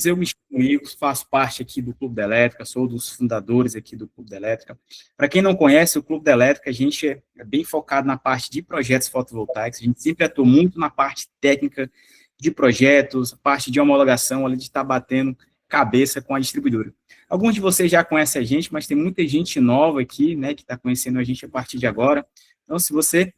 Eu me chamo Igor, faço parte aqui do Clube da Elétrica, sou dos fundadores aqui do Clube da Elétrica. Para quem não conhece, o Clube da Elétrica, a gente é bem focado na parte de projetos fotovoltaicos, a gente sempre atuou muito na parte técnica de projetos, parte de homologação, ali de estar batendo cabeça com a distribuidora. Alguns de vocês já conhecem a gente, mas tem muita gente nova aqui, né, que está conhecendo a gente a partir de agora. Então, se você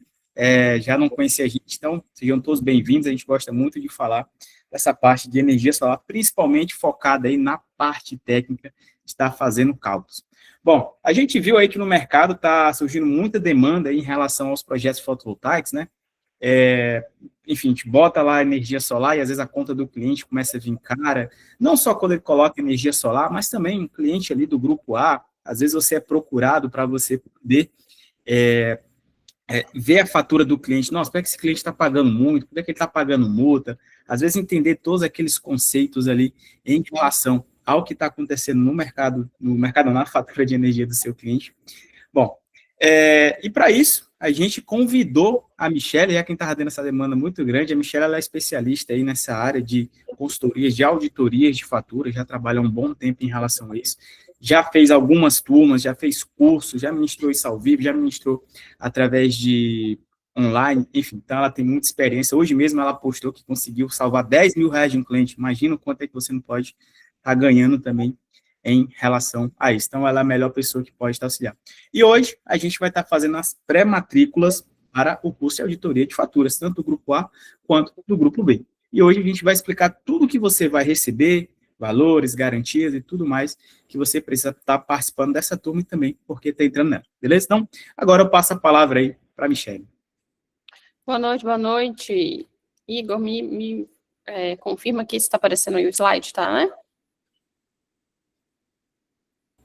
já não conhecia a gente, então, sejam todos bem-vindos, a gente gosta muito de falar dessa parte de energia solar, principalmente focada aí na parte técnica de estar fazendo cálculos. Bom, a gente viu aí que no mercado está surgindo muita demanda aí em relação aos projetos fotovoltaicos, né? Enfim, a gente bota lá energia solar e às vezes a conta do cliente começa a vir cara, não só quando ele coloca energia solar, mas também um cliente ali do grupo A, às vezes você é procurado para você poder ver a fatura do cliente, nossa, por que esse cliente está pagando muito, por que ele está pagando multa, às vezes entender todos aqueles conceitos ali em relação ao que está acontecendo no mercado, na fatura de energia do seu cliente. Bom, e para isso, a gente convidou a Michelle, quem estava dando essa demanda muito grande, a Michelle ela é especialista aí nessa área de consultorias, de auditorias de fatura, já trabalha há um bom tempo em relação a isso, já fez algumas turmas, já fez cursos, já ministrou isso ao vivo, já ministrou através de online, enfim, então ela tem muita experiência. Hoje mesmo ela postou que conseguiu salvar 10 mil reais de um cliente, imagina o quanto é que você não pode estar ganhando também em relação a isso. Então, ela é a melhor pessoa que pode estar auxiliar. E hoje, a gente vai estar fazendo as pré-matrículas para o curso de auditoria de faturas, tanto do Grupo A quanto do Grupo B. E hoje a gente vai explicar tudo o que você vai receber, valores, garantias e tudo mais que você precisa estar participando dessa turma e também porque está entrando nela, beleza? Então, agora eu passo a palavra aí para a Michelle. Boa noite. Igor, me confirma que está aparecendo aí o slide, tá, né?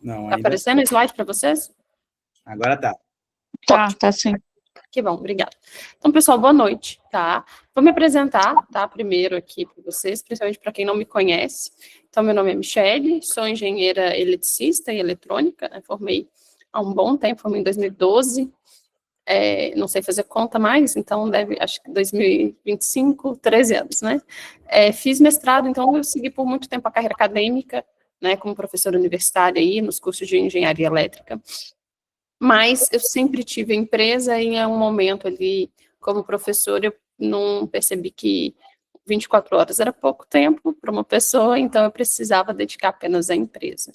Não, tá aparecendo o slide para vocês? Agora tá. Tá sim. Que bom, obrigada. Então, pessoal, boa noite, tá? Vou me apresentar, tá? Primeiro aqui para vocês, principalmente para quem não me conhece. Então, meu nome é Michelle, sou engenheira eletricista e eletrônica, né? Formei há um bom tempo, formei em 2012. Não sei fazer conta mais, então acho que 2025, 13 anos, né? Fiz mestrado, então eu segui por muito tempo a carreira acadêmica, né, como professora universitária aí, nos cursos de engenharia elétrica, mas eu sempre tive empresa e em um momento ali, como professora, eu não percebi que 24 horas era pouco tempo para uma pessoa, então eu precisava dedicar apenas à empresa,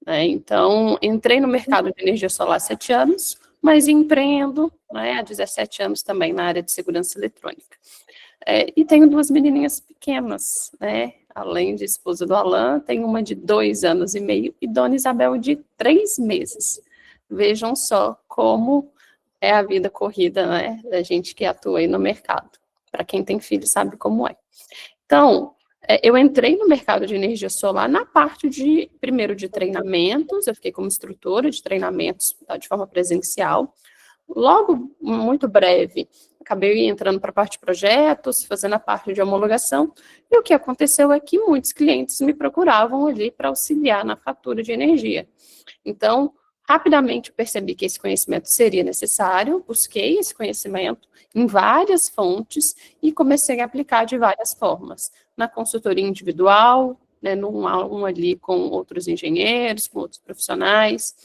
né? Então, entrei no mercado de energia solar há 7 anos, mas empreendo, né, há 17 anos também na área de segurança eletrônica. E tenho 2 menininhas pequenas, né? Além de esposa do Alan, tenho uma de 2 anos e meio e Dona Isabel de 3 meses. Vejam só como é a vida corrida, né, da gente que atua aí no mercado. Para quem tem filho sabe como é. Então, eu entrei no mercado de energia solar na parte primeiro de treinamentos, eu fiquei como instrutora de treinamentos, tá, de forma presencial. Logo, muito breve, acabei entrando para a parte de projetos, fazendo a parte de homologação, e o que aconteceu é que muitos clientes me procuravam ali para auxiliar na fatura de energia. Então, rapidamente percebi que esse conhecimento seria necessário, busquei esse conhecimento em várias fontes e comecei a aplicar de várias formas. Na consultoria individual, né, num ali com outros engenheiros, com outros profissionais,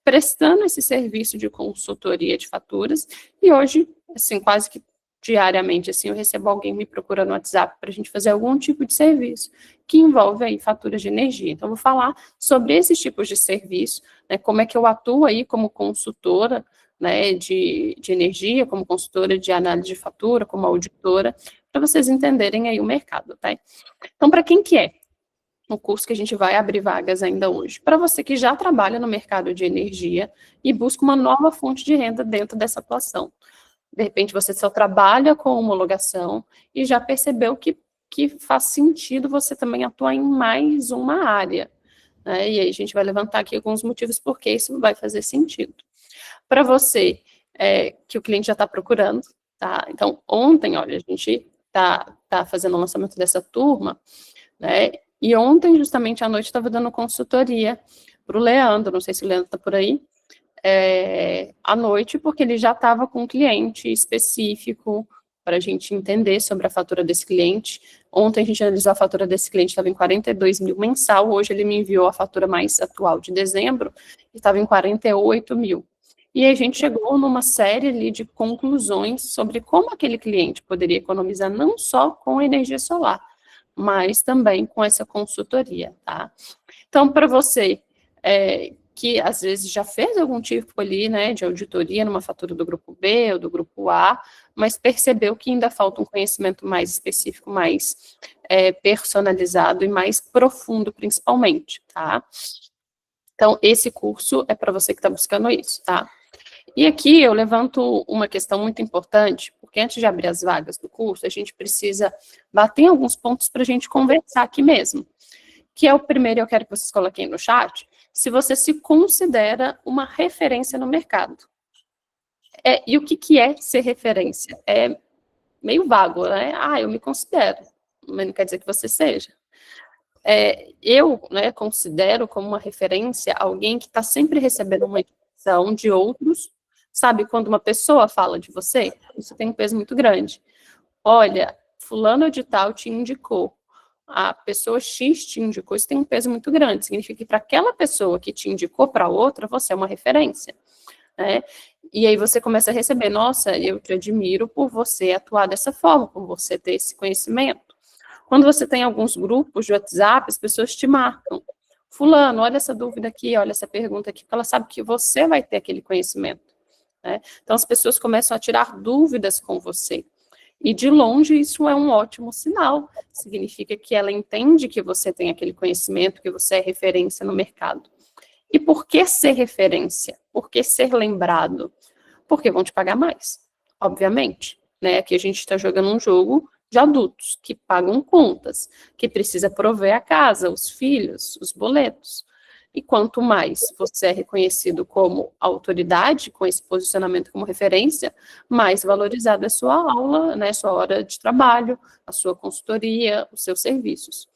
prestando esse serviço de consultoria de faturas, e hoje, assim, quase que diariamente, assim, eu recebo alguém me procurando no WhatsApp para a gente fazer algum tipo de serviço que envolve aí faturas de energia. Então, eu vou falar sobre esses tipos de serviço, né, como é que eu atuo aí como consultora, né, de energia, como consultora de análise de fatura, como auditora, para vocês entenderem aí o mercado, tá? Então, para quem que é o curso que a gente vai abrir vagas ainda hoje? Para você que já trabalha no mercado de energia e busca uma nova fonte de renda dentro dessa atuação. De repente, você só trabalha com homologação e já percebeu que faz sentido você também atuar em mais uma área, né? E aí a gente vai levantar aqui alguns motivos por que isso vai fazer sentido. Para você que o cliente já está procurando, tá? Então, ontem, olha, a gente tá fazendo o lançamento dessa turma, né? E ontem, justamente à noite, estava dando consultoria para o Leandro, não sei se o Leandro está por aí, à noite, porque ele já estava com um cliente específico para a gente entender sobre a fatura desse cliente. Ontem a gente analisou a fatura desse cliente, estava em 42 mil mensal, hoje ele me enviou a fatura mais atual de dezembro, e estava em 48 mil. E a gente chegou numa série ali de conclusões sobre como aquele cliente poderia economizar não só com energia solar, mas também com essa consultoria, tá? Então, para você que às vezes já fez algum tipo ali, né, de auditoria numa fatura do grupo B ou do grupo A, mas percebeu que ainda falta um conhecimento mais específico, mais personalizado e mais profundo, principalmente, tá? Então, esse curso é para você que está buscando isso, tá? E aqui eu levanto uma questão muito importante, porque antes de abrir as vagas do curso, a gente precisa bater em alguns pontos para a gente conversar aqui mesmo. Que é o primeiro, eu quero que vocês coloquem no chat, se você se considera uma referência no mercado. E o que é ser referência? É meio vago, né? Eu me considero, mas não quer dizer que você seja. Eu, né, considero como uma referência alguém que está sempre recebendo uma indicação de outros. Sabe, quando uma pessoa fala de você, isso tem um peso muito grande. Olha, fulano de tal te indicou, a pessoa X te indicou, isso tem um peso muito grande. Significa que para aquela pessoa que te indicou para outra, você é uma referência, né? E aí você começa a receber, nossa, eu te admiro por você atuar dessa forma, por você ter esse conhecimento. Quando você tem alguns grupos de WhatsApp, as pessoas te marcam. Fulano, olha essa dúvida aqui, olha essa pergunta aqui, porque ela sabe que você vai ter aquele conhecimento, né? Então as pessoas começam a tirar dúvidas com você. E de longe isso é um ótimo sinal. Significa que ela entende que você tem aquele conhecimento, que você é referência no mercado. E por que ser referência? Por que ser lembrado? Porque vão te pagar mais, obviamente, né? Aqui a gente está jogando um jogo de adultos que pagam contas, que precisa prover a casa, os filhos, os boletos. E quanto mais você é reconhecido como autoridade, com esse posicionamento como referência, mais valorizada é a sua aula, né, sua hora de trabalho, a sua consultoria, os seus serviços.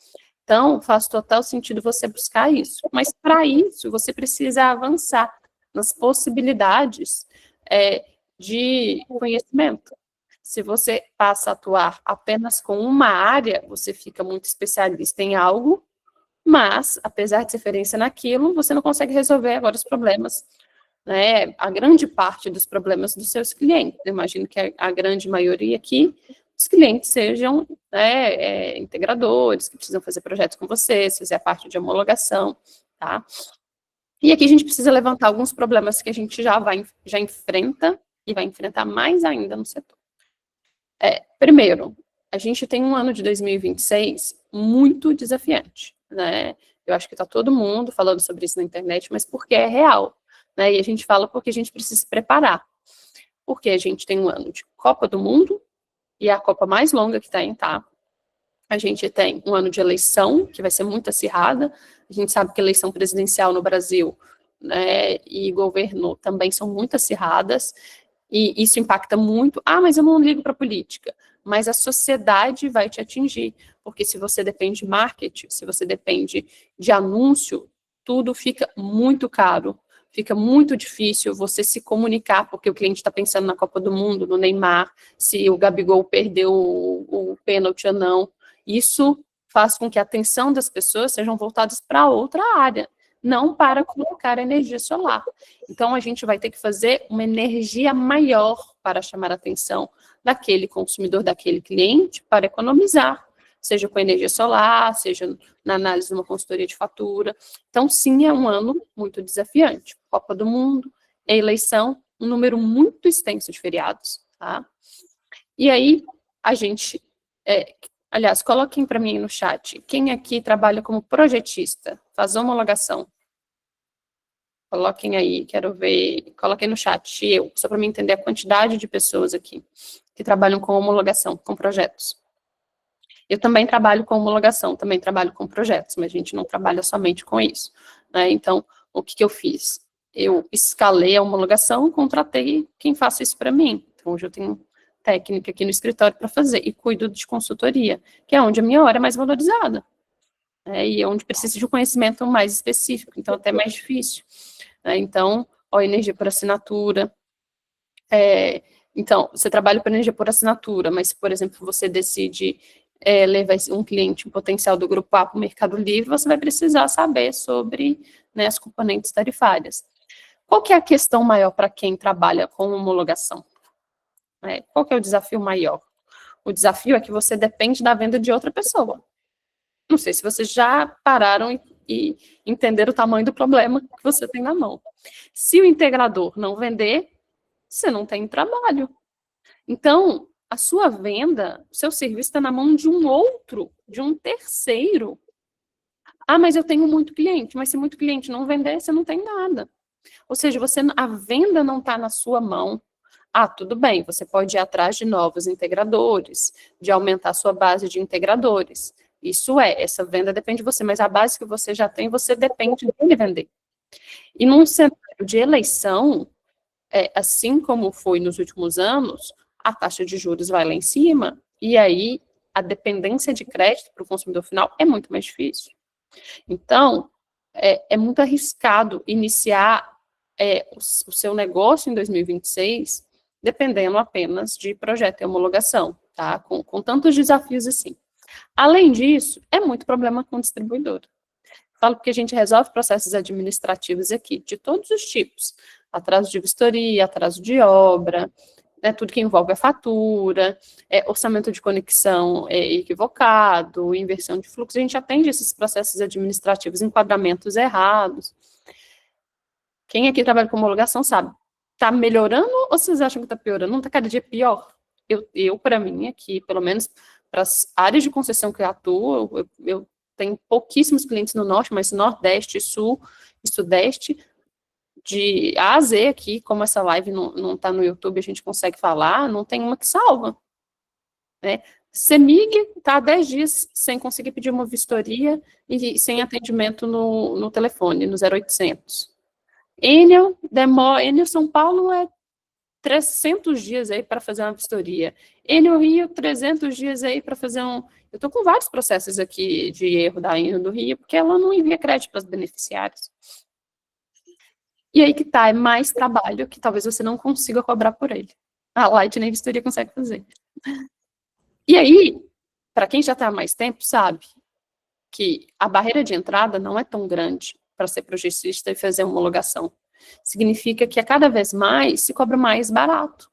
Então, faz total sentido você buscar isso. Mas, para isso, você precisa avançar nas possibilidades de conhecimento. Se você passa a atuar apenas com uma área, você fica muito especialista em algo, mas, apesar de ser referência naquilo, você não consegue resolver agora os problemas, né? A grande parte dos problemas dos seus clientes. Eu imagino que a grande maioria aqui, os clientes sejam, né, integradores, que precisam fazer projetos com você, fazer a parte de homologação, tá? E aqui a gente precisa levantar alguns problemas que a gente já enfrenta e vai enfrentar mais ainda no setor. Primeiro, a gente tem um ano de 2026 muito desafiante, né? Eu acho que está todo mundo falando sobre isso na internet, mas porque é real, né? E a gente fala porque a gente precisa se preparar. Porque a gente tem um ano de Copa do Mundo, e é a Copa mais longa que está em etapa. A gente tem um ano de eleição, que vai ser muito acirrada. A gente sabe que eleição presidencial no Brasil, né, e governo também são muito acirradas, e isso impacta muito. Mas eu não ligo para a política. Mas a sociedade vai te atingir, porque se você depende de marketing, se você depende de anúncio, tudo fica muito caro, fica muito difícil você se comunicar, porque o cliente está pensando na Copa do Mundo, no Neymar, se o Gabigol perdeu o pênalti ou não. Isso faz com que a atenção das pessoas sejam voltadas para outra área, não para colocar energia solar. Então, a gente vai ter que fazer uma energia maior para chamar a atenção daquele consumidor, daquele cliente, para economizar, seja com energia solar, seja na análise de uma consultoria de fatura. Então, sim, é um ano muito desafiante. Copa do Mundo, eleição, um número muito extenso de feriados, tá? E aí, a gente... aliás, coloquem para mim no chat, quem aqui trabalha como projetista, faz homologação? Coloquem aí, quero ver, coloquem no chat, só para mim entender a quantidade de pessoas aqui que trabalham com homologação, com projetos. Eu também trabalho com homologação, também trabalho com projetos, mas a gente não trabalha somente com isso, né? Então, o que eu fiz? Eu escalei a homologação, contratei quem faça isso para mim. Então, hoje eu tenho técnica aqui no escritório para fazer, e cuido de consultoria, que é onde a minha hora é mais valorizada, e é onde precisa de um conhecimento mais específico, então até mais difícil. Então, energia por assinatura, Então, você trabalha por energia por assinatura, mas se, por exemplo, você decide levar um cliente, um potencial do grupo A para o Mercado Livre, você vai precisar saber sobre, né, as componentes tarifárias. Qual que é a questão maior para quem trabalha com homologação? Qual que é o desafio maior? O desafio é que você depende da venda de outra pessoa. Não sei se vocês já pararam e entenderam o tamanho do problema que você tem na mão. Se o integrador não vender, você não tem trabalho. Então, a sua venda, o seu serviço está na mão de um outro, de um terceiro. Ah, mas eu tenho muito cliente. Mas se muito cliente não vender, você não tem nada. Ou seja, a venda não está na sua mão. Ah, tudo bem, você pode ir atrás de novos integradores, de aumentar a sua base de integradores. Isso essa venda depende de você, mas a base que você já tem, você depende dele vender. E num cenário de eleição, assim como foi nos últimos anos, a taxa de juros vai lá em cima, e aí a dependência de crédito para o consumidor final é muito mais difícil. Então, é muito arriscado iniciar o seu negócio em 2026 dependendo apenas de projeto e homologação, tá? Com tantos desafios assim. Além disso, é muito problema com distribuidor. Falo porque a gente resolve processos administrativos aqui, de todos os tipos. Atraso de vistoria, atraso de obra, né, tudo que envolve a fatura, orçamento de conexão equivocado, inversão de fluxo. A gente atende esses processos administrativos, enquadramentos errados. Quem aqui trabalha com homologação sabe. Está melhorando ou vocês acham que está piorando? Não está cada dia pior? Eu para mim, aqui, pelo menos para as áreas de concessão que eu atuo, eu tenho pouquíssimos clientes no norte, mas nordeste, sul e sudeste, de A a Z aqui, como essa live não está no YouTube, a gente consegue falar, não tem uma que salva. Né? CEMIG está há 10 dias sem conseguir pedir uma vistoria e sem atendimento no telefone, no 0800. Enel São Paulo 300 dias aí para fazer uma vistoria. Enel Rio, 300 dias aí para fazer um... Eu estou com vários processos aqui de erro da Enel do Rio, porque ela não envia crédito para os beneficiários. E aí que tá, é mais trabalho que talvez você não consiga cobrar por ele. A Light nem vistoria consegue fazer. E aí, para quem já está há mais tempo, sabe que a barreira de entrada não é tão grande para ser projetista e fazer homologação. Significa que a cada vez mais se cobra mais barato.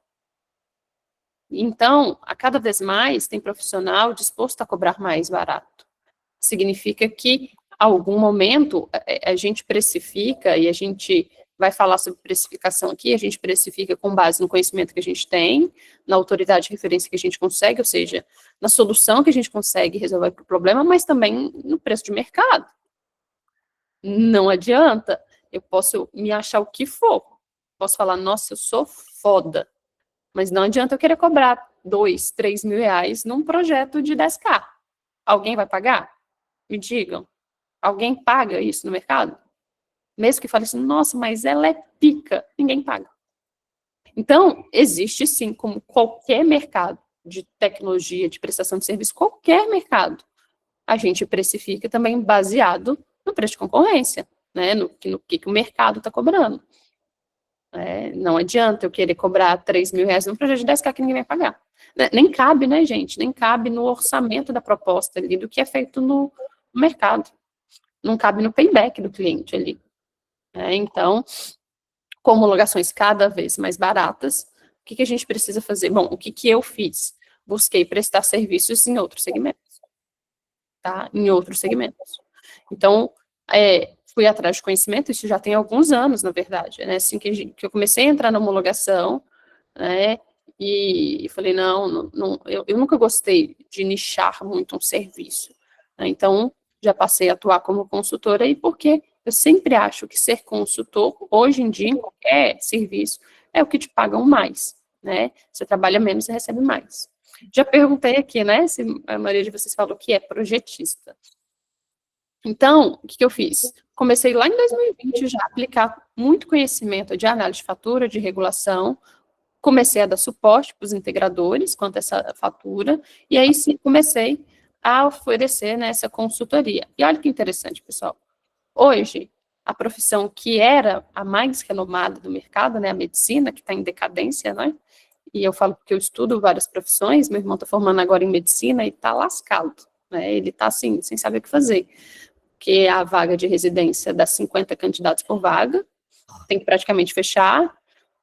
Então, a cada vez mais tem profissional disposto a cobrar mais barato. Significa que, a algum momento, a gente precifica, e a gente vai falar sobre precificação aqui, a gente precifica com base no conhecimento que a gente tem, na autoridade de referência que a gente consegue, ou seja, na solução que a gente consegue resolver o problema, mas também no preço de mercado. Não adianta, eu posso me achar o que for, posso falar, nossa, eu sou foda, mas não adianta eu querer cobrar 2, 3 mil reais num projeto de 10K. Alguém vai pagar? Me digam. Alguém paga isso no mercado? Mesmo que fale assim, nossa, mas ela é pica, ninguém paga. Então, existe sim, como qualquer mercado de tecnologia, de prestação de serviço, qualquer mercado, a gente precifica também baseado no preço de concorrência, né, no que o mercado está cobrando. Não adianta eu querer cobrar 3 mil reais num projeto de 10K que ninguém vai pagar. Nem cabe, né, gente? Nem cabe no orçamento da proposta ali, do que é feito no mercado. Não cabe no payback do cliente ali. Então, com homologações cada vez mais baratas, o que a gente precisa fazer? Bom, o que eu fiz? Busquei prestar serviços em outros segmentos. Tá? Em outros segmentos. Então, fui atrás de conhecimento, isso já tem alguns anos, na verdade, né? Assim que eu comecei a entrar na homologação, né? E falei, não, eu nunca gostei de nichar muito um serviço. Né? Então, já passei a atuar como consultora, e porque eu sempre acho que ser consultor, hoje em dia, em qualquer serviço, é o que te pagam mais, né? Você trabalha menos e recebe mais. Já perguntei aqui, né, se a maioria de vocês falou que é projetista. Então, o que eu fiz? Comecei lá em 2020 já a aplicar muito conhecimento de análise de fatura, de regulação, comecei a dar suporte para os integradores quanto a essa fatura, e aí sim comecei a oferecer, né, essa consultoria. E olha que interessante, pessoal. Hoje, a profissão que era a mais renomada do mercado, né, a medicina, que está em decadência, né, e eu falo porque eu estudo várias profissões, meu irmão está formando agora em medicina e está lascado, né? Ele está assim, sem saber o que fazer, porque a vaga de residência dá 50 candidatos por vaga, tem que praticamente fechar,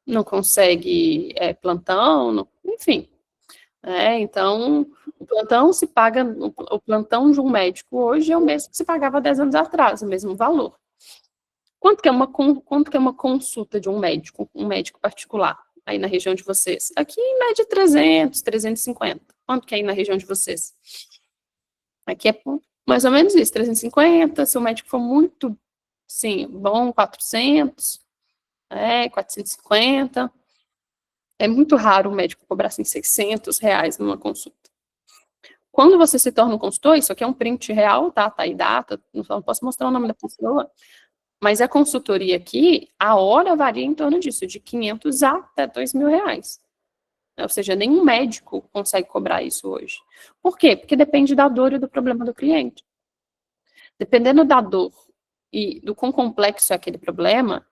não consegue plantão, enfim. Então, o plantão se paga, o plantão de um médico hoje é o mesmo que se pagava 10 anos atrás, o mesmo valor. Quanto que é uma consulta de um médico particular, aí na região de vocês? Aqui, em média, 300, 350. Quanto que é aí na região de vocês? Aqui é mais ou menos isso, 350, se o médico for muito, sim, bom, 400, 450. É muito raro o médico cobrar, assim, R$600 numa consulta. Quando você se torna um consultor, isso aqui é um print real, tá aí data, não posso mostrar o nome da pessoa, mas a consultoria aqui, a hora varia em torno disso, de 500 até R$2.000. Ou seja, nenhum médico consegue cobrar isso hoje. Por quê? Porque depende da dor e do problema do cliente. Dependendo da dor e do quão complexo é aquele problema,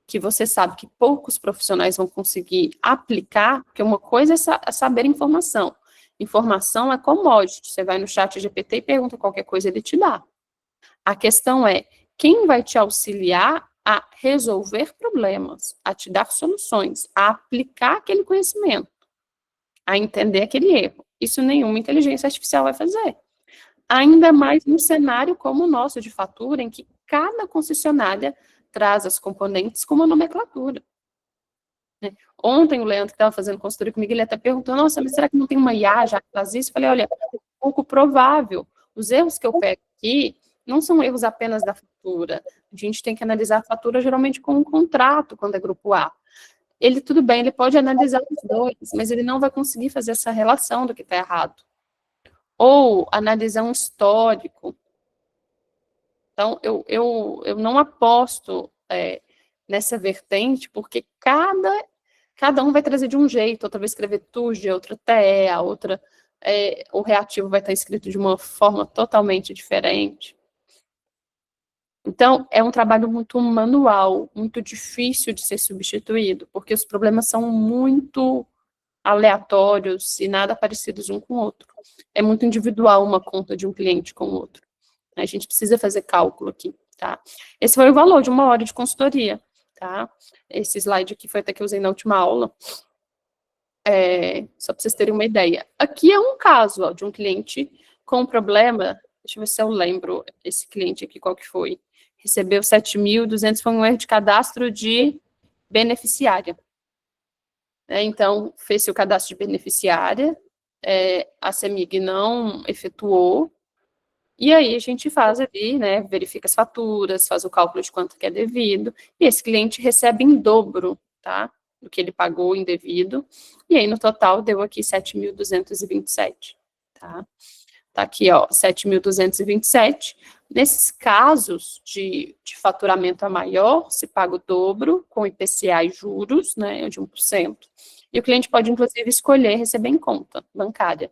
que você sabe que poucos profissionais vão conseguir aplicar, porque uma coisa é saber informação. Informação é commodity. Você vai no chat GPT e pergunta qualquer coisa, ele te dá. A questão é, quem vai te auxiliar a resolver problemas, a te dar soluções, a aplicar aquele conhecimento, a entender aquele erro? Isso nenhuma inteligência artificial vai fazer. Ainda mais num cenário como o nosso de fatura, em que cada concessionária traz as componentes com uma nomenclatura. Ontem o Leandro, que estava fazendo consultoria comigo, ele até perguntou, nossa, mas será que não tem uma IA já que faz isso? Eu falei, olha, é pouco provável. Os erros que eu pego aqui não são erros apenas da fatura. A gente tem que analisar a fatura geralmente com um contrato, quando é grupo A. Ele, tudo bem, ele pode analisar os dois, mas ele não vai conseguir fazer essa relação do que está errado. Ou analisar um histórico. Então, eu não aposto nessa vertente, porque cada um vai trazer de um jeito, outra vai escrever TUJ, outra TEA, outra, o reativo vai estar escrito de uma forma totalmente diferente. Então, é um trabalho muito manual, muito difícil de ser substituído, porque os problemas são muito aleatórios e nada parecidos um com o outro. É muito individual uma conta de um cliente com o outro. A gente precisa fazer cálculo aqui, tá? Esse foi o valor de 1 hora de consultoria, tá? Esse slide aqui foi até que eu usei na última aula. Só para vocês terem uma ideia. Aqui é um caso, ó, de um cliente com problema, deixa eu ver se eu lembro esse cliente aqui, qual que foi. Recebeu 7.200, foi um erro de cadastro de beneficiária. Então, fez-se o cadastro de beneficiária, a CEMIG não efetuou, e aí a gente faz ali, né, verifica as faturas, faz o cálculo de quanto que é devido, e esse cliente recebe em dobro, tá, do que ele pagou indevido, e aí no total deu aqui 7.227, tá? Tá aqui, ó, 7.227. Nesses casos de faturamento a maior, se paga o dobro, com IPCA e juros, né, de 1%, e o cliente pode, inclusive, escolher receber em conta bancária.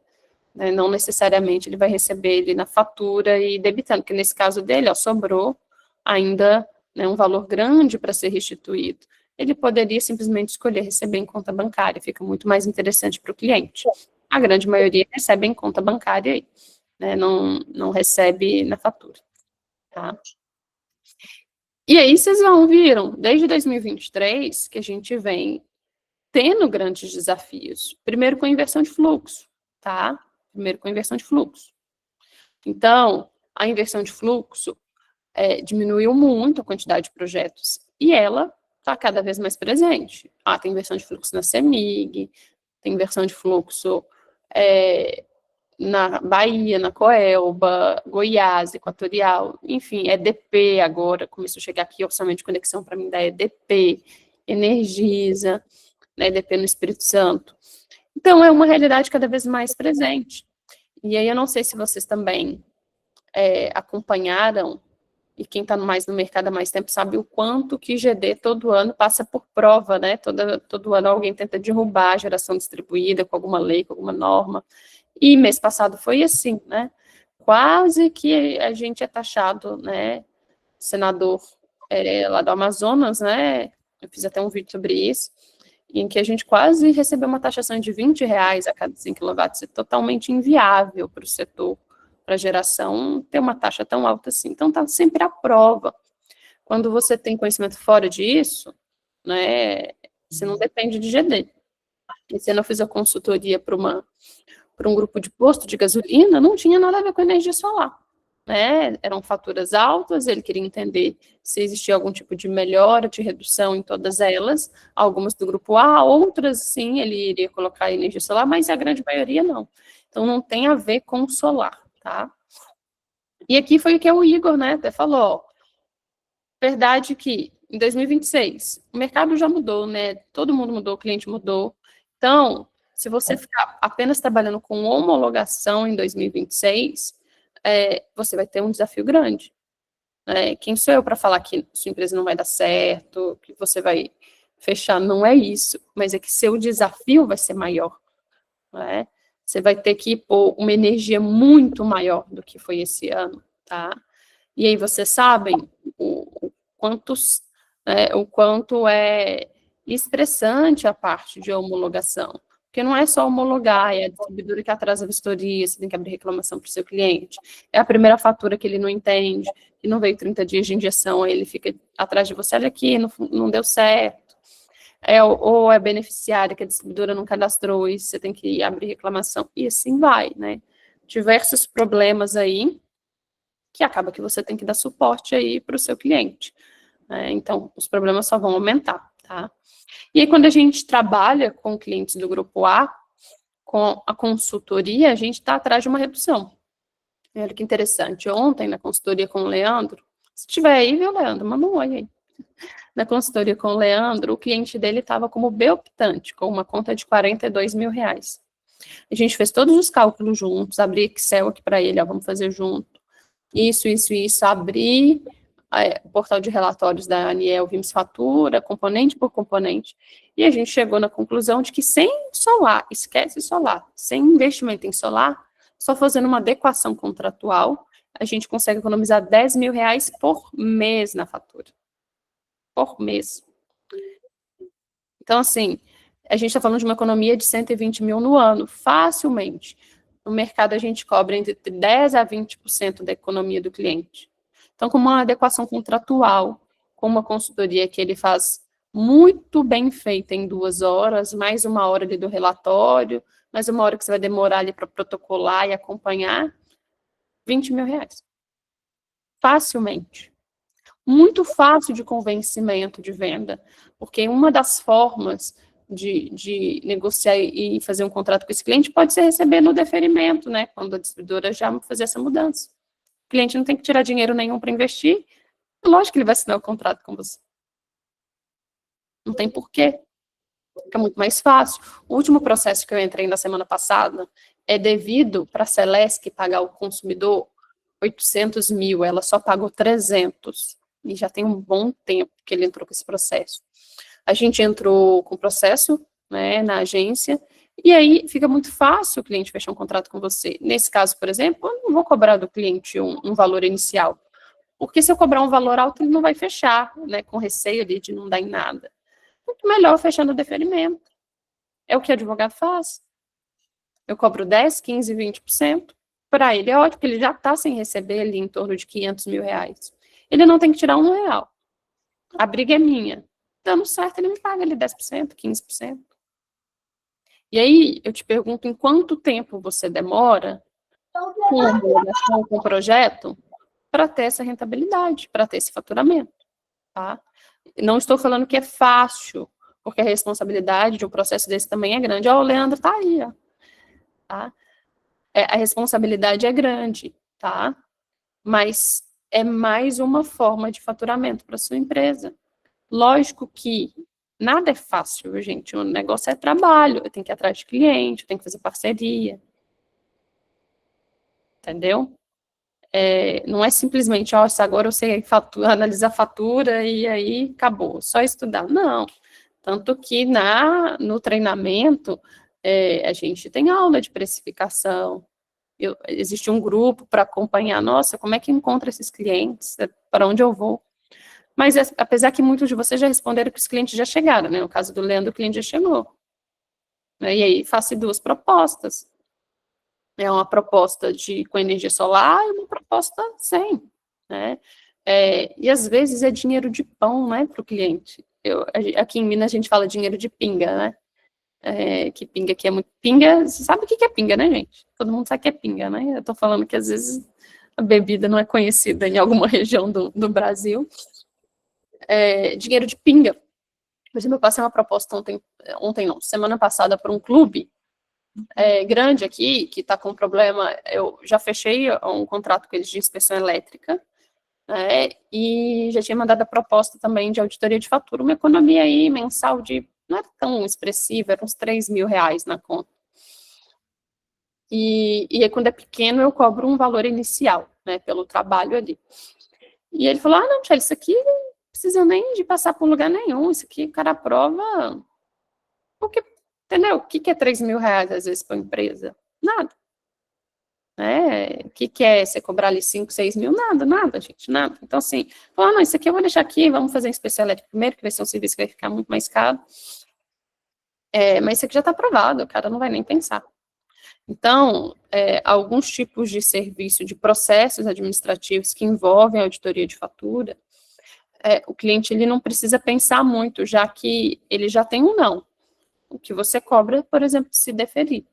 Não necessariamente ele vai receber ele na fatura e debitando, porque nesse caso dele, ó, sobrou ainda, né, um valor grande para ser restituído. Ele poderia simplesmente escolher receber em conta bancária, fica muito mais interessante para o cliente. A grande maioria recebe em conta bancária aí, né, não recebe na fatura, tá? E aí vocês viram, desde 2023, que a gente vem tendo grandes desafios. Primeiro com inversão de fluxo, tá? Primeiro com inversão de fluxo. Então, a inversão de fluxo diminuiu muito a quantidade de projetos e ela está cada vez mais presente. Tem inversão de fluxo na CEMIG, tem inversão de fluxo na Bahia, na Coelba, Goiás, Equatorial, enfim, EDP agora, começou a chegar aqui, orçamento de conexão para mim da EDP, Energisa, né, EDP no Espírito Santo. Então, é uma realidade cada vez mais presente. E aí, eu não sei se vocês também acompanharam, e quem está mais no mercado há mais tempo sabe o quanto que GD todo ano passa por prova, né? Todo ano alguém tenta derrubar a geração distribuída com alguma lei, com alguma norma. E mês passado foi assim, né? Quase que a gente é taxado, né? Senador lá do Amazonas, né? Eu fiz até um vídeo sobre isso. em que a gente quase recebeu uma taxação de R$ 20 a cada 100 kW, é totalmente inviável para o setor, para a geração, ter uma taxa tão alta assim. Então, está sempre à prova. Quando você tem conhecimento fora disso, né, você não depende de GD. E se eu não fiz a consultoria para um grupo de posto de gasolina, não tinha nada a ver com energia solar. Né? Eram faturas altas, ele queria entender se existia algum tipo de melhora, de redução em todas elas, algumas do grupo A, outras sim, ele iria colocar energia solar, mas a grande maioria não. Então não tem a ver com solar, tá? E aqui foi o que o Igor, né, até falou, ó, verdade que em 2026 o mercado já mudou, né? Todo mundo mudou, o cliente mudou. Então, se você ficar apenas trabalhando com homologação em 2026, você vai ter um desafio grande. Quem sou eu para falar que sua empresa não vai dar certo, que você vai fechar? Não é isso, mas é que seu desafio vai ser maior. Né? Você vai ter que pôr uma energia muito maior do que foi esse ano, tá? E aí vocês sabem o quanto é estressante a parte de homologação. Porque não é só homologar, é a distribuidora que atrasa a vistoria, você tem que abrir reclamação para o seu cliente. É a primeira fatura que ele não entende, que não veio 30 dias de injeção, aí ele fica atrás de você, olha aqui, não deu certo. Ou é beneficiária que a distribuidora não cadastrou, e você tem que abrir reclamação, e assim vai, né? Diversos problemas aí, que acaba que você tem que dar suporte aí para o seu cliente. Né? Então, os problemas só vão aumentar, tá? E aí, quando a gente trabalha com clientes do grupo A, com a consultoria, a gente está atrás de uma redução. Olha que interessante. Ontem, na consultoria com o Leandro, se tiver aí, viu, Leandro? Manda um oi aí. Na consultoria com o Leandro, o cliente dele estava como B-optante, com uma conta de R$ 42 mil. A gente fez todos os cálculos juntos, abri Excel aqui para ele, ó, vamos fazer junto. Isso, abri o portal de relatórios da Aniel, vimos fatura, componente por componente, e a gente chegou na conclusão de que sem solar, esquece solar, sem investimento em solar, só fazendo uma adequação contratual, a gente consegue economizar R$ 10 mil por mês na fatura. Por mês. Então, assim, a gente está falando de uma economia de 120 mil no ano, facilmente. No mercado, a gente cobra entre 10% a 20% da economia do cliente. Então, com uma adequação contratual, com uma consultoria que ele faz muito bem feita em 2 horas, mais 1 hora ali do relatório, mais 1 hora que você vai demorar ali para protocolar e acompanhar, R$ 20 mil. Facilmente. Muito fácil de convencimento de venda, porque uma das formas de negociar e fazer um contrato com esse cliente pode ser receber no deferimento, né, quando a distribuidora já fazer essa mudança. O cliente não tem que tirar dinheiro nenhum para investir, lógico que ele vai assinar o contrato com você. Não tem porquê. Fica muito mais fácil. O último processo que eu entrei na semana passada é devido para a Celesc pagar o consumidor 800 mil, ela só pagou 300, e já tem um bom tempo que ele entrou com esse processo. A gente entrou com o processo, né, na agência, e aí fica muito fácil o cliente fechar um contrato com você. Nesse caso, por exemplo, eu não vou cobrar do cliente um valor inicial, porque se eu cobrar um valor alto, ele não vai fechar, né, com receio ali de não dar em nada. Muito melhor fechar no deferimento. É o que o advogado faz. Eu cobro 10%, 15%, 20%. Para ele é ótimo, porque ele já está sem receber ali em torno de 500 mil reais. Ele não tem que tirar R$ 1. A briga é minha. Dando certo, ele me paga ali 10%, 15%. E aí, eu te pergunto, em quanto tempo você demora com a homologação, com o projeto, para ter essa rentabilidade, para ter esse faturamento, tá? Não estou falando que é fácil, porque a responsabilidade de um processo desse também é grande. Ó, o Leandro tá aí, ó. Tá? A responsabilidade é grande, tá? Mas é mais uma forma de faturamento para sua empresa. Lógico que nada é fácil, gente. O negócio é trabalho. Eu tenho que ir atrás de cliente, eu tenho que fazer parceria. Entendeu? Não é simplesmente, ó, agora eu sei analisar fatura e aí acabou, só estudar. Não. Tanto que no treinamento, a gente tem aula de precificação. Existe um grupo para acompanhar, nossa, como é que encontra esses clientes? Para onde eu vou? Mas, apesar que muitos de vocês já responderam que os clientes já chegaram, né? No caso do Leandro, o cliente já chegou. E aí, faço 2 propostas. É uma proposta com energia solar e uma proposta sem, né? E às vezes é dinheiro de pão, né, para o cliente. Aqui em Minas a gente fala dinheiro de pinga, né? Que pinga aqui é muito... Pinga, você sabe o que é pinga, né, gente? Todo mundo sabe que é pinga, né? Eu tô falando que às vezes a bebida não é conhecida em alguma região do Brasil. Dinheiro de pinga. Por exemplo, eu passei uma proposta semana passada para um clube grande aqui, que está com problema. Eu já fechei um contrato com eles de inspeção elétrica, e já tinha mandado a proposta também de auditoria de fatura, uma economia aí mensal não era tão expressiva, eram uns 3 mil reais na conta. E aí, quando é pequeno, eu cobro um valor inicial, né, pelo trabalho ali. E ele falou, não, Tchela, isso aqui não precisa nem de passar por lugar nenhum, isso aqui o cara aprova, porque, entendeu? O que é 3 mil reais, às vezes, para a empresa? Nada. O que é você cobrar ali 5, 6 mil? Nada, gente, nada. Então, assim, falar, não, isso aqui eu vou deixar aqui, vamos fazer em especial elétrico primeiro, que vai ser um serviço que vai ficar muito mais caro. Mas isso aqui já está aprovado, o cara não vai nem pensar. Então, alguns tipos de serviço, de processos administrativos que envolvem auditoria de fatura, o cliente ele não precisa pensar muito, já que ele já tem um não. O que você cobra, por exemplo, se deferir.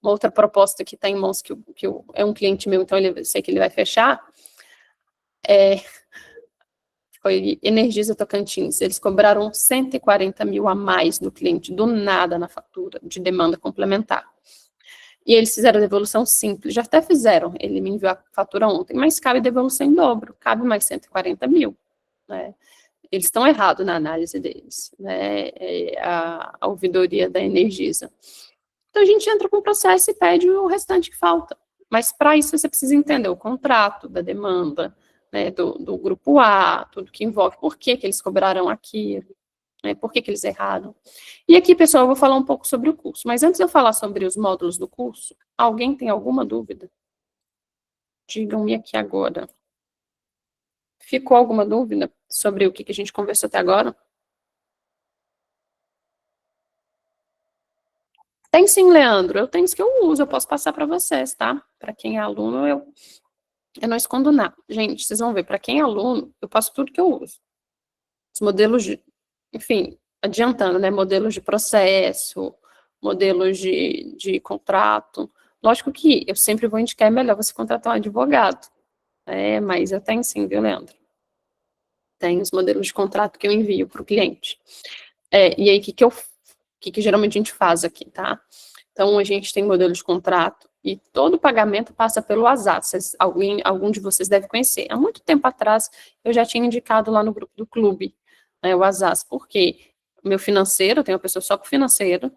Uma outra proposta que está em mãos, que é um cliente meu, então eu sei que ele vai fechar, foi Energisa Tocantins. Eles cobraram 140 mil a mais no cliente, do nada na fatura, de demanda complementar. E eles fizeram devolução simples, já até fizeram, ele me enviou a fatura ontem, mas cabe devolução em dobro, cabe mais 140 mil, né? Eles estão errados na análise deles, né? A ouvidoria da Energisa. Então, a gente entra com o processo e pede o restante que falta. Mas, para isso, você precisa entender o contrato da demanda, né, do grupo A, tudo que envolve, por que eles cobraram aquilo, né, por que eles erraram. E aqui, pessoal, eu vou falar um pouco sobre o curso. Mas antes de eu falar sobre os módulos do curso, alguém tem alguma dúvida? Digam-me aqui agora. Ficou alguma dúvida sobre o que a gente conversou até agora? Tem sim, Leandro. Eu tenho isso que eu uso, eu posso passar para vocês, tá? Para quem é aluno, eu não escondo nada. Gente, vocês vão ver, para quem é aluno, eu passo tudo que eu uso. Os modelos enfim, adiantando, né? Modelos de processo, modelos de contrato. Lógico que eu sempre vou indicar, é melhor você contratar um advogado. Mas eu tenho sim, viu, Leandro? Tem os modelos de contrato que eu envio para o cliente. E aí, o que geralmente a gente faz aqui, tá? Então, a gente tem modelo de contrato e todo o pagamento passa pelo WhatsApp. Algum de vocês deve conhecer. Há muito tempo atrás, eu já tinha indicado lá no grupo do clube, né, o WhatsApp, porque o meu financeiro, eu tenho uma pessoa só com financeiro,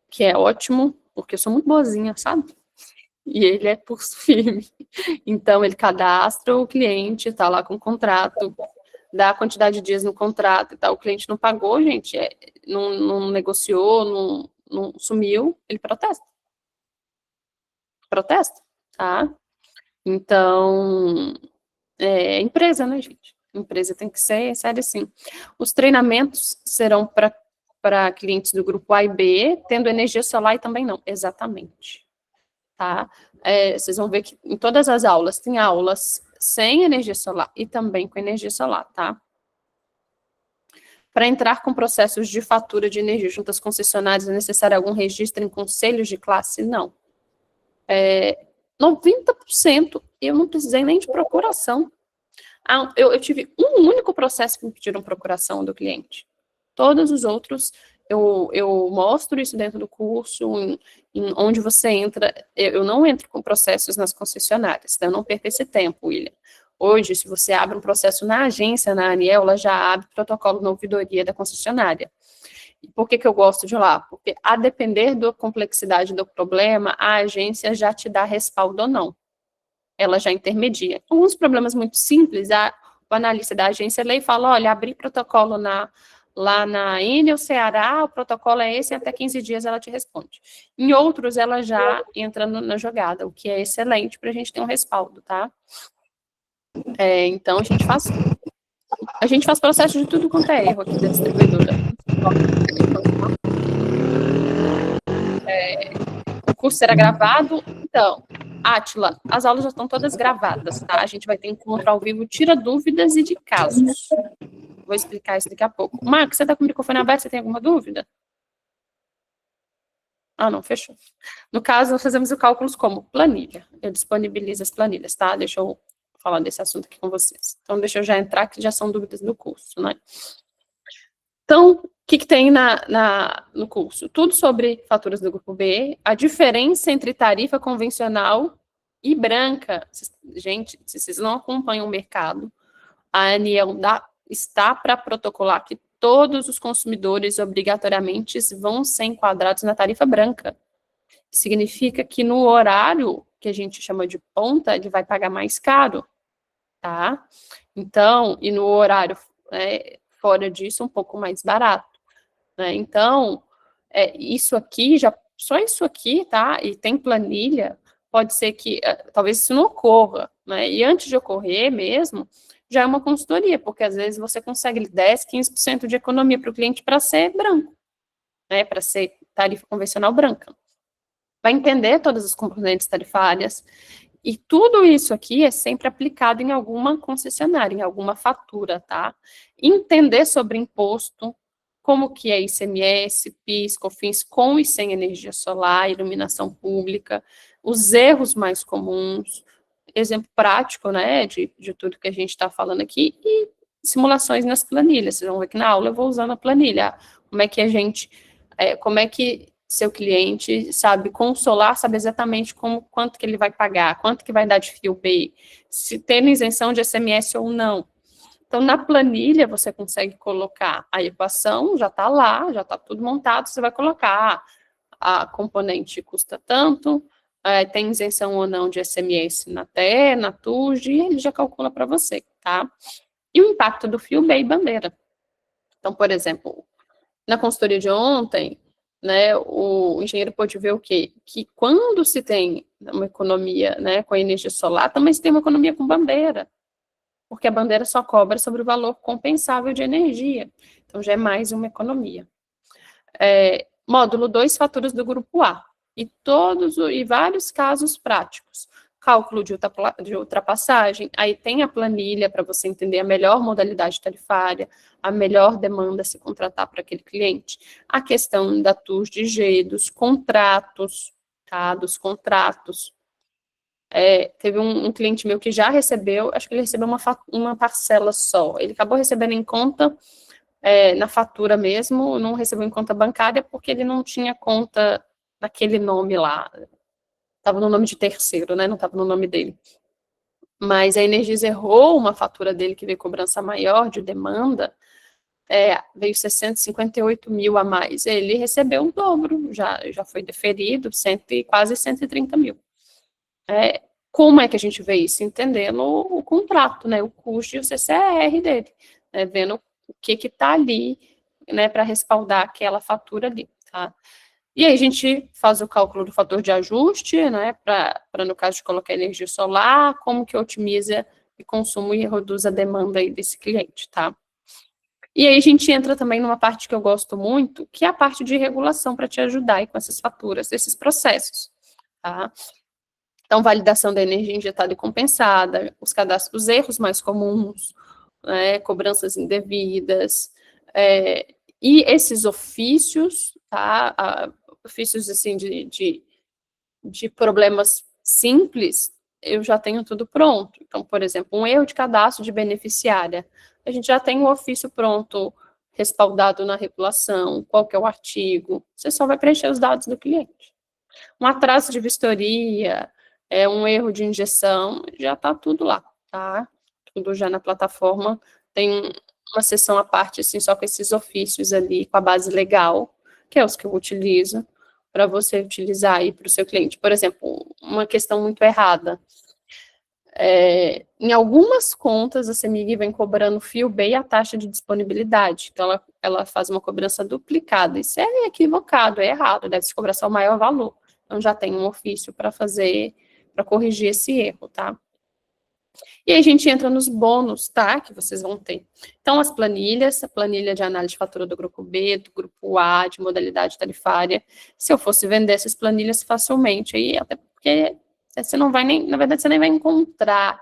que é ótimo, porque eu sou muito boazinha, sabe? E ele é pulso firme. Então, ele cadastra o cliente, tá lá com o contrato, dá a quantidade de dias no contrato e tal, o cliente não pagou, gente, não negociou, não sumiu, ele protesta. Protesta, tá? Então, empresa, né, gente? Empresa tem que ser séria, sim. Os treinamentos serão para clientes do grupo A e B, tendo energia solar e também não, exatamente. Tá? Vocês vão ver que em todas as aulas, tem aulas sem energia solar e também com energia solar, tá? Para entrar com processos de fatura de energia junto às concessionárias, é necessário algum registro em conselhos de classe? Não. 90% eu não precisei nem de procuração. Eu tive um único processo que me pediram procuração do cliente. Todos os outros, eu mostro isso dentro do curso, onde você entra. Eu não entro com processos nas concessionárias, então eu não perco esse tempo, William. Hoje, se você abre um processo na agência, na ANEEL, ela já abre protocolo de ouvidoria da concessionária. E por que eu gosto de lá? Porque, a depender da complexidade do problema, a agência já te dá respaldo ou não. Ela já intermedia. Alguns problemas muito simples, o analista da agência lê e fala, olha, abri protocolo lá na Enel, Ceará, o protocolo é esse, e até 15 dias ela te responde. Em outros, ela já entra na jogada, o que é excelente para a gente ter um respaldo, tá? Então, a gente faz processo de tudo quanto é erro aqui da distribuidora. O curso será gravado, então, Átila, as aulas já estão todas gravadas, tá? A gente vai ter encontro ao vivo, tira dúvidas e de casos. Vou explicar isso daqui a pouco. Marcos, você está com o microfone aberto, você tem alguma dúvida? Ah, não, fechou. No caso, nós fazemos o cálculos como planilha. Eu disponibilizo as planilhas, tá? Deixa eu falar desse assunto aqui com vocês. Então, deixa eu já entrar, que já são dúvidas do curso, né? Então, o que tem no curso? Tudo sobre faturas do grupo B, a diferença entre tarifa convencional e branca. Gente, se vocês não acompanham o mercado, a ANEEL está para protocolar que todos os consumidores obrigatoriamente vão ser enquadrados na tarifa branca. Significa que no horário que a gente chama de ponta, ele vai pagar mais caro, tá? Então, e no horário fora disso, um pouco mais barato, né? Então, isso aqui, só isso aqui, tá? E tem planilha, pode ser que, talvez isso não ocorra, né? E antes de ocorrer mesmo, já é uma consultoria, porque às vezes você consegue 10, 15% de economia para o cliente para ser branco, né? Para ser tarifa convencional branca. Vai entender todas as componentes tarifárias, e tudo isso aqui é sempre aplicado em alguma concessionária, em alguma fatura, tá? Entender sobre imposto, como que é ICMS, PIS, COFINS, com e sem energia solar, iluminação pública, os erros mais comuns, exemplo prático, né, de tudo que a gente está falando aqui, e simulações nas planilhas. Vocês vão ver que na aula eu vou usando a planilha. Como é que seu cliente sabe consolar, sabe exatamente quanto que ele vai pagar, quanto que vai dar de fio B, se tem isenção de SMS ou não. Então, na planilha, você consegue colocar a equação, já está lá, já está tudo montado, você vai colocar a componente custa tanto, tem isenção ou não de SMS na TE, na TUJ, e ele já calcula para você, tá? E o impacto do fio B e bandeira. Então, por exemplo, na consultoria de ontem, né, o engenheiro pôde ver o quê? Que quando se tem uma economia, né, com a energia solar, também se tem uma economia com bandeira, porque a bandeira só cobra sobre o valor compensável de energia, então já é mais uma economia. Módulo 2, faturas do grupo A, e vários casos práticos. Cálculo de ultrapassagem, aí tem a planilha para você entender a melhor modalidade tarifária, a melhor demanda a se contratar para aquele cliente. A questão da TUS de G, dos contratos, tá? Dos contratos. Teve um cliente meu que já recebeu, acho que ele recebeu uma parcela só. Ele acabou recebendo em conta, na fatura mesmo, não recebeu em conta bancária porque ele não tinha conta naquele nome lá. Estava no nome de terceiro, né? Não estava no nome dele. Mas a Energisa errou uma fatura dele que veio cobrança maior de demanda, veio 658 mil a mais. Ele recebeu o dobro, já foi deferido, quase 130 mil. Como é que a gente vê isso? Entendendo o contrato, né? O custo e o CCR dele, né? Vendo o que está ali, né? Para respaldar aquela fatura ali, tá? E aí a gente faz o cálculo do fator de ajuste, né, para no caso de colocar energia solar, como que otimiza o consumo e reduz a demanda aí desse cliente, tá? E aí a gente entra também numa parte que eu gosto muito, que é a parte de regulação para te ajudar aí com essas faturas, esses processos, tá? Então, validação da energia injetada e compensada, os erros mais comuns, né, cobranças indevidas, e esses ofícios, tá? Ofícios, assim, de problemas simples, eu já tenho tudo pronto. Então, por exemplo, um erro de cadastro de beneficiária, a gente já tem o ofício pronto, respaldado na regulação, qual que é o artigo, você só vai preencher os dados do cliente. Um atraso de vistoria, um erro de injeção, já está tudo lá, tá? Tudo já na plataforma, tem uma seção à parte, assim, só com esses ofícios ali, com a base legal, que é os que eu utilizo, para você utilizar aí para o seu cliente. Por exemplo, uma questão muito errada. Em algumas contas, a CEMIG vem cobrando fio B e a taxa de disponibilidade. Então, ela faz uma cobrança duplicada. Isso é equivocado, é errado, deve se cobrar só o maior valor. Então, já tem um ofício para corrigir esse erro, tá? E aí a gente entra nos bônus, tá? Que vocês vão ter. Então, as planilhas, a planilha de análise de fatura do grupo B, do grupo A, de modalidade tarifária. Se eu fosse vender essas planilhas facilmente, aí, até porque você não vai nem, na verdade, você nem vai encontrar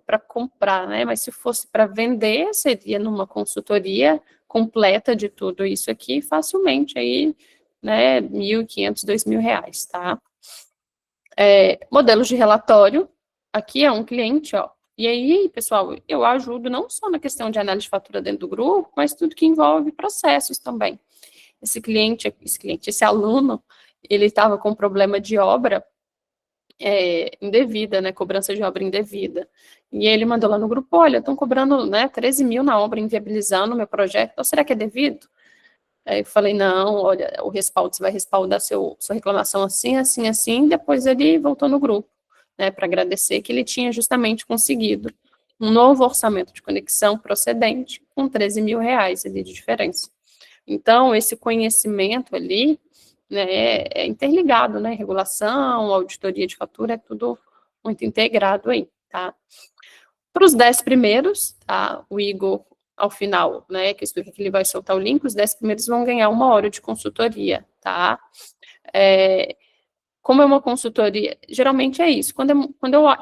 para comprar, né? Mas se fosse para vender, seria numa consultoria completa de tudo isso aqui, facilmente aí, né? R$1.500, R$2.000, tá? Modelos de relatório, aqui é um cliente, ó. E aí, pessoal, eu ajudo não só na questão de análise de fatura dentro do grupo, mas tudo que envolve processos também. Esse aluno, ele estava com problema de obra indevida, né, cobrança de obra indevida. E ele mandou lá no grupo, olha, estão cobrando, né, 13 mil na obra, inviabilizando o meu projeto, então será que é devido? Aí eu falei, não, olha, o respaldo, você vai respaldar sua reclamação assim, assim, assim, depois ele voltou no grupo, né, para agradecer que ele tinha justamente conseguido um novo orçamento de conexão procedente com R$13.000 ali de diferença. Então, esse conhecimento ali, né, é interligado, né, regulação, auditoria de fatura, é tudo muito integrado aí, tá? Para os 10 primeiros, tá, o Igor, ao final, né, que explica que ele vai soltar o link, os 10 primeiros vão ganhar 1 hora de consultoria, tá? Como é uma consultoria, geralmente é isso, quando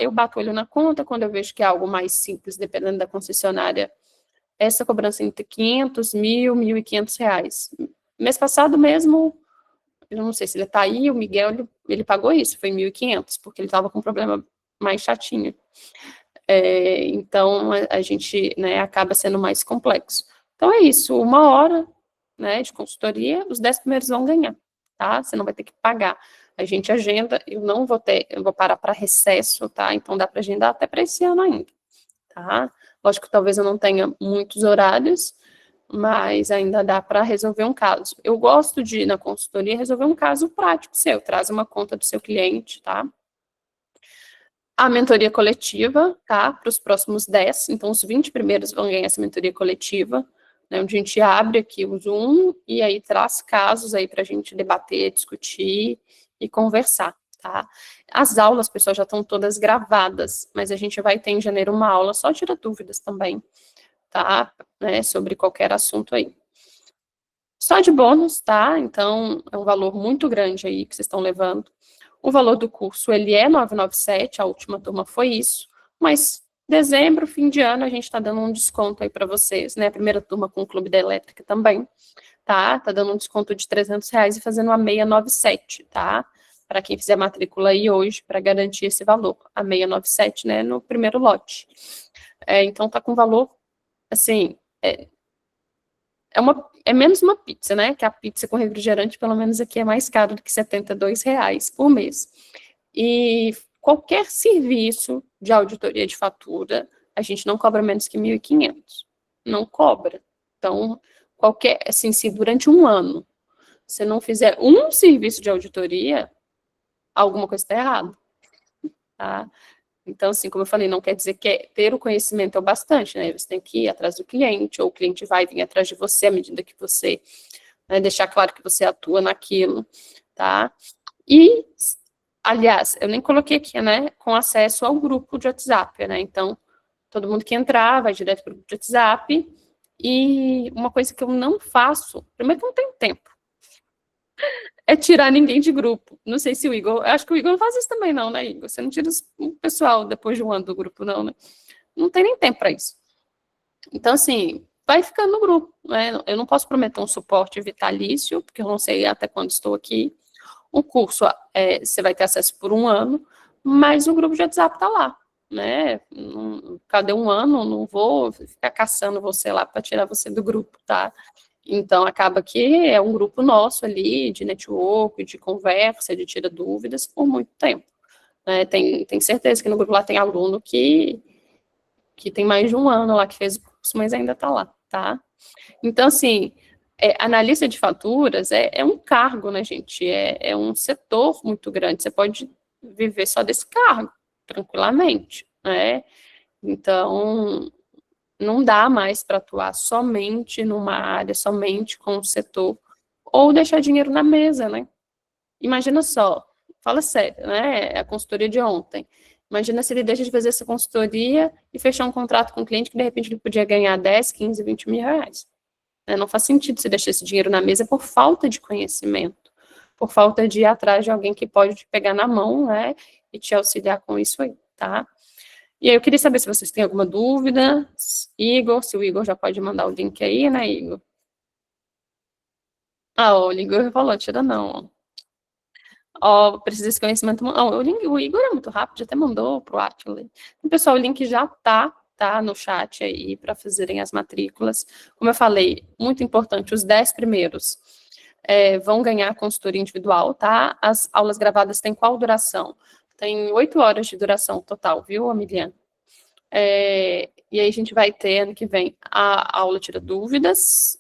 eu bato o olho na conta, quando eu vejo que é algo mais simples, dependendo da concessionária, essa cobrança entre 500, 1.000, R$1.500. Mês passado mesmo, eu não sei se ele está aí, o Miguel, ele pagou isso, foi 1.500, porque ele estava com um problema mais chatinho. Então, a gente, né, acaba sendo mais complexo. Então, é isso, 1 hora, né, de consultoria, os 10 primeiros vão ganhar, tá? Você não vai ter que pagar. A gente agenda, eu vou parar para recesso, tá? Então, dá para agendar até para esse ano ainda, tá? Lógico que talvez eu não tenha muitos horários, mas ainda dá para resolver um caso. Eu gosto de, na consultoria, resolver um caso prático seu, traz uma conta do seu cliente, tá? A mentoria coletiva, tá? Para os próximos 10, então os 20 primeiros vão ganhar essa mentoria coletiva, né? Onde a gente abre aqui o Zoom e aí traz casos aí para a gente debater, discutir e conversar, tá? As aulas, pessoal, já estão todas gravadas, mas a gente vai ter em janeiro uma aula só tira dúvidas também, tá? Né, sobre qualquer assunto aí. Só de bônus, tá? Então, é um valor muito grande aí que vocês estão levando. O valor do curso, ele é 997, a última turma foi isso, mas dezembro, fim de ano, a gente está dando um desconto aí para vocês, né? A primeira turma com o Clube da Elétrica também, tá? Tá dando um desconto de R$300 e fazendo a 697, tá? Para quem fizer matrícula aí hoje, para garantir esse valor, a 697, né, no primeiro lote. Então, tá com valor, assim, é menos uma pizza, né, que a pizza com refrigerante, pelo menos aqui, é mais caro do que R$72 por mês. E qualquer serviço de auditoria de fatura, a gente não cobra menos que 1.500, não cobra. Então, assim, se durante um ano você não fizer um serviço de auditoria, alguma coisa está errada, tá? Então, assim, como eu falei, não quer dizer que ter o conhecimento é o bastante, né? Você tem que ir atrás do cliente, ou o cliente vai vir atrás de você à medida que você, né, deixar claro que você atua naquilo, tá? E, aliás, eu nem coloquei aqui, né, com acesso ao grupo de WhatsApp, né? Então, todo mundo que entrar vai direto para o grupo de WhatsApp. E uma coisa que eu não faço, primeiro que eu não tenho tempo, é tirar ninguém de grupo. Não sei se o Igor, acho que o Igor não faz isso também não, né, Igor? Você não tira o pessoal depois de um ano do grupo, não, né? Não tem nem tempo para isso. Então, assim, vai ficando no grupo, né? Eu não posso prometer um suporte vitalício, porque eu não sei até quando estou aqui. O curso, você vai ter acesso por um ano, mas o grupo de WhatsApp está lá, né? Cadê um ano? Não vou ficar caçando você lá para tirar você do grupo, tá? Então, acaba que é um grupo nosso ali, de network, de conversa, de tira dúvidas, por muito tempo. Né? Tem certeza que no grupo lá tem aluno que tem mais de um ano lá que fez o curso, mas ainda está lá, tá? Então, assim, analista de faturas é um cargo, né, gente? É um setor muito grande. Você pode viver só desse cargo, tranquilamente, né? Então, não dá mais para atuar somente numa área, somente com o setor, ou deixar dinheiro na mesa, né? Imagina só, fala sério, né? A consultoria de ontem. Imagina se ele deixa de fazer essa consultoria e fechar um contrato com um cliente que, de repente, ele podia ganhar 10, 15, 20 mil reais. Não faz sentido você deixar esse dinheiro na mesa por falta de conhecimento, por falta de ir atrás de alguém que pode te pegar na mão, né, e te auxiliar com isso aí, tá? E aí eu queria saber se vocês têm alguma dúvida, Igor, se o Igor já pode mandar o link aí, né, Igor? O Igor falou, tira não, precisa desse conhecimento. O Igor é muito rápido, já até mandou pro Atlas. Então, pessoal, o link já tá no chat aí para fazerem as matrículas. Como eu falei, muito importante, os 10 primeiros vão ganhar consultoria individual, tá? As aulas gravadas têm qual duração? Tem 8 horas de duração total, viu, Amiliano? E aí a gente vai ter, ano que vem, a aula Tira Dúvidas,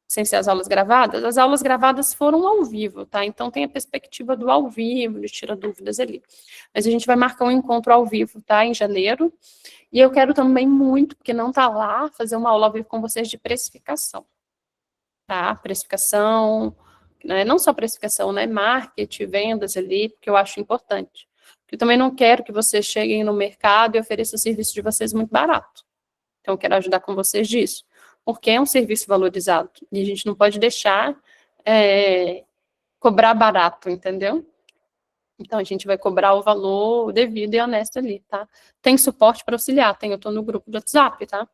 sem ser as aulas gravadas. As aulas gravadas foram ao vivo, tá? Então tem a perspectiva do ao vivo, de Tira Dúvidas ali. Mas a gente vai marcar um encontro ao vivo, tá? Em janeiro. E eu quero também muito, porque não tá lá, fazer uma aula ao vivo com vocês de precificação, tá? Precificação, né? Não só precificação, né? Marketing, vendas ali, porque eu acho importante. Porque eu também não quero que vocês cheguem no mercado e ofereçam o serviço de vocês muito barato. Então, eu quero ajudar com vocês disso. Porque é um serviço valorizado. E a gente não pode deixar cobrar barato, entendeu? Então, a gente vai cobrar o valor devido e honesto ali, tá? Tem suporte para auxiliar, eu estou no grupo do WhatsApp, tá?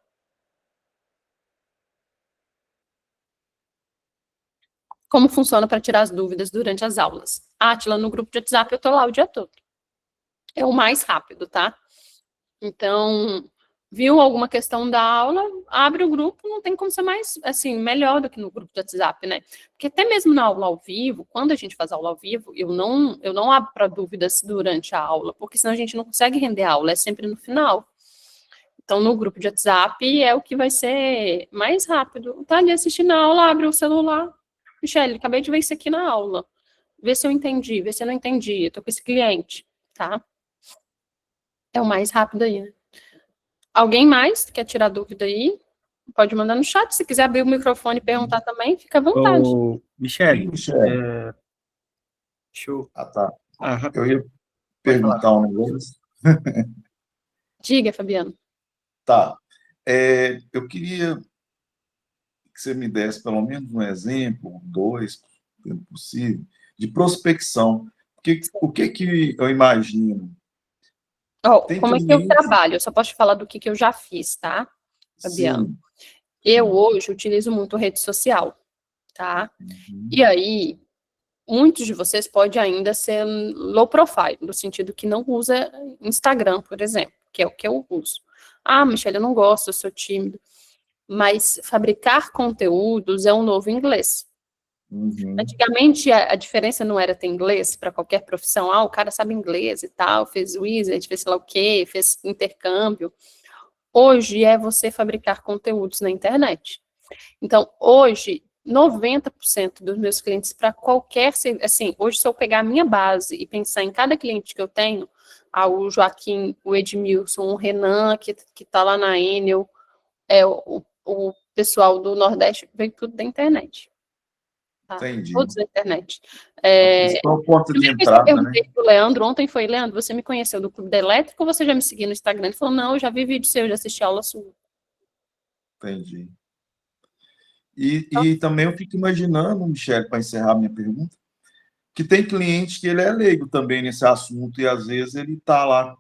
Como funciona para tirar as dúvidas durante as aulas? Átila, no grupo de WhatsApp, eu estou lá o dia todo. É o mais rápido, tá? Então, viu alguma questão da aula, abre o grupo, não tem como ser mais, assim, melhor do que no grupo do WhatsApp, né? Porque até mesmo na aula ao vivo, quando a gente faz aula ao vivo, eu não abro para dúvidas durante a aula, porque senão a gente não consegue render a aula, é sempre no final. Então, no grupo de WhatsApp é o que vai ser mais rápido. Tá ali assistindo a aula, abre o celular. Michele, acabei de ver isso aqui na aula. Vê se eu entendi, vê se eu não entendi. Eu tô com esse cliente, tá? É o mais rápido aí, né? Alguém mais quer tirar dúvida aí? Pode mandar no chat. Se quiser abrir o microfone e perguntar também, fica à vontade. Michele, deixa eu... tá. Rápido. Eu ia perguntar um negócio. Diga, Fabiano. Tá. Eu queria que você me desse pelo menos um exemplo, 2, se possível, de prospecção. O que eu imagino? Como é que eu trabalho? Eu só posso te falar do que eu já fiz, tá, Fabiano? Sim. Eu hoje utilizo muito rede social, tá? Uhum. E aí, muitos de vocês podem ainda ser low profile, no sentido que não usa Instagram, por exemplo, que é o que eu uso. Michele, eu não gosto, eu sou tímido. Mas fabricar conteúdos é um novo inglês. Uhum. Antigamente, a diferença não era ter inglês para qualquer profissão. O cara sabe inglês e tal, fez Wizard, fez sei lá o quê, fez intercâmbio. Hoje é você fabricar conteúdos na internet. Então, hoje, 90% dos meus clientes, para qualquer... Assim, hoje, se eu pegar a minha base e pensar em cada cliente que eu tenho, o Joaquim, o Edmilson, o Renan, que está lá na Enel, o pessoal do Nordeste, veio tudo da internet. Tá? Entendi. Todos da internet. Qual ponto de entrada, eu perguntei pro Leandro, ontem foi, Leandro, você me conheceu do Clube da Elétrica ou você já me seguiu no Instagram? Ele falou, não, eu já vi vídeo seu, já assisti aula sua. Entendi. E também eu fico imaginando, Michele, para encerrar a minha pergunta, que tem cliente que ele é leigo também nesse assunto e às vezes ele está lá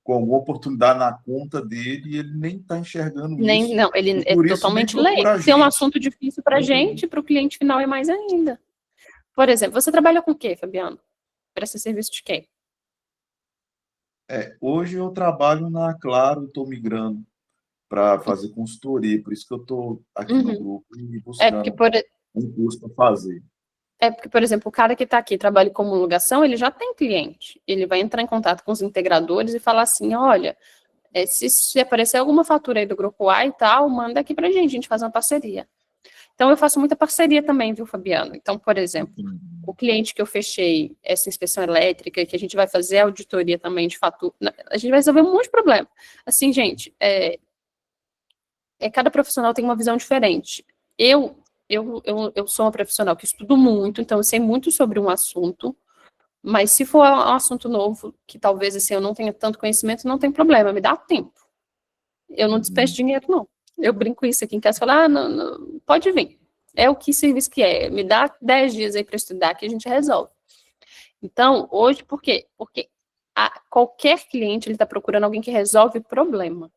com alguma oportunidade na conta dele e ele nem está enxergando isso. Não, ele é totalmente leigo. Se é um assunto difícil para a gente, para o cliente final é mais ainda. Por exemplo, você trabalha com o quê, Fabiano? Presta serviço de quê? Hoje eu trabalho na Claro, estou migrando para fazer consultoria, por isso que eu estou aqui no grupo e buscando um curso para fazer. Porque, por exemplo, o cara que está aqui, trabalha com homologação, ele já tem cliente. Ele vai entrar em contato com os integradores e falar assim, olha, se aparecer alguma fatura aí do grupo A e tal, manda aqui pra gente faz uma parceria. Então, eu faço muita parceria também, viu, Fabiano? Então, por exemplo, o cliente que eu fechei, essa inspeção elétrica, que a gente vai fazer a auditoria também de fatura, a gente vai resolver um monte de problema. Assim, gente, cada profissional tem uma visão diferente. Eu sou uma profissional que estudo muito, então eu sei muito sobre um assunto, Mas se for um assunto novo, que talvez assim, eu não tenha tanto conhecimento, não tem problema, me dá tempo. Eu não despeço dinheiro, não. Eu brinco isso aqui em casa, falar, não, pode vir. É o que serviço que é. Me dá 10 dias aí para estudar que a gente resolve. Então, hoje, por quê? Porque qualquer cliente, ele está procurando alguém que resolve problema.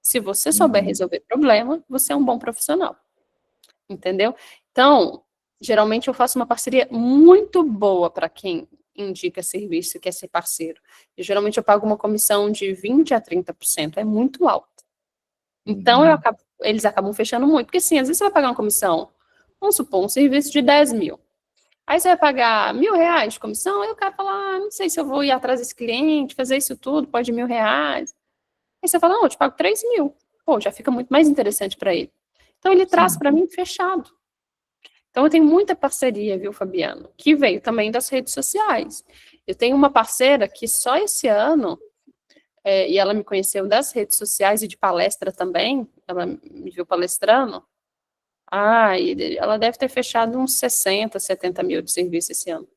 Se você souber resolver problema, você é um bom profissional. Entendeu? Então, geralmente eu faço uma parceria muito boa para quem indica serviço e quer ser parceiro. E, geralmente eu pago uma comissão de 20% a 30%, é muito alta. Então, eles acabam fechando muito. Porque, assim, às vezes você vai pagar uma comissão, vamos supor, um serviço de 10 mil. Aí você vai pagar R$1.000 de comissão, aí o cara fala, não sei se eu vou ir atrás desse cliente, fazer isso tudo, pode R$1.000. Aí você fala, não, eu te pago 3 mil. Pô, já fica muito mais interessante para ele. Então, ele traz para mim fechado. Então, eu tenho muita parceria, viu, Fabiano? Que veio também das redes sociais. Eu tenho uma parceira que só esse ano, e ela me conheceu das redes sociais e de palestra também, ela me viu palestrando. E ela deve ter fechado uns 60, 70 mil de serviço esse ano.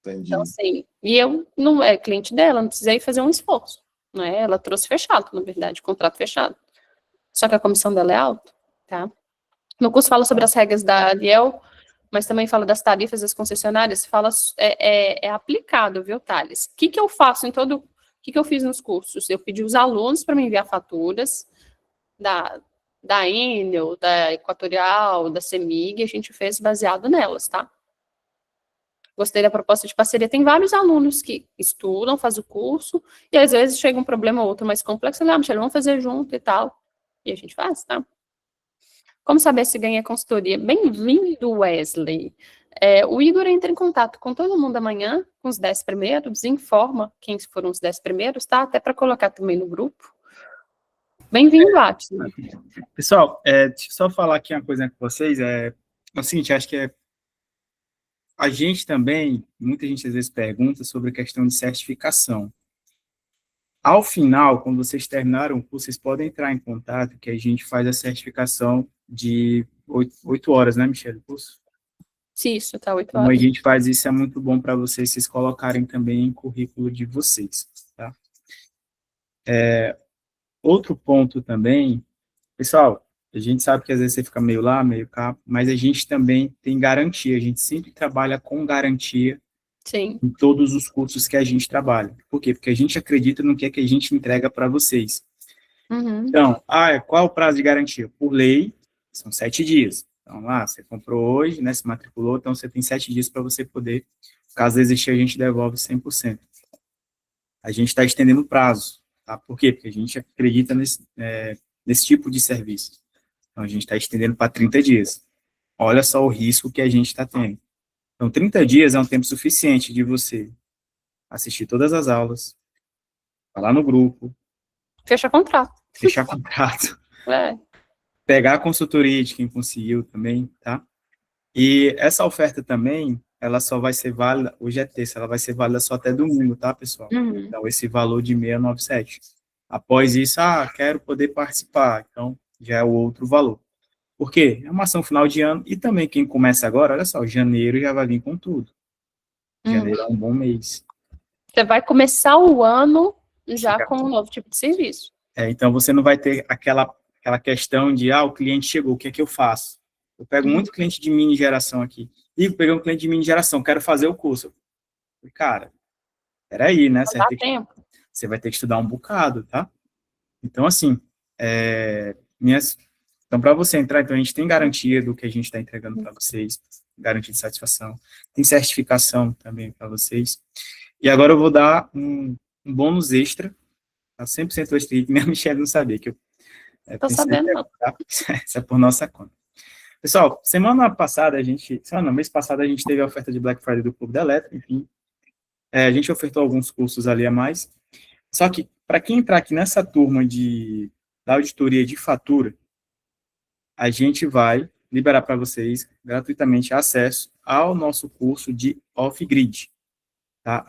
Entendi. Então, assim, e eu não é cliente dela, não precisei fazer um esforço. Né? Ela trouxe fechado, na verdade, contrato fechado. Só que a comissão dela é alta, tá? No curso fala sobre as regras da Aliel, mas também fala das tarifas das concessionárias, fala, é aplicado, viu, Thales? O que eu faço em todo... O que eu fiz nos cursos? Eu pedi os alunos para me enviar faturas da Enel, da Equatorial, da CEMIG, a gente fez baseado nelas, tá? Gostei da proposta de parceria. Tem vários alunos que estudam, fazem o curso, e às vezes chega um problema ou outro mais complexo, Michele, vamos fazer junto e tal. E a gente faz, tá? Como saber se ganha consultoria? Bem-vindo, Wesley. O Igor entra em contato com todo mundo amanhã, com os 10 primeiros, informa quem foram os 10 primeiros, tá? Até para colocar também no grupo. Bem-vindo, Atila. Pessoal, deixa eu só falar aqui uma coisa com vocês. É o seguinte, acho que a gente também, muita gente às vezes pergunta sobre a questão de certificação. Ao final, quando vocês terminaram o curso, vocês podem entrar em contato, que a gente faz a certificação de 8 horas, né, Michele, o curso? Sim, isso, tá 8 Como a horas. gente faz isso, é muito bom para vocês colocarem também em currículo de vocês, tá? Outro ponto também, pessoal, a gente sabe que às vezes você fica meio lá, meio cá, mas a gente também tem garantia, a gente sempre trabalha com garantia. Sim. Em todos os cursos que a gente trabalha. Por quê? Porque a gente acredita no que é que a gente entrega para vocês. Então, qual é o prazo de garantia? Por lei, são 7 dias. Então, você comprou hoje, né, se matriculou, então você tem 7 dias para você poder, caso existir, a gente devolve 100%. A gente está estendendo o prazo, tá? Por quê? Porque a gente acredita nesse tipo de serviço. Então, a gente está estendendo para 30 dias. Olha só o risco que a gente está tendo. Então, 30 dias é um tempo suficiente de você assistir todas as aulas, falar no grupo, fechar contrato, pegar a consultoria de quem conseguiu também, tá? E essa oferta também, ela só vai ser válida, hoje é terça, ela vai ser válida só até domingo, tá, pessoal? Então, esse valor de 697. Após isso, quero poder participar, então, já é o outro valor. Por quê? É uma ação final de ano, e também quem começa agora, olha só, janeiro já vai vir com tudo. Janeiro é um bom mês. Você vai começar o ano já com um novo tipo de serviço. Então, você não vai ter aquela questão de, o cliente chegou, o que é que eu faço? Eu pego muito cliente de mini geração aqui. Peguei um cliente de mini geração, quero fazer o curso. Cara, peraí, né? Você vai ter que estudar um bocado, tá? Então, assim, então, para você entrar, então, a gente tem garantia do que a gente está entregando para vocês, garantia de satisfação, tem certificação também para vocês. E agora eu vou dar um bônus extra, tá? 100% restrito, minha Michelle não sabia que eu... Tô sabendo, não. Tá? Isso é por nossa conta. Pessoal, mês passado a gente teve a oferta de Black Friday do Clube da Eletro, enfim, a gente ofertou alguns cursos ali a mais, só que, para quem entrar aqui nessa turma da auditoria de fatura, a gente vai liberar para vocês gratuitamente acesso ao nosso curso de off-grid. Tá?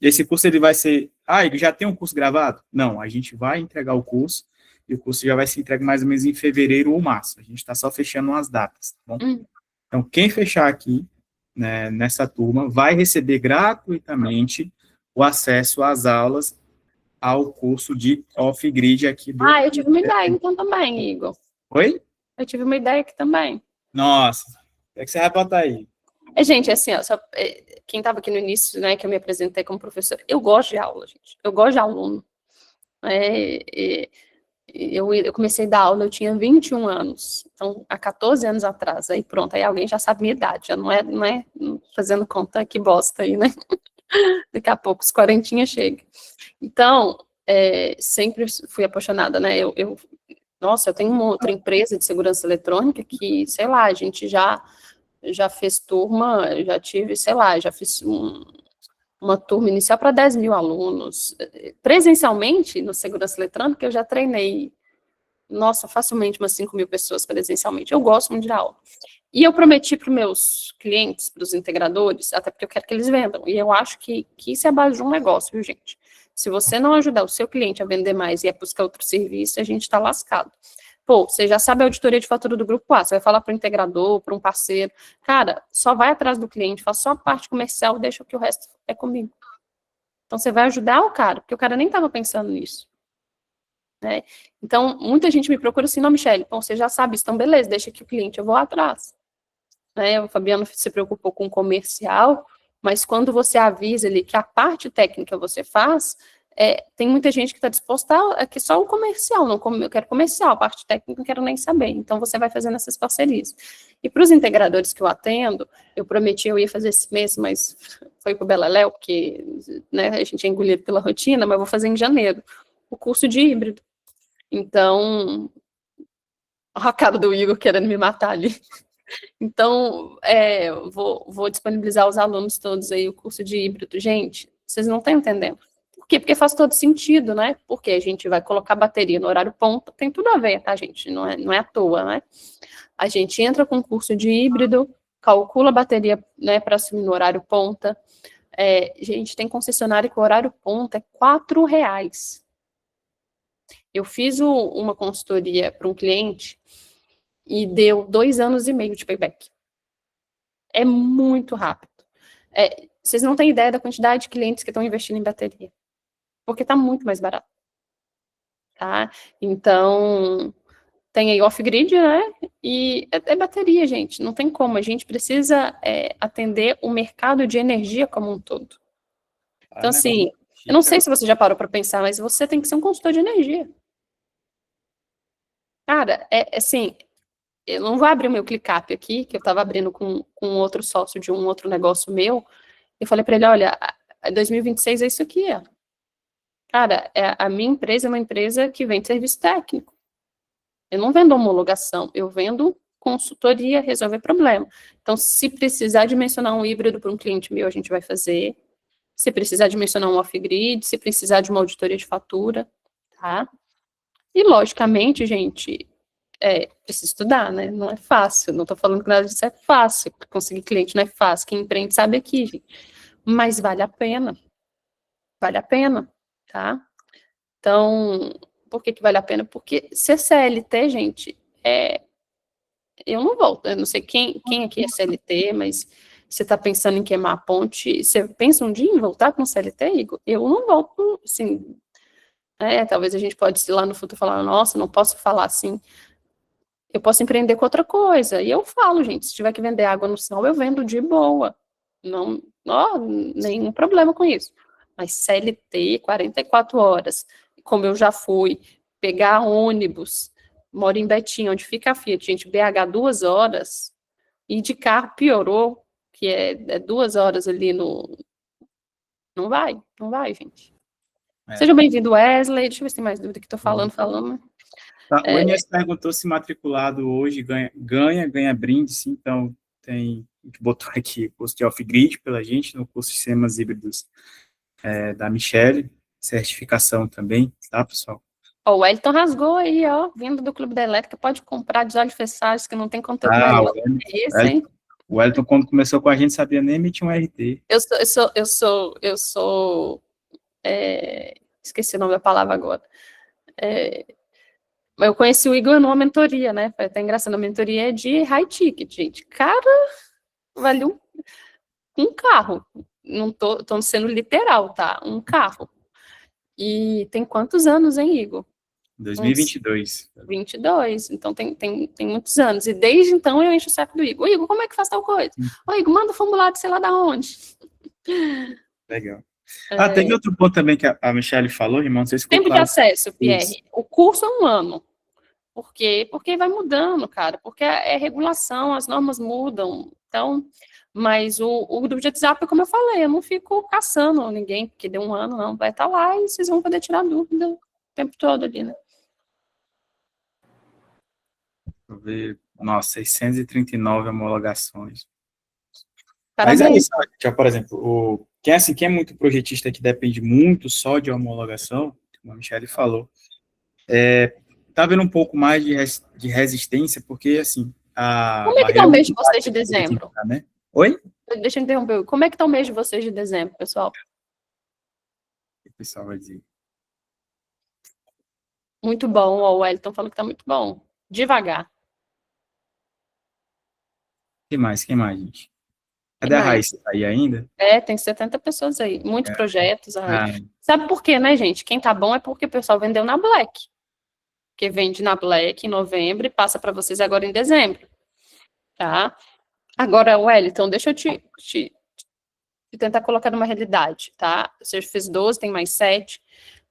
Esse curso ele vai ser... ele já tem um curso gravado? Não, a gente vai entregar o curso, e o curso já vai ser entregue mais ou menos em fevereiro ou março. A gente está só fechando as datas, tá bom? Então, quem fechar aqui, né, nessa turma vai receber gratuitamente o acesso às aulas ao curso de off-grid aqui do... Ah, eu tive uma ideia então também, Igor. Oi? Eu tive uma ideia aqui também. Nossa, o que você vai botar aí? Gente, assim, ó, quem estava aqui no início, né, que eu me apresentei como professor, eu gosto de aula, gente. Eu gosto de aluno. Eu comecei a dar aula, eu tinha 21 anos. Então, há 14 anos atrás. Aí pronto, aí alguém já sabe minha idade. Já não é fazendo conta que bosta aí, né? Daqui a pouco os 40 chega. Então, sempre fui apaixonada, né? Nossa, eu tenho uma outra empresa de segurança eletrônica que, sei lá, a gente já fez turma, já tive, sei lá, já fiz uma turma inicial para 10 mil alunos. Presencialmente, no segurança eletrônica, eu já treinei, nossa, facilmente umas 5 mil pessoas presencialmente. Eu gosto muito de dar aula. E eu prometi para os meus clientes, para os integradores, até porque eu quero que eles vendam, e eu acho que isso é a base de um negócio, viu, gente? Se você não ajudar o seu cliente a vender mais e a buscar outro serviço, a gente está lascado. Pô, você já sabe a auditoria de fatura do grupo A, você vai falar para o integrador, para um parceiro, cara, só vai atrás do cliente, faz só a parte comercial, deixa que o resto é comigo. Então, você vai ajudar o cara, porque o cara nem estava pensando nisso. Né? Então, muita gente me procura assim, não, Michele, bom, você já sabe isso, então beleza, deixa que o cliente, eu vou atrás. Né? O Fabiano se preocupou com o comercial, mas quando você avisa ali que a parte técnica você faz, tem muita gente que está disposta a que só o comercial, não, eu quero comercial, a parte técnica não quero nem saber. Então, você vai fazendo essas parcerias. E para os integradores que eu atendo, eu prometi eu ia fazer esse mês, mas foi para o Beleléu, porque né, a gente é engolido pela rotina, mas eu vou fazer em janeiro, o curso de híbrido. Então, a cara do Igor querendo me matar ali. Então, vou disponibilizar aos alunos todos aí o curso de híbrido. Gente, vocês não estão entendendo. Por quê? Porque faz todo sentido, né? Porque a gente vai colocar bateria no horário ponta, tem tudo a ver, tá, gente? Não é à toa, né? A gente entra com o curso de híbrido, calcula a bateria, né, para assumir no horário ponta. Gente, tem concessionário que o horário ponta é R$4. Eu fiz uma consultoria para um cliente e deu 2 anos e meio de payback. É muito rápido. Vocês não têm ideia da quantidade de clientes que estão investindo em bateria, porque está muito mais barato. Tá? Então, tem aí off-grid, né? E é bateria, gente. Não tem como. A gente precisa atender o mercado de energia como um todo. Então, assim, eu não sei se você já parou para pensar, mas você tem que ser um consultor de energia. Cara, assim, eu não vou abrir o meu ClickUp aqui, que eu estava abrindo com outro sócio de um outro negócio meu. Eu falei para ele, olha, 2026 é isso aqui, ó. Cara, a minha empresa é uma empresa que vende serviço técnico. Eu não vendo homologação, eu vendo consultoria, resolver problema. Então, se precisar dimensionar um híbrido para um cliente meu, a gente vai fazer. Se precisar dimensionar um off-grid, se precisar de uma auditoria de fatura, tá? E, logicamente, gente, precisa estudar, né? Não é fácil, não estou falando que nada disso é fácil, conseguir cliente não é fácil, quem empreende sabe aqui, gente. Mas vale a pena, tá? Então, por que vale a pena? Porque ser CLT, gente, eu não volto, eu não sei quem aqui é CLT, mas você está pensando em queimar a ponte, você pensa um dia em voltar com CLT, Igor? Eu não volto, assim, talvez a gente pode, lá no futuro, falar, nossa, não posso falar assim, eu posso empreender com outra coisa, e eu falo, gente, se tiver que vender água no sol, eu vendo de boa, não, nenhum problema com isso, mas CLT, 44 horas, como eu já fui, pegar ônibus, moro em Betim, onde fica a Fiat, gente, BH 2 horas, e de carro piorou, que é 2 horas ali no... Não vai, gente. Seja bem-vindo, Wesley, deixa eu ver se tem mais dúvida que estou falando. Tá, o Enes perguntou se matriculado hoje ganha brinde, sim, então tem, que botou aqui, curso de off-grid pela gente, no curso de sistemas híbridos da Michele, certificação também, tá, pessoal? O Wellington rasgou aí, ó, vindo do Clube da Elétrica, pode comprar de olhos fechados, que não tem conteúdo melhor. Hein? O Wellington, quando começou com a gente, sabia nem emitir um RT. Eu sou esqueci o nome da palavra agora. Eu conheci o Igor numa mentoria, né? Foi até engraçado, a mentoria é de high ticket, gente. Cara, valeu Um carro. Não tô sendo literal, tá? Um carro. E tem quantos anos, hein, Igor? 2022. 22, então tem muitos anos. E desde então eu encho o saco do Igor. Igor, como é que faz tal coisa? Ô, Igor, manda o formulário, sei lá da onde. Legal. Teve outro ponto também que a Michelle falou, irmão, não sei se ficou Tempo claro. de acesso, Pierre. Isso. O curso é 1 ano. Por quê? Porque vai mudando, cara. Porque é regulação, as normas mudam. Então, mas o do WhatsApp, como eu falei, eu não fico caçando ninguém, porque deu 1 ano, não. Vai estar lá e vocês vão poder tirar dúvida o tempo todo ali, né? Deixa eu ver. Nossa, 639 homologações. Parabéns. Mas é isso, já, por exemplo, quem é muito projetista que depende muito só de homologação, como a Michelle falou, tá vendo um pouco mais de resistência, porque, assim, Como é que tá o mês de vocês de dezembro? Né? Oi? Deixa eu interromper. Como é que tá o mês de vocês de dezembro, pessoal? O pessoal vai dizer. Muito bom, ó, o Wellington falou que tá muito bom. Devagar. Quem mais, gente? Cadê a Raíssa? Tá aí ainda? Tem 70 pessoas aí, muitos projetos. Sabe por quê, né, gente? Quem tá bom é porque o pessoal vendeu na Black. Porque vende na Black em novembro e passa para vocês agora em dezembro. Tá? Agora, Wellington, deixa eu te tentar colocar numa realidade, tá? Você fez 12, tem mais 7.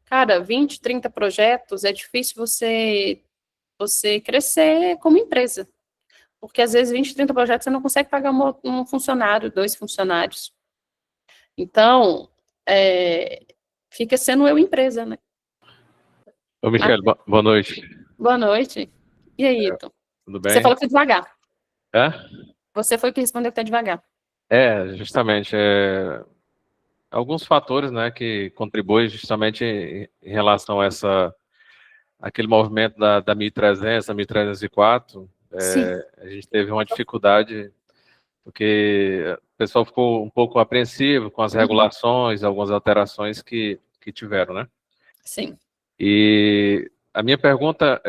Cara, 20, 30 projetos, é difícil você crescer como empresa. Porque, às vezes, 20, 30 projetos, você não consegue pagar um funcionário, 2 funcionários. Então, fica sendo eu empresa, né? Ô, Michelle, boa noite. Boa noite. E aí, Ito? Tudo bem? Você falou que tá devagar. É? Você foi o que respondeu que tá devagar. Justamente. Alguns fatores, né, que contribuem justamente em relação a aquele movimento da 1300, da 1304, a gente teve uma dificuldade, porque o pessoal ficou um pouco apreensivo com as regulações, algumas alterações que tiveram, né? Sim. E a minha pergunta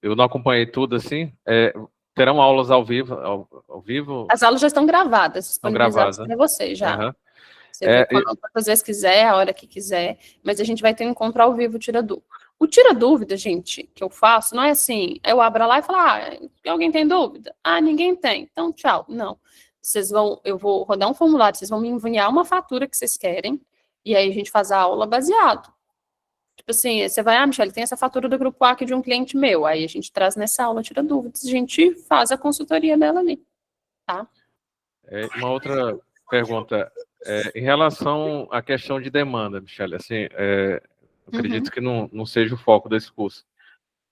eu não acompanhei tudo assim, terão aulas ao vivo? As aulas já estão gravadas, disponibilizadas para você já. Uhum. Você vê quantas vezes quiser, a hora que quiser, mas a gente vai ter um encontro ao vivo, tira dúvida. O tira dúvida, gente, que eu faço, não é assim, eu abro lá e falo, alguém tem dúvida? Ninguém tem, então tchau. Não. Eu vou rodar um formulário, vocês vão me enviar uma fatura que vocês querem, e aí a gente faz a aula baseado. Tipo assim, você vai, Michelle, tem essa fatura do grupo A aqui de um cliente meu, aí a gente traz nessa aula, tira dúvidas, a gente faz a consultoria dela ali, tá? Uma outra pergunta, em relação à questão de demanda, Michelle, assim, acredito que não seja o foco desse curso,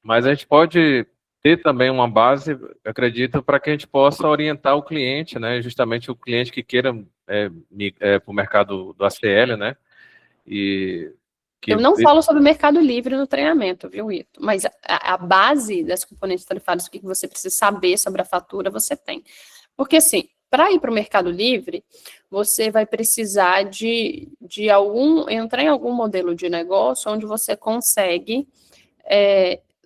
mas a gente pode ter também uma base, acredito, para que a gente possa orientar o cliente, né, justamente o cliente que queira para o mercado do ACL, né, eu não falo sobre o Mercado Livre no treinamento, viu, Ito? Mas a base das componentes tarifadas, o que você precisa saber sobre a fatura, você tem. Porque, assim, para ir para o Mercado Livre, você vai precisar entrar em algum modelo de negócio onde você consegue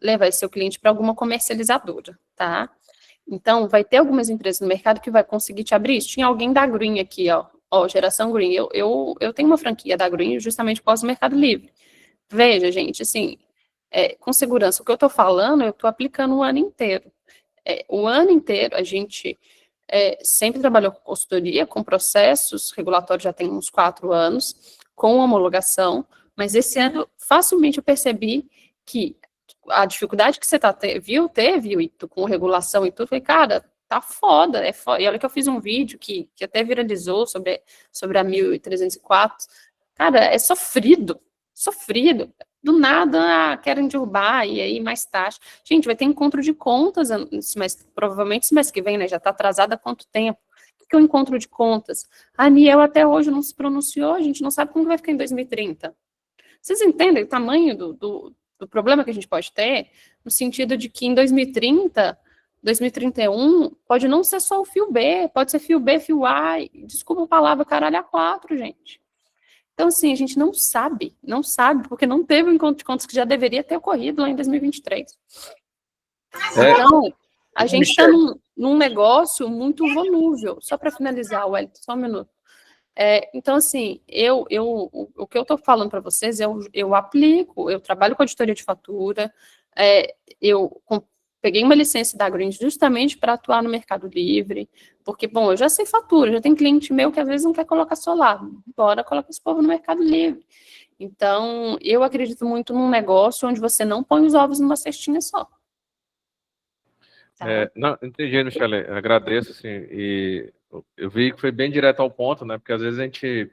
levar esse seu cliente para alguma comercializadora, tá? Então, vai ter algumas empresas no mercado que vai conseguir te abrir isso. Tinha alguém da Green aqui, Geração Green. Eu tenho uma franquia da Green justamente por causa do Mercado Livre. Veja, gente, assim, com segurança, o que eu estou falando, eu estou aplicando o ano inteiro. O ano inteiro, a gente sempre trabalhou com consultoria, com processos regulatórios, já tem uns 4 anos, com homologação, mas esse ano, facilmente eu percebi que a dificuldade que você teve, com regulação e tudo, foi, cara, tá foda, E olha que eu fiz um vídeo que até viralizou sobre a 1304. Cara, é sofrido. Do nada, querem derrubar, e aí mais taxa. Gente, vai ter encontro de contas, provavelmente esse mês que vem, né? Já tá atrasado há quanto tempo? O que é o encontro de contas? A Aniel até hoje não se pronunciou, a gente não sabe como vai ficar em 2030. Vocês entendem o tamanho do problema que a gente pode ter? No sentido de que em 2030... 2031, pode não ser só o fio B, pode ser fio B, fio A, desculpa a palavra, caralho, A4, gente. Então, assim, a gente não sabe, porque não teve um encontro de contas que já deveria ter ocorrido lá em 2023. Então, a gente está num negócio muito volúvel. Só para finalizar, Wellington, só um minuto. Então, assim, o que eu estou falando para vocês, eu aplico, eu trabalho com auditoria de fatura, peguei uma licença da Green justamente para atuar no Mercado Livre, porque, bom, eu já sei fatura, já tem cliente meu que às vezes não quer colocar solar, bora colocar esse povo no Mercado Livre. Então, eu acredito muito num negócio onde você não põe os ovos numa cestinha só. Tá? Não, entendi, Michele, agradeço, assim, e eu vi que foi bem direto ao ponto, né, porque às vezes a gente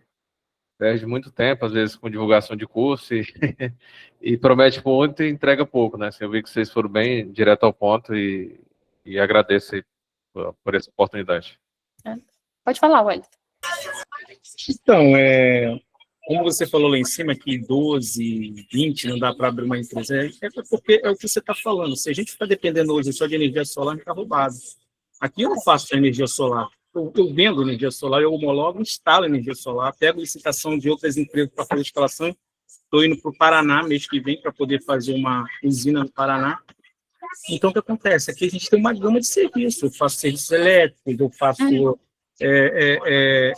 perde muito tempo, às vezes com divulgação de curso e promete muito e entrega pouco, né, assim, eu vi que vocês foram bem direto ao ponto e agradeço aí por essa oportunidade. Pode falar, Wellington. Então, como você falou lá em cima, que 12, 20 não dá para abrir uma empresa, porque é o que você está falando. Se a gente ficar dependendo hoje só de energia solar, a gente está roubado. Aqui eu não faço só energia solar. Eu vendo energia solar, eu homologo, instalo energia solar, pego licitação de outras empresas para fazer instalação. Estou indo para o Paraná mês que vem para poder fazer uma usina no Paraná. Então, o que acontece? Aqui a gente tem uma gama de serviços. Eu faço serviços elétricos, eu faço...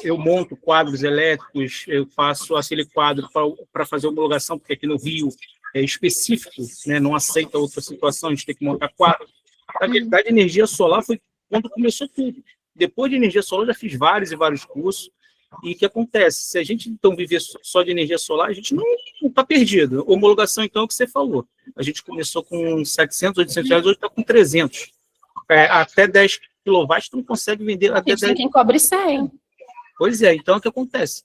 eu monto quadros elétricos, eu faço aquele quadro para fazer homologação, porque aqui no Rio é específico, né, não aceita outra situação, a gente tem que montar quadros. Na verdade, energia solar foi quando começou tudo. Depois de energia solar, eu já fiz vários e vários cursos. E o que acontece? Se a gente, então, viver só de energia solar, a gente não está perdido. Homologação, então, é o que você falou. A gente começou com 700, 800 reais, hoje está com 300. Até 10 kW, tu não consegue vender até 10. Tem quem cobre 100. Pois é, então, o que acontece?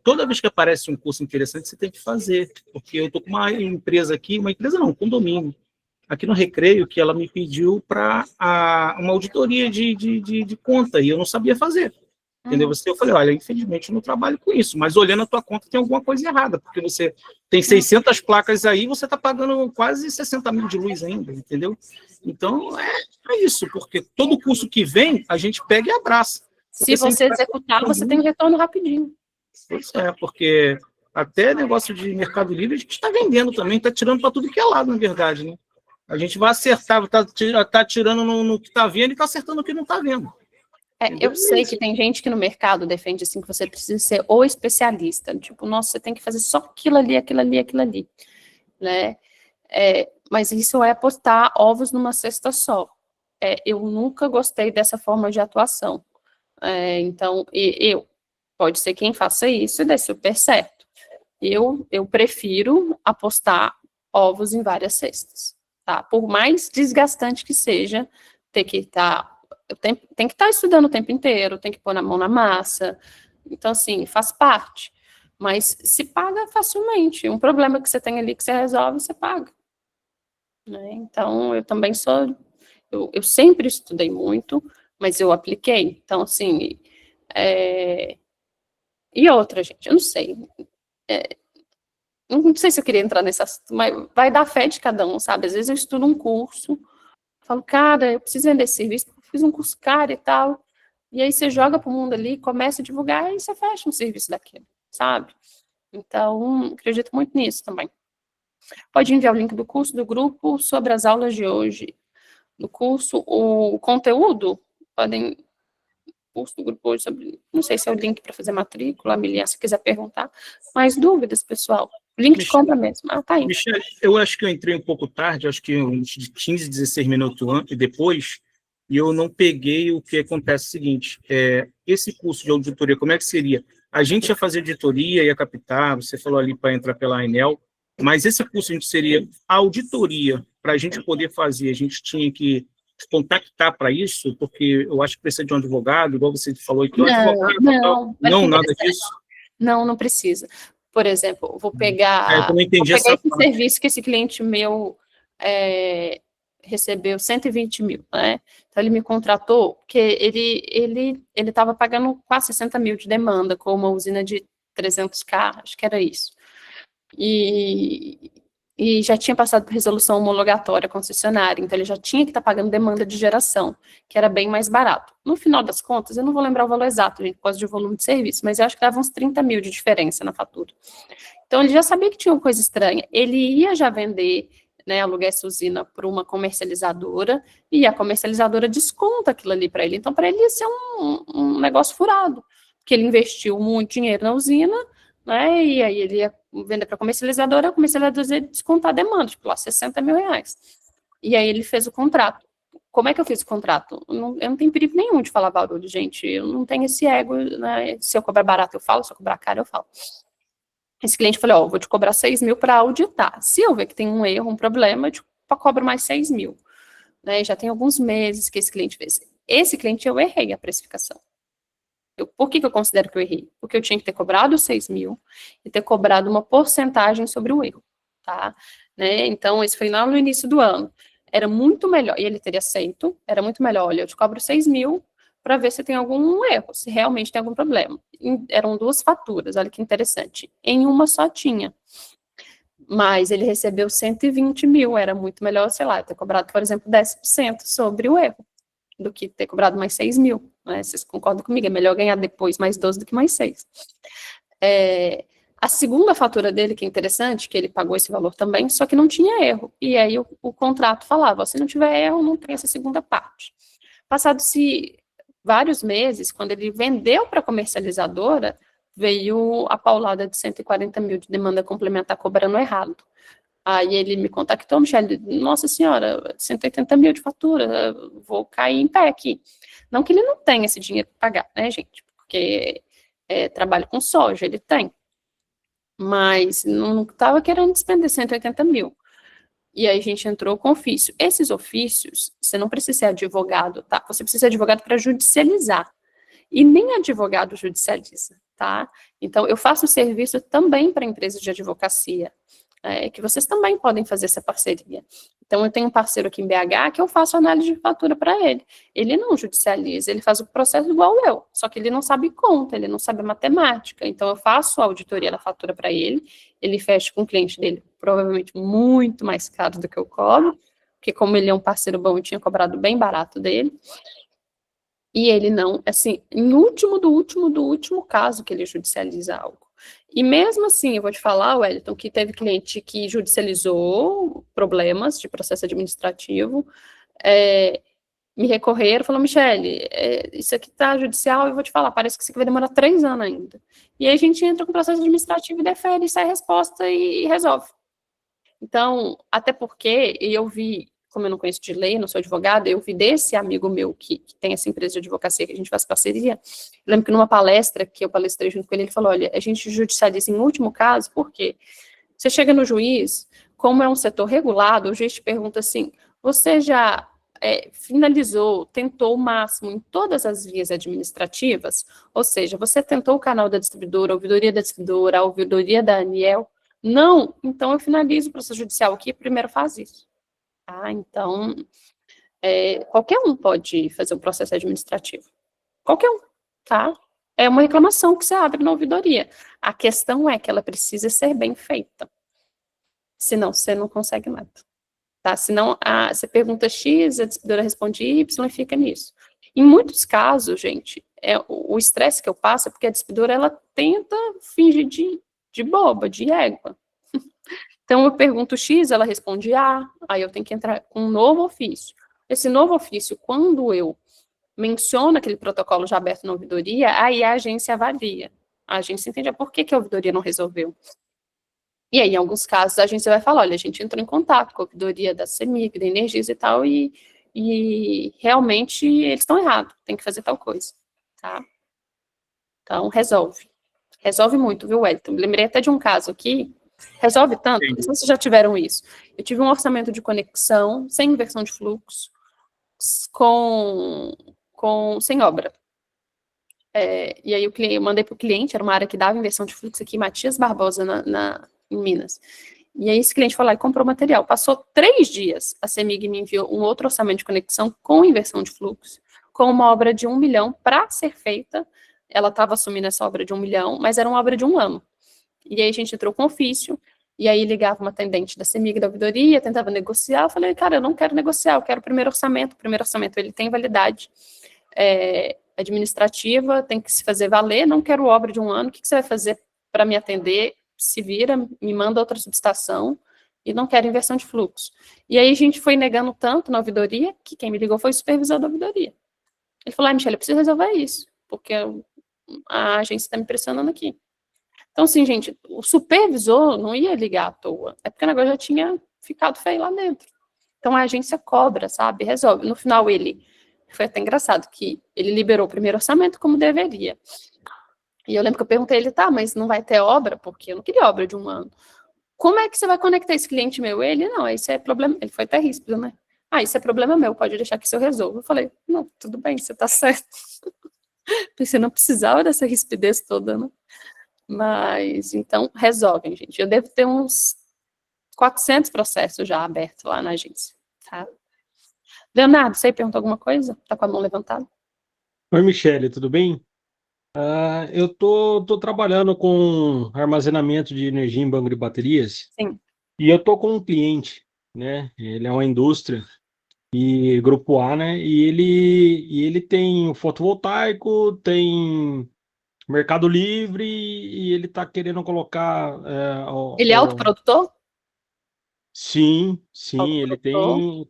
Toda vez que aparece um curso interessante, você tem que fazer. Porque eu estou com uma empresa aqui, uma empresa não, um condomínio, aqui no Recreio, que ela me pediu para uma auditoria de conta, e eu não sabia fazer. Entendeu? Eu falei, olha, infelizmente eu não trabalho com isso, mas olhando a tua conta tem alguma coisa errada, porque você tem 600 placas aí, você está pagando quase 60 mil de luz ainda, entendeu? Então, é isso, porque todo curso que vem, a gente pega e abraça. Se você executar, você tem retorno rapidinho. Pois é, porque até negócio de Mercado Livre a gente está vendendo também, está tirando para tudo que é lado, na verdade, né? A gente vai acertar, está tirando no que está vendo e está acertando no que não está vendo. Eu sei que tem gente que no mercado defende assim que você precisa ser o especialista, tipo, nossa, você tem que fazer só aquilo ali, né? Mas isso é apostar ovos numa cesta só. Eu nunca gostei dessa forma de atuação. Então, pode ser quem faça isso e dê super certo. Eu prefiro apostar ovos em várias cestas, tá? Por mais desgastante que seja, ter que estar... tem que estar estudando o tempo inteiro, tem que pôr a mão na massa. Então, assim, faz parte. Mas se paga facilmente. Um problema que você tem ali que você resolve, você paga. Né? Então, eu também sou... Eu sempre estudei muito, mas eu apliquei. Então, assim... E outra, gente, eu não sei. Não sei se eu queria entrar nesse assunto, mas vai dar fé de cada um, sabe? Às vezes eu estudo um curso, falo, cara, eu preciso vender esse serviço, fiz um curso caro e tal, e aí você joga para o mundo ali, começa a divulgar, e você fecha um serviço daquele, sabe? Então, acredito muito nisso também. Pode enviar o link do curso do grupo sobre as aulas de hoje. No curso, o conteúdo, podem... curso do grupo hoje sobre... Não sei se é o link para fazer matrícula, Milian, se quiser perguntar. Mais dúvidas, pessoal? Link de compra mesmo. Tá aí. Michele, eu acho que eu entrei um pouco tarde, acho que uns 15, 16 minutos antes, depois, e eu não peguei o que acontece o seguinte, esse curso de auditoria, como é que seria? A gente ia fazer auditoria, ia captar, você falou ali para entrar pela ANEEL, mas esse curso a gente seria auditoria, para a gente poder fazer, a gente tinha que contactar para isso, porque eu acho que precisa de um advogado, igual você falou, que não, nada disso. Não precisa. Por exemplo, vou pegar, eu não entendi esse serviço que esse cliente meu recebeu 120 mil, né? Então, ele me contratou, porque ele estava pagando quase 60 mil de demanda, com uma usina de 300K, acho que era isso. E já tinha passado por resolução homologatória concessionária, então ele já tinha que estar pagando demanda de geração, que era bem mais barato. No final das contas, eu não vou lembrar o valor exato, gente, por causa de volume de serviço, mas eu acho que dava uns 30 mil de diferença na fatura. Então, ele já sabia que tinha uma coisa estranha, ele ia já vender né, alugar essa usina para uma comercializadora, e a comercializadora desconta aquilo ali para ele. Então, para ele ia ser um negócio furado, porque ele investiu muito dinheiro na usina, né, e aí ele ia vender para a comercializadora ia descontar a demanda, tipo lá, 60 mil reais. E aí ele fez o contrato. Como é que eu fiz o contrato? Eu não tenho perigo nenhum de falar barulho, gente. Eu não tenho esse ego, né? Se eu cobrar barato, eu falo. Se eu cobrar caro, eu falo. Esse cliente falou, vou te cobrar 6 mil para auditar. Se eu ver que tem um erro, um problema, eu te cobro mais 6 mil. Né? Já tem alguns meses que esse cliente fez. Esse cliente, eu errei a precificação. Por que eu considero que eu errei? Porque eu tinha que ter cobrado 6 mil e ter cobrado uma porcentagem sobre o erro. Tá? Né? Então, isso foi lá no início do ano. Era muito melhor, e ele teria aceito, era muito melhor, olha, eu te cobro 6 mil para ver se tem algum erro, se realmente tem algum problema. Eram 2 faturas, olha que interessante. Em uma só tinha. Mas ele recebeu 120 mil, era muito melhor, sei lá, ter cobrado, por exemplo, 10% sobre o erro, do que ter cobrado mais 6 mil. Né? Vocês concordam comigo? É melhor ganhar depois mais 12 do que mais 6. A segunda fatura dele, que é interessante, que ele pagou esse valor também, só que não tinha erro. E aí o contrato falava, se não tiver erro, não tem essa segunda parte. Passados-se vários meses, quando ele vendeu para a comercializadora, veio a paulada de 140 mil de demanda complementar cobrando errado. Aí ele me contactou, Michele, nossa senhora, 180 mil de fatura, vou cair em pé aqui. Não que ele não tenha esse dinheiro para pagar, né, gente? Porque trabalho com soja, ele tem. Mas não estava querendo despender 180 mil. E aí a gente entrou com ofício. Esses ofícios, você não precisa ser advogado, tá? Você precisa ser advogado para judicializar. E nem advogado judicializa, tá? Então, eu faço serviço também para empresas de advocacia, que vocês também podem fazer essa parceria. Então, eu tenho um parceiro aqui em BH que eu faço análise de fatura para ele. Ele não judicializa, ele faz o processo igual eu, só que ele não sabe conta, ele não sabe matemática. Então, eu faço a auditoria da fatura para ele, ele fecha com o cliente dele, provavelmente muito mais caro do que eu cobro, porque como ele é um parceiro bom, eu tinha cobrado bem barato dele. E ele não, assim, em último do último caso que ele judicializa algo. E mesmo assim, eu vou te falar, Wellington, que teve cliente que judicializou problemas de processo administrativo, me recorreram, falou, Michele, isso aqui tá judicial, eu vou te falar, parece que isso aqui vai demorar 3 anos ainda. E aí a gente entra com o processo administrativo e defere, sai a resposta e resolve. Então, até porque, e eu vi, como eu não conheço de lei, não sou advogada, eu vi desse amigo meu que tem essa empresa de advocacia que a gente faz parceria, eu lembro que numa palestra que eu palestrei junto com ele falou, olha, a gente judicializa em último caso, por quê? Você chega no juiz, como é um setor regulado, o juiz te pergunta assim, você já finalizou, tentou o máximo em todas as vias administrativas, ou seja, você tentou o canal da distribuidora, a ouvidoria da distribuidora, a ouvidoria da ANIEL? Não, então eu finalizo o processo judicial aqui, primeiro faz isso. Tá? Então, qualquer um pode fazer um processo administrativo. Qualquer um, tá? É uma reclamação que você abre na ouvidoria. A questão é que ela precisa ser bem feita. Senão, você não consegue nada. Tá? Senão, você pergunta X, a distribuidora responde Y e fica nisso. Em muitos casos, gente, o estresse que eu passo é porque a distribuidora, ela tenta fingir de boba, de égua. Então, eu pergunto X, ela responde A, aí eu tenho que entrar com um novo ofício. Esse novo ofício, quando eu menciono aquele protocolo já aberto na ouvidoria, aí a agência avalia. A agência entende por que a ouvidoria não resolveu. E aí, em alguns casos, a agência vai falar, olha, a gente entrou em contato com a ouvidoria da CEMIG, da Energisa e tal, e realmente eles estão errados, tem que fazer tal coisa, tá? Então, resolve. Resolve muito, viu, Wellington? Sem até de um caso aqui, resolve tanto, não sei se vocês já tiveram isso. Eu tive um orçamento de conexão, sem inversão de fluxo, sem obra. E aí eu mandei para o cliente, era uma área que dava inversão de fluxo aqui, Matias Barbosa, em Minas. E aí esse cliente foi lá e comprou material. Passou 3 dias, a CEMIG me enviou um outro orçamento de conexão com inversão de fluxo, com uma obra de 1 milhão para ser feita. Ela estava assumindo essa obra de 1 milhão, mas era uma obra de 1 ano. E aí a gente entrou com ofício, e aí ligava uma atendente da CEMIG da ouvidoria, tentava negociar, eu falei, cara, eu não quero negociar, eu quero o primeiro orçamento ele tem validade administrativa, tem que se fazer valer, não quero obra de 1 ano, o que você vai fazer para me atender? Se vira, me manda outra subestação, e não quero inversão de fluxo. E aí a gente foi negando tanto na ouvidoria, que quem me ligou foi o supervisor da ouvidoria. Ele falou, Michele, eu preciso resolver isso, porque a agência está me pressionando aqui. Então, assim, gente, o supervisor não ia ligar à toa, é porque o negócio já tinha ficado feio lá dentro. Então, a agência cobra, sabe, resolve. No final, foi até engraçado, que ele liberou o primeiro orçamento como deveria. E eu lembro que eu perguntei a ele, tá, mas não vai ter obra? Porque eu não queria obra de 1 ano. Como é que você vai conectar esse cliente meu? Ele, não, isso é problema, ele foi até ríspido, né? Isso é problema meu, pode deixar que isso eu resolvo. Eu falei, não, tudo bem, você tá certo. Você não precisava dessa rispidez toda, né? Mas, então, resolvem, gente. Eu devo ter uns 400 processos já abertos lá na agência, tá? Leonardo, você perguntou alguma coisa? Tá com a mão levantada? Oi, Michele, tudo bem? Eu tô trabalhando com armazenamento de energia em banco de baterias. Sim. E eu tô com um cliente, né? Ele é uma indústria e grupo A, né? E ele tem o fotovoltaico, tem Mercado Livre e ele tá querendo colocar Ele é autoprodutor? Sim, Autoprodutor.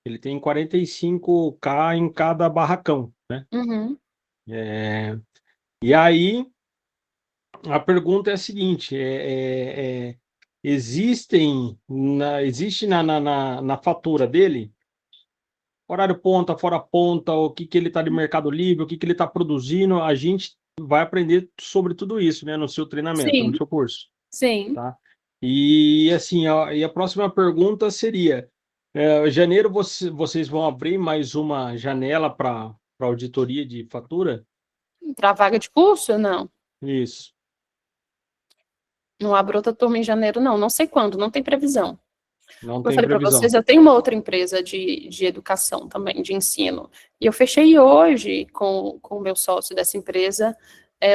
ele tem 45K em cada barracão, né? Uhum. E aí a pergunta é a seguinte: existe na fatura dele horário ponta, fora ponta, o que ele está de Mercado Livre, o que ele está produzindo? A gente vai aprender sobre tudo isso, né, no seu treinamento, Sim. no seu curso, Sim. tá? E assim, e a próxima pergunta seria: janeiro vocês vão abrir mais uma janela para auditoria de fatura? Para vaga de curso, não. Isso. Não abro outra turma em janeiro, não. Não sei quando, não tem previsão. Não Eu tem falei para previsão. vocês, eu tenho uma outra empresa de educação também, de ensino. E eu fechei hoje com o meu sócio dessa empresa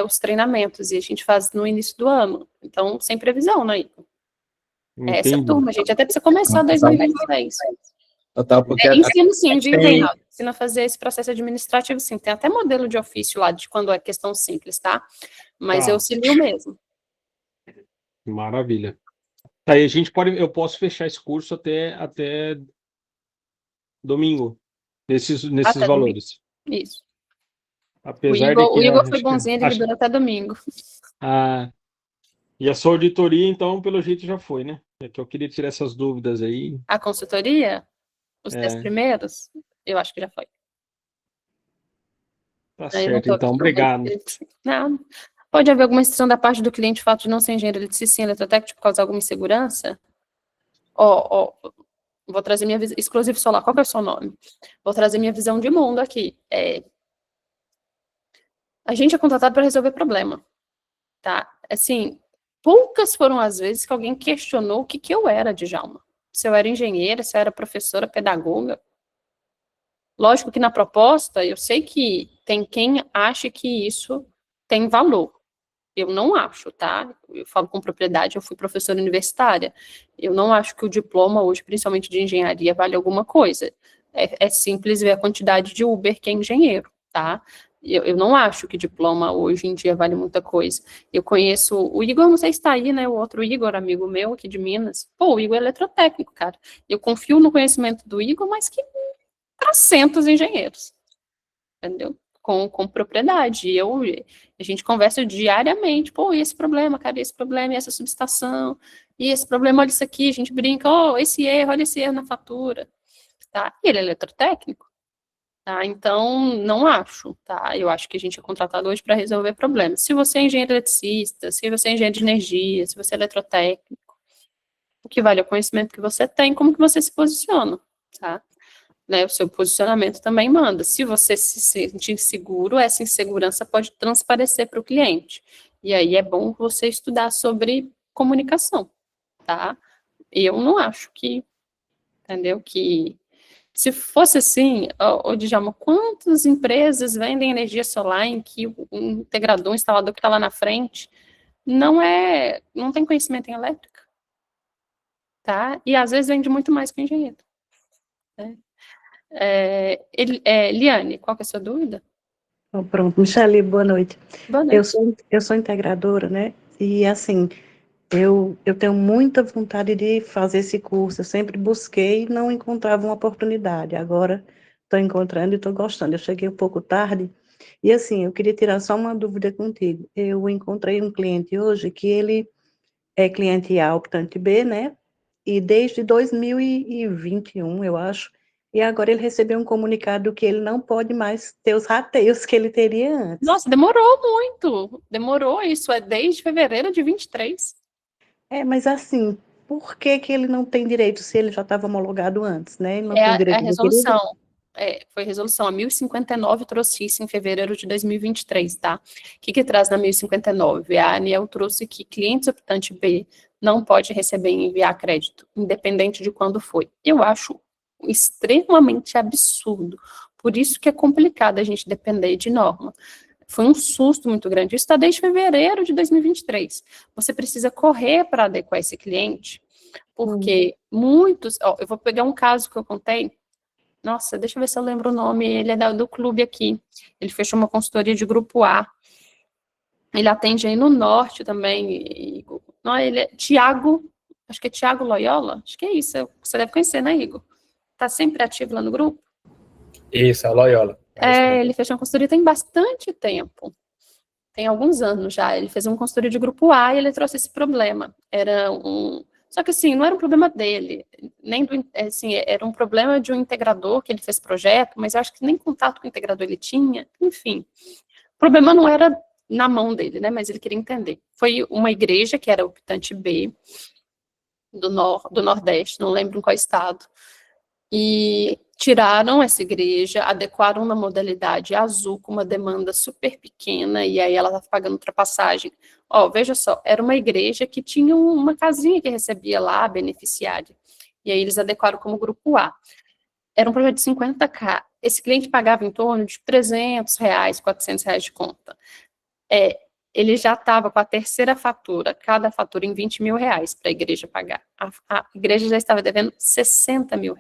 os treinamentos. E a gente faz no início do ano. Então, sem previsão, né, Igor? Essa Entendi. turma, gente, até precisa começar 2026. Total, porque Ensino sim, viu, tem- Reinaldo? Ensina a fazer esse processo administrativo, sim. Tem até modelo de ofício lá, de quando é questão simples, tá? Mas Tá. eu auxilio mesmo. Maravilha. Aí eu posso fechar esse curso até domingo, nesses Até valores. domingo. Isso. Apesar de que O Igor foi bonzinho, ele liberou até domingo. E a sua auditoria, então, pelo jeito já foi, né? É que eu queria tirar essas dúvidas aí. A consultoria, os 10 primeiros, eu acho que já foi. Tá Aí eu não certo, tô então, aqui, obrigado. Não. Pode haver alguma restrição da parte do cliente, o fato de não ser engenheiro eletricista em eletrotécnico por causa de alguma insegurança? Vou trazer minha visão. Exclusivo solar, qual que é o seu nome? Vou trazer minha visão de mundo aqui. A gente é contratado para resolver problema, tá? Assim, poucas foram as vezes que alguém questionou o que eu era, Djalma. Se eu era engenheira, se eu era professora, pedagoga. Lógico que na proposta, eu sei que tem quem acha que isso tem valor. Eu não acho, tá? Eu falo com propriedade, eu fui professora universitária. Eu não acho que o diploma hoje, principalmente de engenharia, vale alguma coisa. É simples ver a quantidade de Uber que é engenheiro, tá? Eu não acho que diploma hoje em dia vale muita coisa. Eu conheço o Igor, não sei se está aí, né? O outro Igor, amigo meu aqui de Minas. Pô, o Igor é eletrotécnico, cara. Eu confio no conhecimento do Igor, mas que trocentos engenheiros, entendeu? Com propriedade. A gente conversa diariamente, pô, e esse problema, cara, e esse problema, e essa subestação, e esse problema, olha isso aqui, a gente brinca, esse erro, olha esse erro na fatura, tá? E ele é eletrotécnico, tá? Então, não acho, tá? Eu acho que a gente é contratado hoje para resolver problemas. Se você é engenheiro eletricista, se você é engenheiro de energia, se você é eletrotécnico, o que vale é o conhecimento que você tem, como que você se posiciona, tá? Né, o seu posicionamento também manda. Se você se sentir inseguro, essa insegurança pode transparecer para o cliente. E aí é bom você estudar sobre comunicação, tá? Eu não acho que, entendeu? Que se fosse assim, Djalma, quantas empresas vendem energia solar em que o integrador, o instalador que está lá na frente, não tem conhecimento em elétrica, tá? E às vezes vende muito mais que o engenheiro, né? Liane, qual que é a sua dúvida? Pronto, Michele, boa noite. Boa noite. Eu sou integradora, né? E assim, Eu tenho muita vontade de fazer esse curso, eu sempre busquei e não encontrava uma oportunidade. Agora estou encontrando e estou gostando. Eu cheguei um pouco tarde e, assim, eu queria tirar só uma dúvida contigo. Eu encontrei um cliente hoje que ele é cliente A optante B, né? E desde 2021, eu acho, e agora ele recebeu um comunicado que ele não pode mais ter os rateios que ele teria antes. Nossa, demorou muito. Demorou, isso é desde fevereiro de 23. Mas assim, por que que ele não tem direito se ele já estava homologado antes, né? Ele não É tem o a direito adquirido? resolução. Foi a resolução. A 1059 trouxe isso em fevereiro de 2023, tá? O que traz na 1059? A ANEEL trouxe que clientes optante B não pode receber e enviar crédito, independente de quando foi. Eu acho extremamente absurdo. Por isso que é complicado a gente depender de norma. Foi um susto muito grande. Isso está desde fevereiro de 2023. Você precisa correr para adequar esse cliente, porque muitos... eu vou pegar um caso que eu contei. Nossa, deixa eu ver se eu lembro o nome. Ele é do clube aqui. Ele fechou uma consultoria de grupo A. Ele atende aí no norte também. Igor. Não, ele é Tiago, acho que é Tiago Loyola. Acho que é isso. Você deve conhecer, né, Igor? Tá sempre ativo lá no grupo. Isso, a Loyola. Ele fechou uma consultoria tem bastante tempo. Tem alguns anos já. Ele fez uma consultoria de grupo A e ele trouxe esse problema. Só que assim, não era um problema dele, nem assim, era um problema de um integrador que ele fez projeto, mas eu acho que nem contato com o integrador ele tinha, enfim. O problema não era na mão dele, né, mas ele queria entender. Foi uma igreja que era optante B, do Nordeste, não lembro em qual estado, e tiraram essa igreja, adequaram na modalidade azul com uma demanda super pequena, e aí ela estava pagando ultrapassagem. Veja só, era uma igreja que tinha uma casinha que recebia lá a beneficiária, e aí eles adequaram como grupo A. Era um projeto de 50K. Esse cliente pagava em torno de R$300, R$400 de conta. Ele já estava com a terceira fatura, cada fatura em R$20 mil para a igreja pagar. A igreja já estava devendo R$60 mil.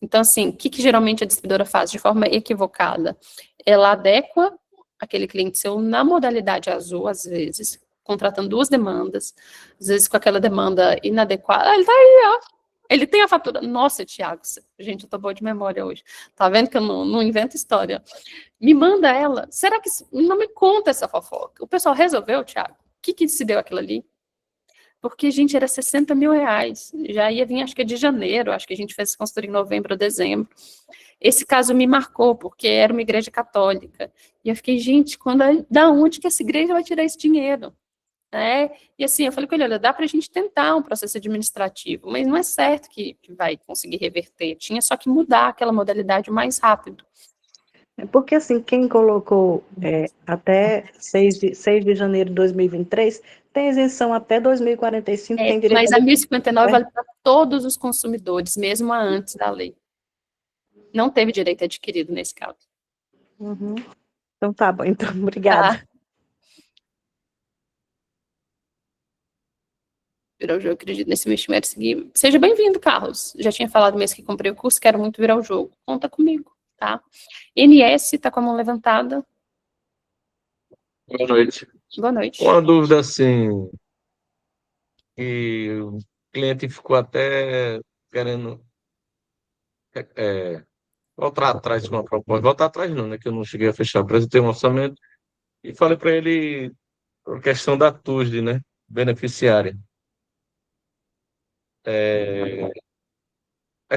Então, assim, o que geralmente a distribuidora faz de forma equivocada? Ela adequa aquele cliente seu na modalidade azul, às vezes, contratando duas demandas, às vezes com aquela demanda inadequada. Ele tá aí, ó. Ele tem a fatura. Nossa, Thiago, gente, eu tô boa de memória hoje. Tá vendo que eu não invento história? Me manda ela. Será que... Não me conta essa fofoca. O pessoal resolveu, Thiago? O que se deu aquilo ali? Porque, gente, era R$60 mil. Já ia vir, acho que é de janeiro, acho que a gente fez essa consultoria em novembro ou dezembro. Esse caso me marcou, porque era uma igreja católica. E eu fiquei, gente, da onde que essa igreja vai tirar esse dinheiro? E assim, eu falei com ele, olha, dá para a gente tentar um processo administrativo, mas não é certo que vai conseguir reverter. Tinha só que mudar aquela modalidade o mais rápido. Porque, assim, quem colocou até 6 de janeiro de 2023, tem isenção até 2045, tem direito mas a 1059 vale para todos os consumidores, mesmo antes da lei. Não teve direito adquirido nesse caso. Uhum. Então tá bom, então, obrigada. Tá. Virar o jogo, acredito nesse investimento. Seguir. Seja bem-vindo, Carlos. Já tinha falado mesmo que comprei o curso, quero muito virar o jogo. Conta comigo, tá? NS, tá com a mão levantada. Boa noite. Boa noite. Uma dúvida assim, que o cliente ficou até querendo voltar atrás com uma proposta. Voltar atrás não, né? Que eu não cheguei a fechar. Apresentei um orçamento e falei para ele a questão da TUSD, né? Beneficiária. É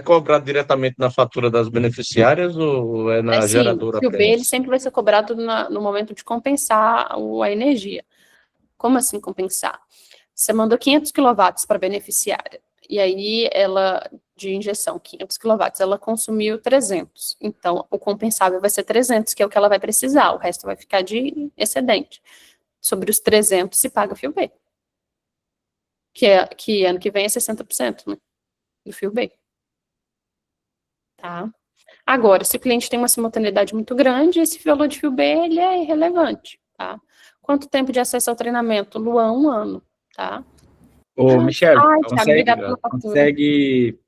cobrado diretamente na fatura das beneficiárias ou é na Sim, geradora o Fio B, ele apenas? sempre vai ser cobrado no momento de compensar a energia. Como assim compensar? Você mandou 500 quilowatts para a beneficiária, e aí ela, de injeção, 500 quilowatts, ela consumiu 300. Então, o compensável vai ser 300, que é o que ela vai precisar, o resto vai ficar de excedente. Sobre os 300 se paga Fio B. Que ano que vem é 60%, né, do Fio B. Tá? Agora, se o cliente tem uma simultaneidade muito grande, esse valor de Fio B, ele é irrelevante, tá? Quanto tempo de acesso ao treinamento? Luan, 1 ano, tá? Ô, Michele, Thiago, obrigada pela fatura. consegue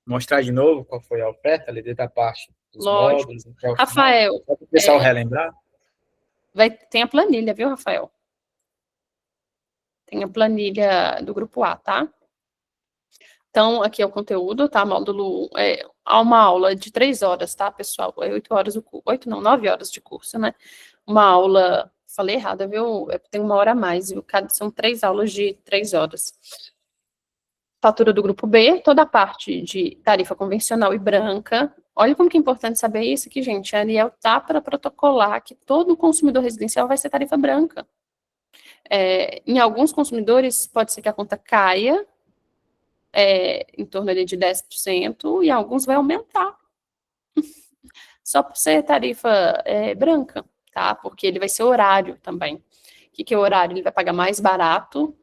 mostrar de novo qual foi a oferta ali dentro da parte dos Lógico. módulos? Rafael. Só para o pessoal relembrar. Tem a planilha, viu, Rafael? tem a planilha do grupo A, tá? Então, aqui é o conteúdo, tá? Módulo, há uma aula de 3 horas, tá, pessoal? 8 horas, 9 horas de curso, né? Uma aula, falei errado, viu? Tem 1 hora a mais, viu? São 3 aulas de 3 horas. Fatura do grupo B, toda a parte de tarifa convencional e branca. Olha como que é importante saber isso aqui, gente. A Aniel tá para protocolar que todo consumidor residencial vai ser tarifa branca. Em alguns consumidores, pode ser que a conta caia, em torno ali de 10%, e alguns vai aumentar. Só por ser tarifa branca, tá? Porque ele vai ser horário também. O que é horário? Ele vai pagar mais barato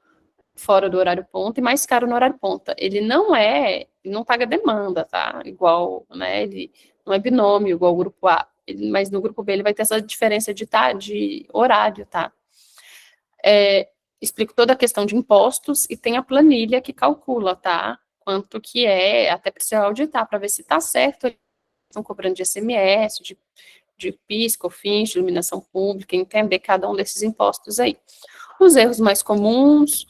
fora do horário ponta e mais caro no horário ponta. Ele não paga demanda, tá? Igual, né? Ele não é binômio igual o grupo A. Mas no grupo B ele vai ter essa diferença de horário, tá? Explico toda a questão de impostos e tem a planilha que calcula, tá? Quanto que até precisa auditar para ver se está certo. Eles estão cobrando de ICMS, de PIS, COFINS, de iluminação pública, entender cada um desses impostos aí. Os erros mais comuns,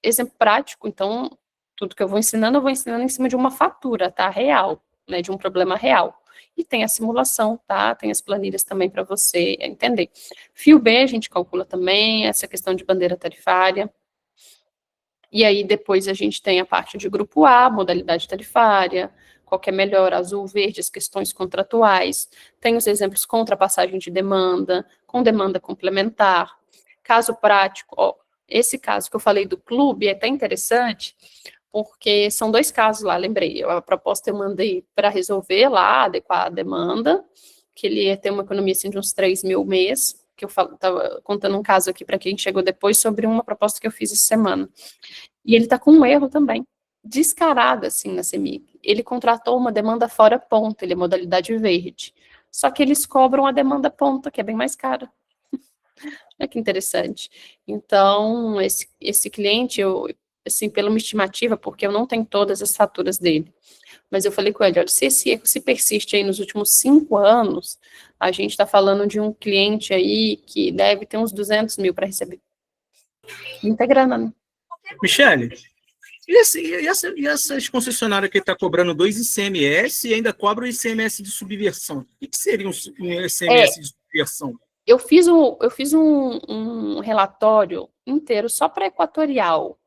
exemplo prático, então, tudo que eu vou ensinando em cima de uma fatura, tá? Real, né? De um problema real. E tem a simulação, tá? Tem as planilhas também para você entender. Fio B a gente calcula também, essa questão de bandeira tarifária. E aí depois a gente tem a parte de grupo A, modalidade tarifária, qual que é melhor, azul, verde, as questões contratuais. Tem os exemplos contra passagem de demanda, com demanda complementar. Caso prático, esse caso que eu falei do clube é até interessante, porque são 2 casos lá, lembrei. A proposta eu mandei para resolver lá, adequar a demanda, que ele ia ter uma economia assim, de uns 3 mil mês, que eu estava contando um caso aqui para quem chegou depois sobre uma proposta que eu fiz essa semana. E ele está com um erro também, descarado assim na CEMIG. Ele contratou uma demanda fora ponta, ele é modalidade verde. Só que eles cobram a demanda ponta, que é bem mais cara. Olha que interessante. Então, esse cliente, assim, pela uma estimativa, porque eu não tenho todas as faturas dele, mas eu falei com ele, olha, se esse erro se persiste aí nos últimos 5 anos, a gente está falando de um cliente aí que deve ter uns 200 mil para receber. Muita grana, né? Michele, e essas concessionárias que está cobrando 2 ICMS e ainda cobram o ICMS de subversão? O que seria um ICMS de subversão? Eu fiz um relatório inteiro só para Equatorial,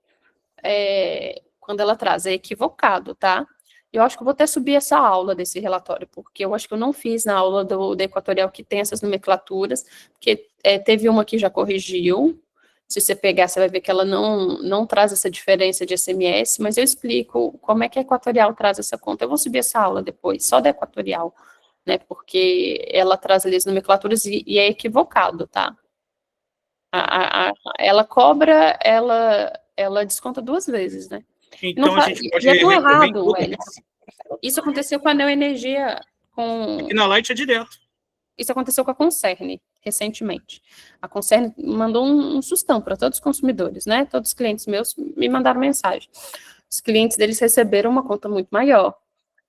quando ela traz, é equivocado, tá? Eu acho que eu vou até subir essa aula desse relatório, porque eu acho que eu não fiz na aula da Equatorial que tem essas nomenclaturas, porque teve uma que já corrigiu. Se você pegar, você vai ver que ela não traz essa diferença de ICMS, mas eu explico como é que a Equatorial traz essa conta. Eu vou subir essa aula depois, só da Equatorial, né, porque ela traz ali as nomenclaturas e é equivocado, tá? Ela cobra, ela desconta 2 vezes, né? Então, a gente pode... E é tão errado, Wellington. Isso aconteceu com a Neoenergia, Aqui na Light é direto. Isso aconteceu com a Concerne, recentemente. A Concerne mandou um sustão para todos os consumidores, né? Todos os clientes meus me mandaram mensagem. Os clientes deles receberam uma conta muito maior,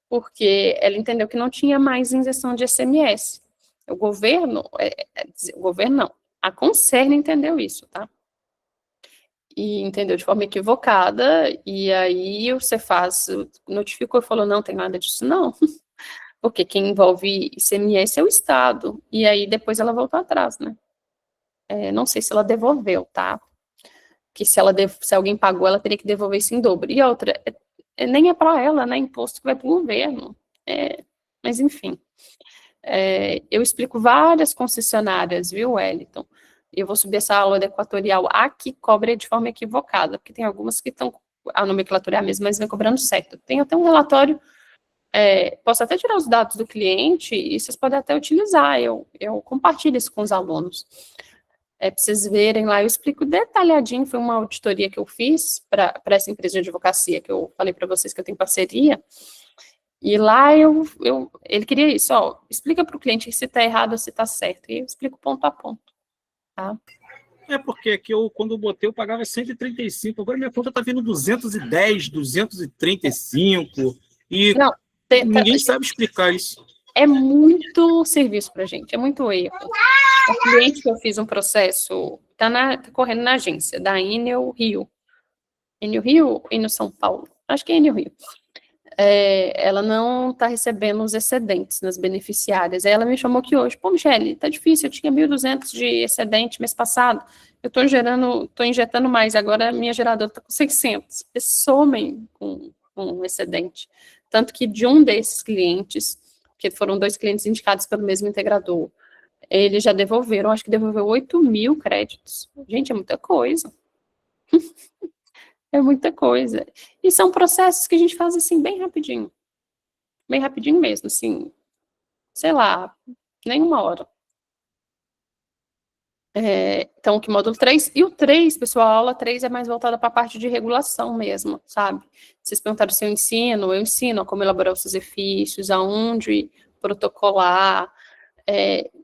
porque ela entendeu que não tinha mais isenção de ICMS. O governo não, a Concerne entendeu isso, tá? E entendeu de forma equivocada, e aí o Cefaz notificou e falou, não tem nada disso, não. Porque quem envolve ICMS é o Estado. E aí depois ela voltou atrás, né? Não sei se ela devolveu, tá? Porque se alguém pagou, ela teria que devolver isso em dobro. E outra, nem é para ela, né? Imposto que vai para o governo. Mas enfim. Eu explico várias concessionárias, viu, Wellington? Eu vou subir essa aula da Equatorial A que cobra de forma equivocada, porque tem algumas que estão, a nomenclatura é a mesma, mas vem cobrando certo. Tem até um relatório. Posso até tirar os dados do cliente e vocês podem até utilizar, eu compartilho isso com os alunos. Para vocês verem lá, eu explico detalhadinho, foi uma auditoria que eu fiz para essa empresa de advocacia, que eu falei para vocês que eu tenho parceria, e lá ele queria isso, explica para o cliente se está errado ou se está certo, e eu explico ponto a ponto, tá? Porque aqui quando eu botei, eu pagava 135, agora minha conta está vindo 210, 235, e... Não, ninguém sabe explicar isso. É muito serviço pra gente, é muito erro. um cliente que eu fiz um processo, tá correndo na agência, da Enel Rio. Enel Rio e no São Paulo. Acho que é Enel Rio. Ela não está recebendo os excedentes nas beneficiárias. Aí ela me chamou aqui hoje. Pô, Michele, tá difícil, eu tinha 1.200 de excedente mês passado, eu tô injetando mais, agora a minha geradora está com 600. Eles somem com excedente. Tanto que de um desses clientes, que foram 2 clientes indicados pelo mesmo integrador, eles já devolveram, acho que devolveu 8.000 créditos. Gente, é muita coisa. É muita coisa. E são processos que a gente faz, assim, bem rapidinho mesmo, assim, sei lá, nem 1 hora. Então, que módulo 3, e o 3, pessoal, a aula 3 é mais voltada para a parte de regulação mesmo, sabe? Vocês perguntaram se eu ensino a como elaborar os exercícios, aonde protocolar,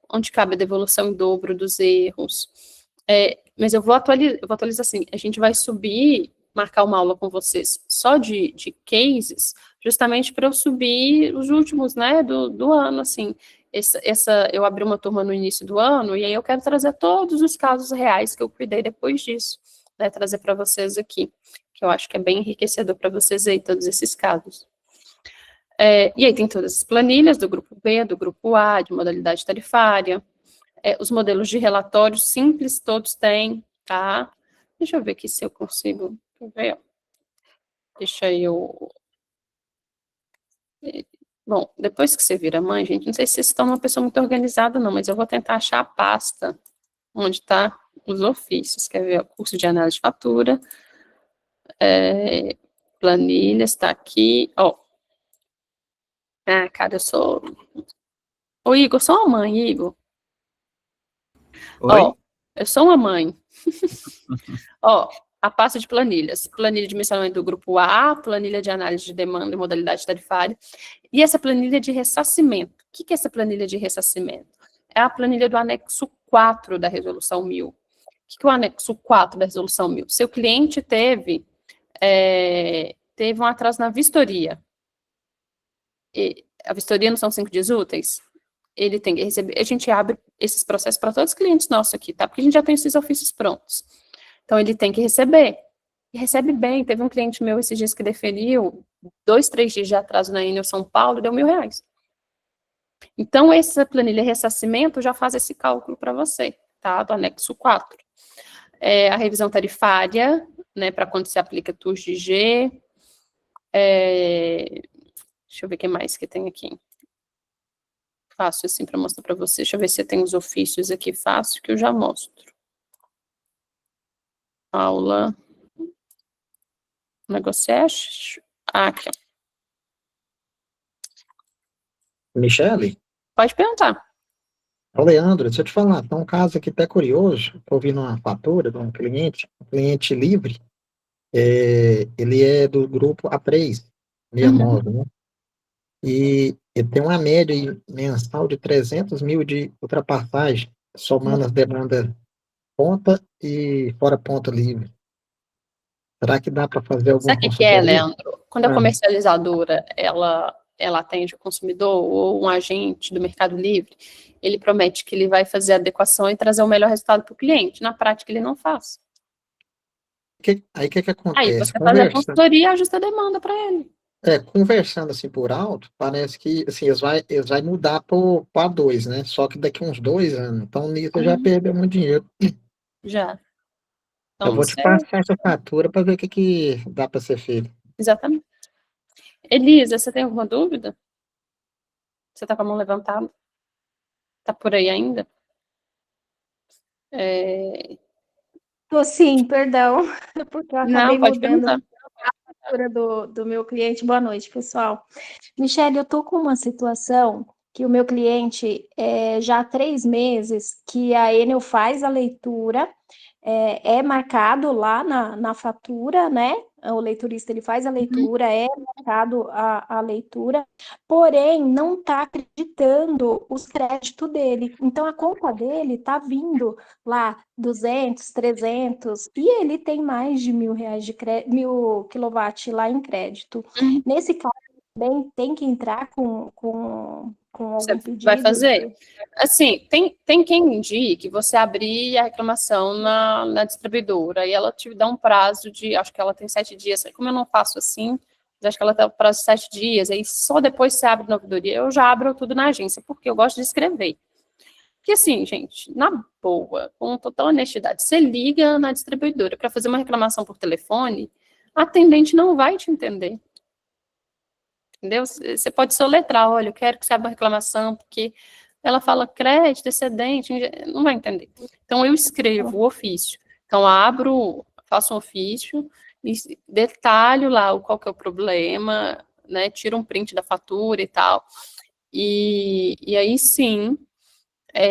onde cabe a devolução em dobro dos erros. Mas eu vou atualizar assim, a gente vai marcar uma aula com vocês só de cases, justamente para eu subir os últimos, né, do ano, assim. Eu abri uma turma no início do ano, e aí eu quero trazer todos os casos reais que eu cuidei depois disso, né, trazer para vocês aqui, que eu acho que é bem enriquecedor para vocês aí, todos esses casos. E aí tem todas as planilhas do grupo B, do grupo A, de modalidade tarifária, os modelos de relatórios simples, todos têm, tá? Deixa eu ver aqui se eu consigo ver. Deixa eu... Bom, depois que você vira mãe, gente, não sei se vocês estão uma pessoa muito organizada, não, mas eu vou tentar achar a pasta onde está os ofícios. Quer ver? O curso de análise de fatura, planilhas, está aqui. Cara, eu sou... Ô, Igor, sou uma mãe, Igor. Oi? Eu sou uma mãe. A pasta de planilhas. Planilha de mensalhamento do grupo A, planilha de análise de demanda e modalidade tarifária. E essa planilha de ressarcimento. O que é essa planilha de ressarcimento? É a planilha do anexo 4 da resolução 1000. O que é o anexo 4 da resolução 1000? Seu cliente teve um atraso na vistoria. A vistoria não são 5 dias úteis? Ele tem que receber. A gente abre esses processos para todos os clientes nossos aqui, tá? Porque a gente já tem esses ofícios prontos. Então, ele tem que receber. E recebe bem. Teve um cliente meu esses dias que deferiu 2, 3 dias de atraso na Enel São Paulo, deu R$1.000. Então, essa planilha ressarcimento já faz esse cálculo para você, tá? Do anexo 4. A revisão tarifária, né, para quando se aplica TUS de G. Deixa eu ver o que mais que tem aqui. Fácil, assim, para mostrar para você. Deixa eu ver se tem os ofícios aqui fácil, que eu já mostro. Aula. Negociation. Aqui, ó. Michele? Pode perguntar. Ô, Leandro, deixa eu te falar, tem um caso aqui até curioso, estou ouvindo uma fatura de um cliente livre, ele é do grupo A3, 69, né? E ele tem uma média mensal de 300 mil de ultrapassagem, somando as demandas ponta e fora ponta livre. Será que dá para fazer alguma Sabe o que é, consultoria? Leandro? Quando a comercializadora, ela atende o consumidor ou um agente do Mercado Livre, ele promete que ele vai fazer a adequação e trazer o melhor resultado para o cliente. Na prática, ele não faz. Aí o que acontece? Aí você faz a consultoria e ajusta a demanda para ele. Conversando assim por alto, parece que assim, eles vai mudar para 2, né? Só que daqui uns 2 anos. Então, nisso já perdeu muito dinheiro. Já. Então, eu vou te passar essa fatura para ver o que dá para ser feito. Exatamente. Elisa, você tem alguma dúvida? Você está com a mão levantada? Está por aí ainda? Tô sim, perdão, porque eu acabei Não, pode mudando perguntar. a fatura do meu cliente. Boa noite, pessoal. Michele, eu tô com uma situação que o meu cliente, já há 3 meses, que a Enel faz a leitura, é marcado lá na fatura, né? O leiturista, ele faz a leitura, é marcado a leitura, porém, não está acreditando os créditos dele. Então, a conta dele está vindo lá 200, 300, e ele tem mais de R$1.000 de 1.000 quilowatt lá em crédito. Nesse caso, tem que entrar com Você algum pedido? vai fazer? Assim, tem quem indique você abrir a reclamação na distribuidora e ela te dá um prazo de, acho que ela tem 7 dias, como eu não faço assim, mas acho que ela tem um prazo de 7 dias, aí só depois você abre na ouvidoria, eu já abro tudo na agência, porque eu gosto de escrever. Porque assim, gente, na boa, com total honestidade, você liga na distribuidora para fazer uma reclamação por telefone, a atendente não vai te entender. Entendeu? Você pode soletrar, olha, eu quero que você abra uma reclamação, porque ela fala crédito, excedente, não vai entender. Então, eu escrevo o ofício. Então, abro, faço um ofício, e detalho lá qual que é o problema, né, tiro um print da fatura e tal, e aí sim,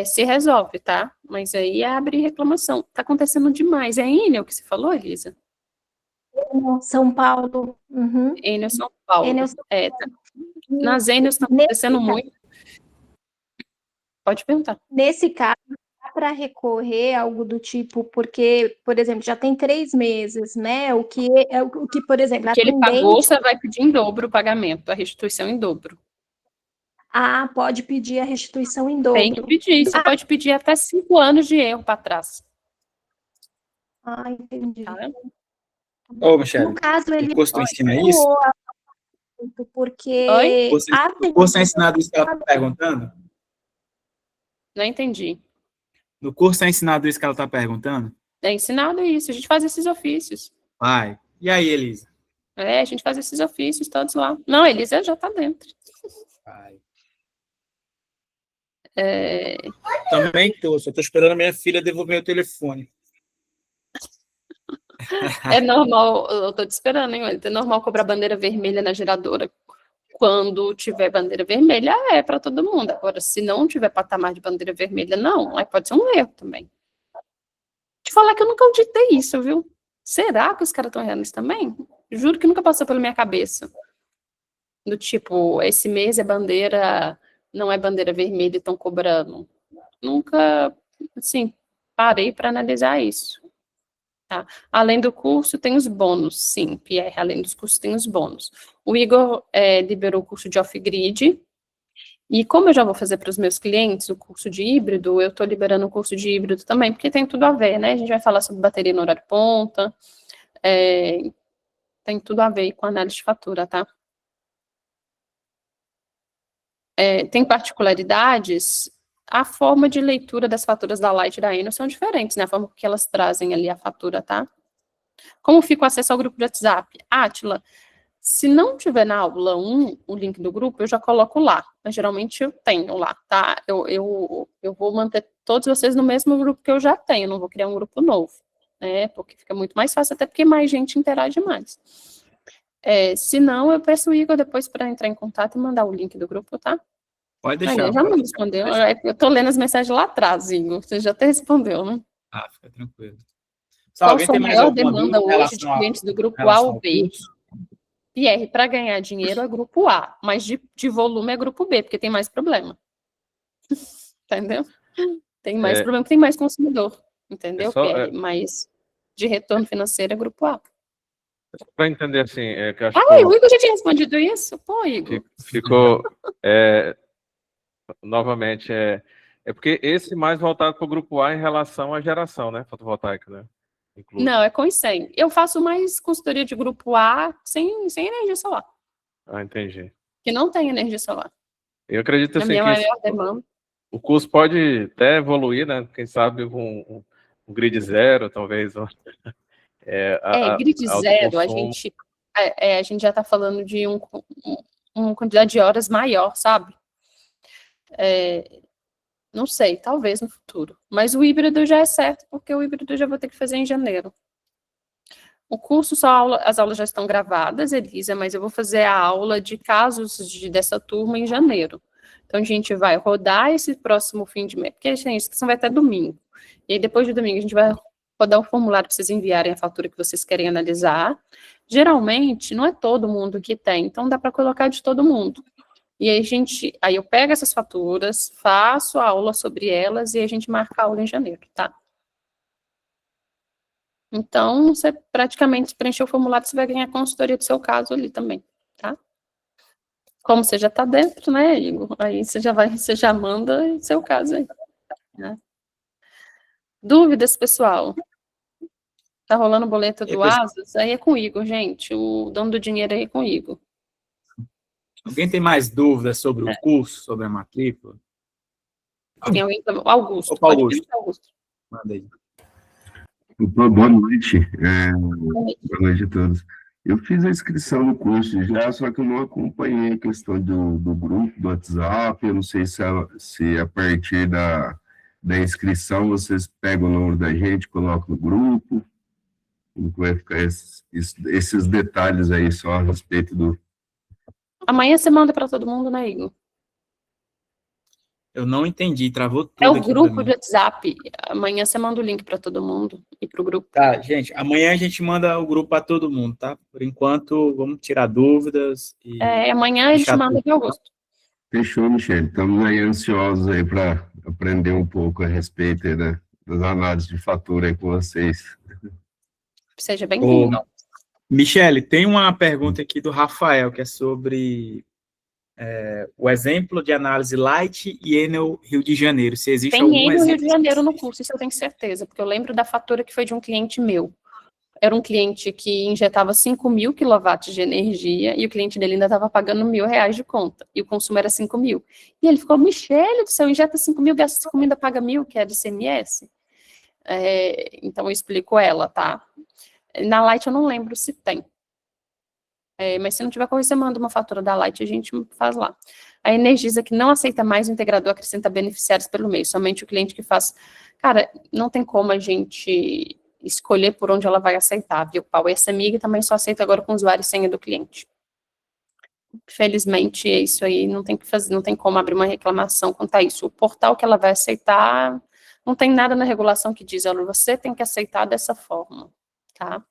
se resolve, tá? Mas aí abre reclamação. Tá acontecendo demais. É Enel que você falou, Elisa? São Paulo. Uhum. Enel São Paulo. Enel São Nas Enel está acontecendo muito. Pode perguntar. Nesse caso, dá para recorrer a algo do tipo, porque, por exemplo, já tem 3 meses, né? O que, por exemplo, O a que ele pagou, atendente... você vai pedir em dobro o pagamento, a restituição em dobro. Pode pedir a restituição em Tem que dobro. pedir. Você pode pedir até 5 anos de erro para trás. Entendi. Tá? Ô, Michele, No caso, ele o curso tu ensina isso? porque Oi? O curso é ensinado isso que ela está perguntando? Não entendi. No curso é ensinado isso que ela está perguntando? É ensinado isso. A gente faz esses ofícios. Vai. E aí, Elisa? A gente faz esses ofícios todos lá. Não, a Elisa já está dentro. Vai. É... Também estou. Só estou esperando a minha filha devolver o telefone. É normal, eu estou te esperando, hein? É normal cobrar bandeira vermelha na geradora. Quando tiver bandeira vermelha, é para todo mundo. Agora, se não tiver patamar de bandeira vermelha, não. Aí pode ser um erro também. Te falar que eu nunca auditei isso, viu? Será que os caras estão errando isso também? Juro que nunca passou pela minha cabeça. Do tipo, esse mês é bandeira, não é bandeira vermelha e estão cobrando. Nunca, assim, parei para analisar isso. Tá? Além do curso, tem os bônus, sim, Pierre, além dos cursos, tem os bônus. O Igor liberou o curso de off-grid, e como eu já vou fazer para os meus clientes o curso de híbrido, eu estou liberando o curso de híbrido também, porque tem tudo a ver, né? A gente vai falar sobre bateria no horário ponta, tem tudo a ver com análise de fatura, tá? Tem particularidades, a forma de leitura das faturas da Light e da Enel são diferentes, né? A forma que elas trazem ali a fatura, tá? Como fica o acesso ao grupo de WhatsApp? Átila, se não tiver na aula 1 o link do grupo, eu já coloco lá. Mas geralmente eu tenho lá, tá? Eu vou manter todos vocês no mesmo grupo que eu já tenho, não vou criar um grupo novo, né? Porque fica muito mais fácil, até porque mais gente interage mais. Se não, eu peço o Igor depois para entrar em contato e mandar o link do grupo, tá? Pode deixar. Ele já me respondeu. Eu tô lendo as mensagens lá atrás, Igor. Você já até respondeu, né? Fica tranquilo. Qual a sua maior demanda hoje de clientes do grupo A ou B? Pierre, para ganhar dinheiro é grupo A, mas de volume é grupo B, porque tem mais problema. Entendeu? Tem mais problema, tem mais consumidor. Entendeu, Pierre? Mas de retorno financeiro é grupo A. Para entender assim, que eu acho o Igor já tinha respondido isso? Pô, Igor. Ficou novamente, porque esse mais voltado para o grupo A em relação à geração, né, fotovoltaica, né? Incluso. Não, é com e sem. Eu faço mais consultoria de grupo A sem energia solar. Entendi. Que não tem energia solar. Eu acredito assim, minha maior demanda. O curso pode até evoluir, né? Quem sabe um grid zero, talvez. Grid zero, a gente já está falando de uma quantidade de horas maior, sabe? Não sei, talvez no futuro. Mas o híbrido já é certo, porque o híbrido eu já vou ter que fazer em janeiro. O curso, as aulas já estão gravadas, Elisa, mas eu vou fazer a aula de casos dessa turma em janeiro. Então, a gente vai rodar esse próximo fim de mês, porque a inscrição vai até domingo. E aí, depois de domingo, a gente vai rodar um formulário para vocês enviarem a fatura que vocês querem analisar. Geralmente, não é todo mundo que tem, então dá para colocar de todo mundo. E aí eu pego essas faturas, faço a aula sobre elas e a gente marca a aula em janeiro, tá? Então, você praticamente preencheu o formulário, você vai ganhar a consultoria do seu caso ali também, tá? Como você já está dentro, né, Igor? Aí você já manda o seu caso aí. Né? Dúvidas, pessoal? Tá rolando o boleto do Asas? Aí é com o Igor, gente. O dono do dinheiro aí é com o Igor. Alguém tem mais dúvidas sobre o curso, sobre a matrícula? Tem alguém? Augusto. Opa, Pode Augusto. vir, Augusto. Manda aí. Boa noite. Boa noite a todos. Eu fiz a inscrição no curso já, só que eu não acompanhei a questão do grupo, do WhatsApp. Eu não sei se a partir da inscrição vocês pegam o número da gente, colocam no grupo. Como que vai ficar esses detalhes aí só a respeito do... Amanhã você manda para todo mundo, né, Igor? Eu não entendi, travou tudo. É o grupo de WhatsApp. Amanhã você manda o link para todo mundo e para o grupo. Tá, gente, amanhã a gente manda o grupo para todo mundo, tá? Por enquanto, vamos tirar dúvidas. Amanhã a gente manda para o Augusto. Fechou, Michele. Estamos aí ansiosos aí para aprender um pouco a respeito aí das análises de fatura aí com vocês. Seja bem-vindo. Michele, tem uma pergunta aqui do Rafael, que é sobre o exemplo de análise Light e Enel Rio de Janeiro. Se existe algum exemplo. Tem Enel Rio de Janeiro no específico? curso, isso eu tenho certeza, porque eu lembro da fatura que foi de um cliente meu. Era um cliente que injetava 5.000 quilowatts de energia e o cliente dele ainda estava pagando R$1.000 de conta. E o consumo era 5.000. E ele ficou, Michele do céu, injeta 5.000, gasta 5.000, ainda paga 1.000, que é de ICMS. Então eu explico ela, tá? Na Light eu não lembro se tem. Mas se não tiver como, você manda uma fatura da Light, a gente faz lá. A Energisa, que não aceita mais o integrador, acrescenta beneficiários pelo meio, somente o cliente que faz. Cara, não tem como a gente escolher por onde ela vai aceitar, viu, Paulo? E essa amiga também só aceita agora com usuário e senha do cliente. Felizmente, é isso aí, não tem que fazer, não tem como abrir uma reclamação quanto a isso. O portal que ela vai aceitar, não tem nada na regulação que diz, olha, você tem que aceitar dessa forma, tá?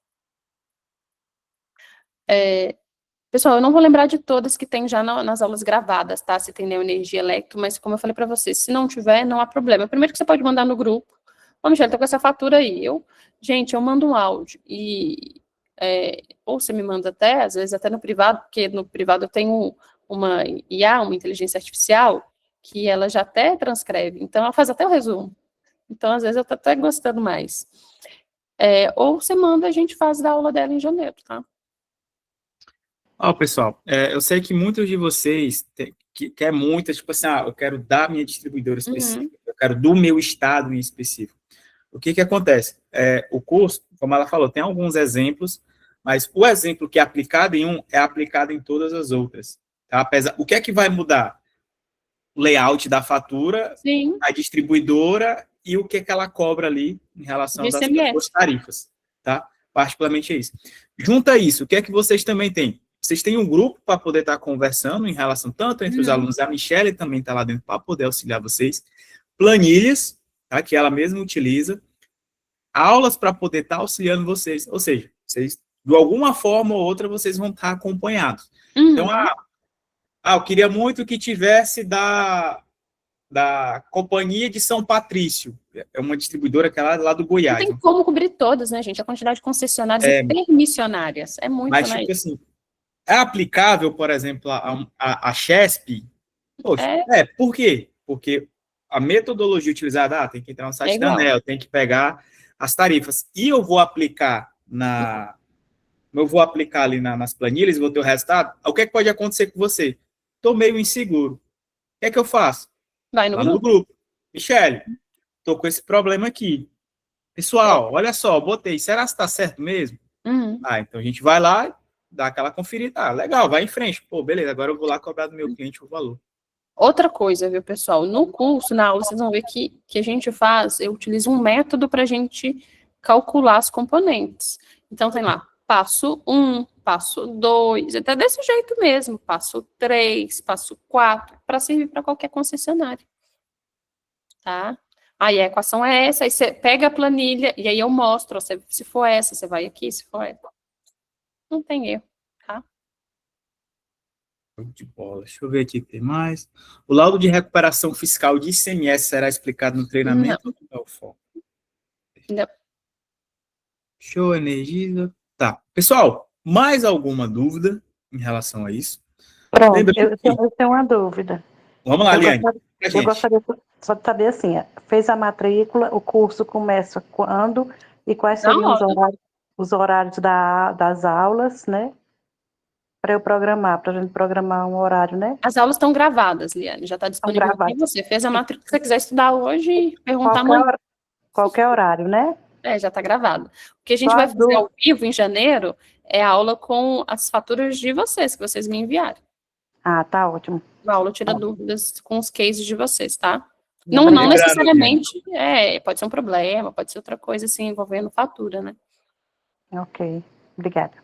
Pessoal, eu não vou lembrar de todas que tem já nas aulas gravadas, tá? Se tem Neoenergia Electro, mas como eu falei para vocês, se não tiver, não há problema. Primeiro que você pode mandar no grupo. Ô, Michele, tô com essa fatura aí. Gente, eu mando um áudio. Ou você me manda até, às vezes até no privado, porque no privado eu tenho uma IA, uma inteligência artificial, que ela já até transcreve. Então, ela faz até o resumo. Então, às vezes, eu tô até gostando mais. Ou você manda, a gente faz da aula dela em janeiro, tá? Pessoal, eu sei que muitos de vocês quer muito, tipo assim, eu quero da minha distribuidora específica, eu quero do meu estado em específico. O que acontece? O curso, como ela falou, tem alguns exemplos, mas o exemplo que é aplicado em um é aplicado em todas as outras. Tá? O que é que vai mudar? O layout da fatura, Sim. A distribuidora e o que ela cobra ali em relação às suas tarifas. Tá? Particularmente é isso. Junto a isso, o que é que vocês também têm? Vocês têm um grupo para poder estar conversando em relação tanto entre os alunos, a Michele também está lá dentro para poder auxiliar vocês, planilhas, tá, que ela mesma utiliza, aulas para poder estar auxiliando vocês, ou seja, vocês, de alguma forma ou outra, vocês vão estar acompanhados. Então, eu queria muito que tivesse da Companhia de São Patrício, é uma distribuidora que é lá do Goiás. Não tem como cobrir todas, né, gente? A quantidade de concessionárias e permissionárias é muito, mas, né? Tipo assim, é aplicável, por exemplo, a Chesp? Poxa, por quê? Porque a metodologia utilizada, tem que entrar no site da ANEEL, tem que pegar as tarifas. E eu vou aplicar ali nas planilhas e vou ter o resultado. O que é que pode acontecer com você? Estou meio inseguro. O que é que eu faço? Vai no grupo. Michele, estou com esse problema aqui. Pessoal, olha só, botei. Será que está certo mesmo? Então a gente vai lá, dá aquela conferida. Legal, vai em frente. Pô, beleza, agora eu vou lá cobrar do meu cliente o valor. Outra coisa, viu, pessoal? No curso, na aula, vocês vão ver que a gente faz, eu utilizo um método para a gente calcular as componentes. Então, tem lá, passo 1, passo 2, até desse jeito mesmo, passo 3, passo 4, para servir para qualquer concessionária. Tá? Aí a equação é essa, aí você pega a planilha, e aí eu mostro, se for essa, você vai aqui, se for essa. Não tem erro, tá? De bola. Deixa eu ver aqui, tem mais. O laudo de recuperação fiscal de ICMS será explicado no treinamento? Não. É o foco. Não. Show, Energisa. Tá. Pessoal, mais alguma dúvida em relação a isso? Pronto, Lembrando que... eu tenho uma dúvida. Vamos lá, Liane. Eu gostaria só de saber assim, fez a matrícula, o curso começa quando e quais seriam os horários das aulas, né? Para eu programar, para a gente programar um horário, né? As aulas estão gravadas, Liane, já está disponível aqui. Você fez a matrícula, se você quiser estudar hoje, perguntar amanhã. Qualquer horário, né? Já está gravado. O que a gente vai fazer ao vivo em janeiro é a aula com as faturas de vocês, que vocês me enviaram. Ah, tá ótimo. A aula tira dúvidas com os cases de vocês, tá? Não necessariamente, pode ser um problema, pode ser outra coisa, assim, envolvendo fatura, né? Ok, obrigada.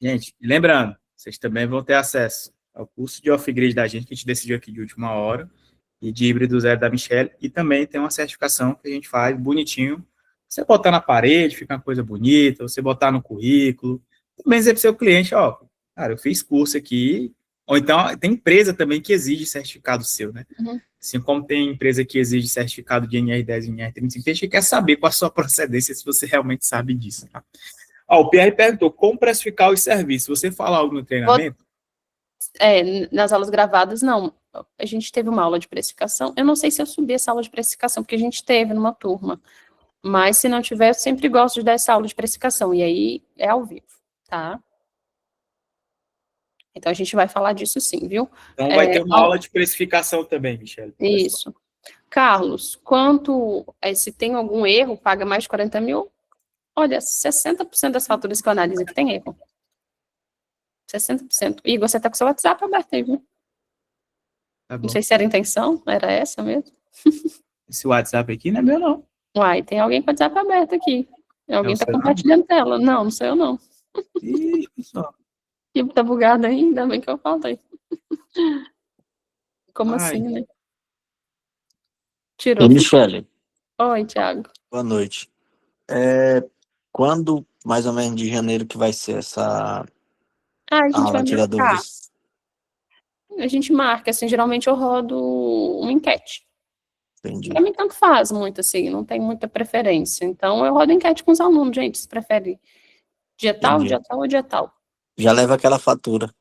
Gente, lembrando, vocês também vão ter acesso ao curso de off-grid da gente, que a gente decidiu aqui de última hora, e de híbrido zero da Michelle, e também tem uma certificação que a gente faz bonitinho. Você botar na parede, fica uma coisa bonita, você botar no currículo, também dizer para o seu cliente, ó, cara, eu fiz curso aqui, ou então tem empresa também que exige certificado seu, né? Uhum. Assim como tem empresa que exige certificado de NR10 e NR35, a gente quer saber qual a sua procedência, se você realmente sabe disso, tá? Ó, o Pierre perguntou, como precificar os serviços? Você fala algo no treinamento? Nas aulas gravadas, não. A gente teve uma aula de precificação. Eu não sei se eu subi essa aula de precificação, porque a gente teve numa turma. Mas, se não tiver, eu sempre gosto de dar essa aula de precificação. E aí, é ao vivo, tá? Então, a gente vai falar disso sim, viu? Então, vai ter uma aula de precificação também, Michelle. Isso. Carlos, se tem algum erro, paga mais de 40 mil? Olha, 60% das faturas que eu analiso aqui tem erro. 60%. Igor, você tá com seu WhatsApp aberto aí, viu? Tá bom. Não sei se era a intenção, era essa mesmo. Esse WhatsApp aqui não é meu, não. Uai, tem alguém com o WhatsApp aberto aqui. Alguém tá compartilhando tela. Não sou eu, não. Ih, pessoal. Tá bugado aí, ainda bem que eu falei. Como assim, né? Tirou. E Michelle. Oi, Thiago. Boa noite. Quando, mais ou menos, de janeiro que vai ser essa a gente aula vai tirar marcar. dúvidas? A gente marca, assim, geralmente eu rodo uma enquete. Entendi. Pra mim, tanto faz muito, assim, não tem muita preferência. Então, eu rodo enquete com os alunos, gente, se prefere dia tal, Entendi. dia tal ou dia tal. Já leva aquela fatura.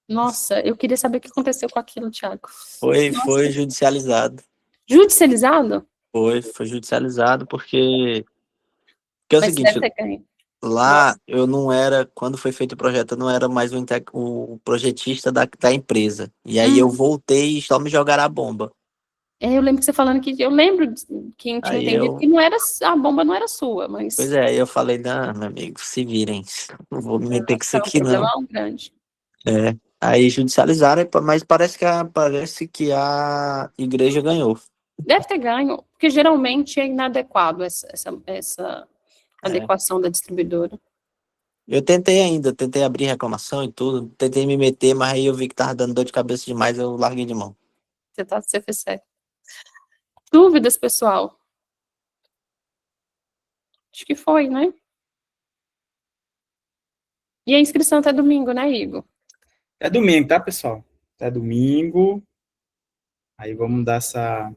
Nossa, eu queria saber o que aconteceu com aquilo, Thiago. Foi judicializado. Judicializado? Foi judicializado porque é o Mas seguinte, deve ter ganho. lá eu não era, quando foi feito o projeto, eu não era mais o projetista da empresa. E aí eu voltei e só me jogaram a bomba. Eu lembro que você falando que, eu lembro que tinha entendido que não era, a bomba não era sua, mas... Pois é, aí eu falei, não, meu amigo, se virem, não vou me meter com isso aqui, não. É um grande. Aí judicializaram, mas parece que a igreja ganhou. Deve ter ganho, porque geralmente é inadequado essa adequação da distribuidora. Eu tentei abrir reclamação e tudo, tentei me meter, mas aí eu vi que tava dando dor de cabeça demais, eu larguei de mão. Você fez certo. Dúvidas, pessoal? Acho que foi, né? E a inscrição até domingo, né, Igor? É domingo, tá, pessoal? É domingo. Aí vamos dar essa...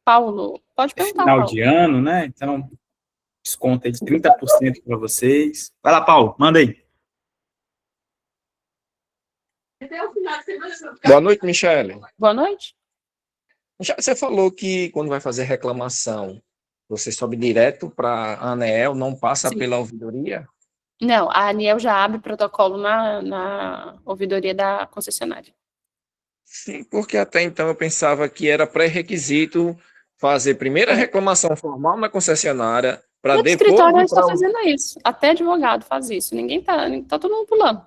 Paulo, pode perguntar, final Paulo. de ano, né? Então, desconto aí de 30% para vocês. Vai lá, Paulo, manda aí. Boa noite, Michelle. Boa noite. Você falou que quando vai fazer reclamação, você sobe direto para a ANEEL, não passa pela ouvidoria? Não, a ANEEL já abre protocolo na ouvidoria da concessionária. Sim, porque até então eu pensava que era pré-requisito fazer primeiro a reclamação formal na concessionária, para depois... O escritório está fazendo isso, até advogado faz isso, ninguém tá todo mundo pulando.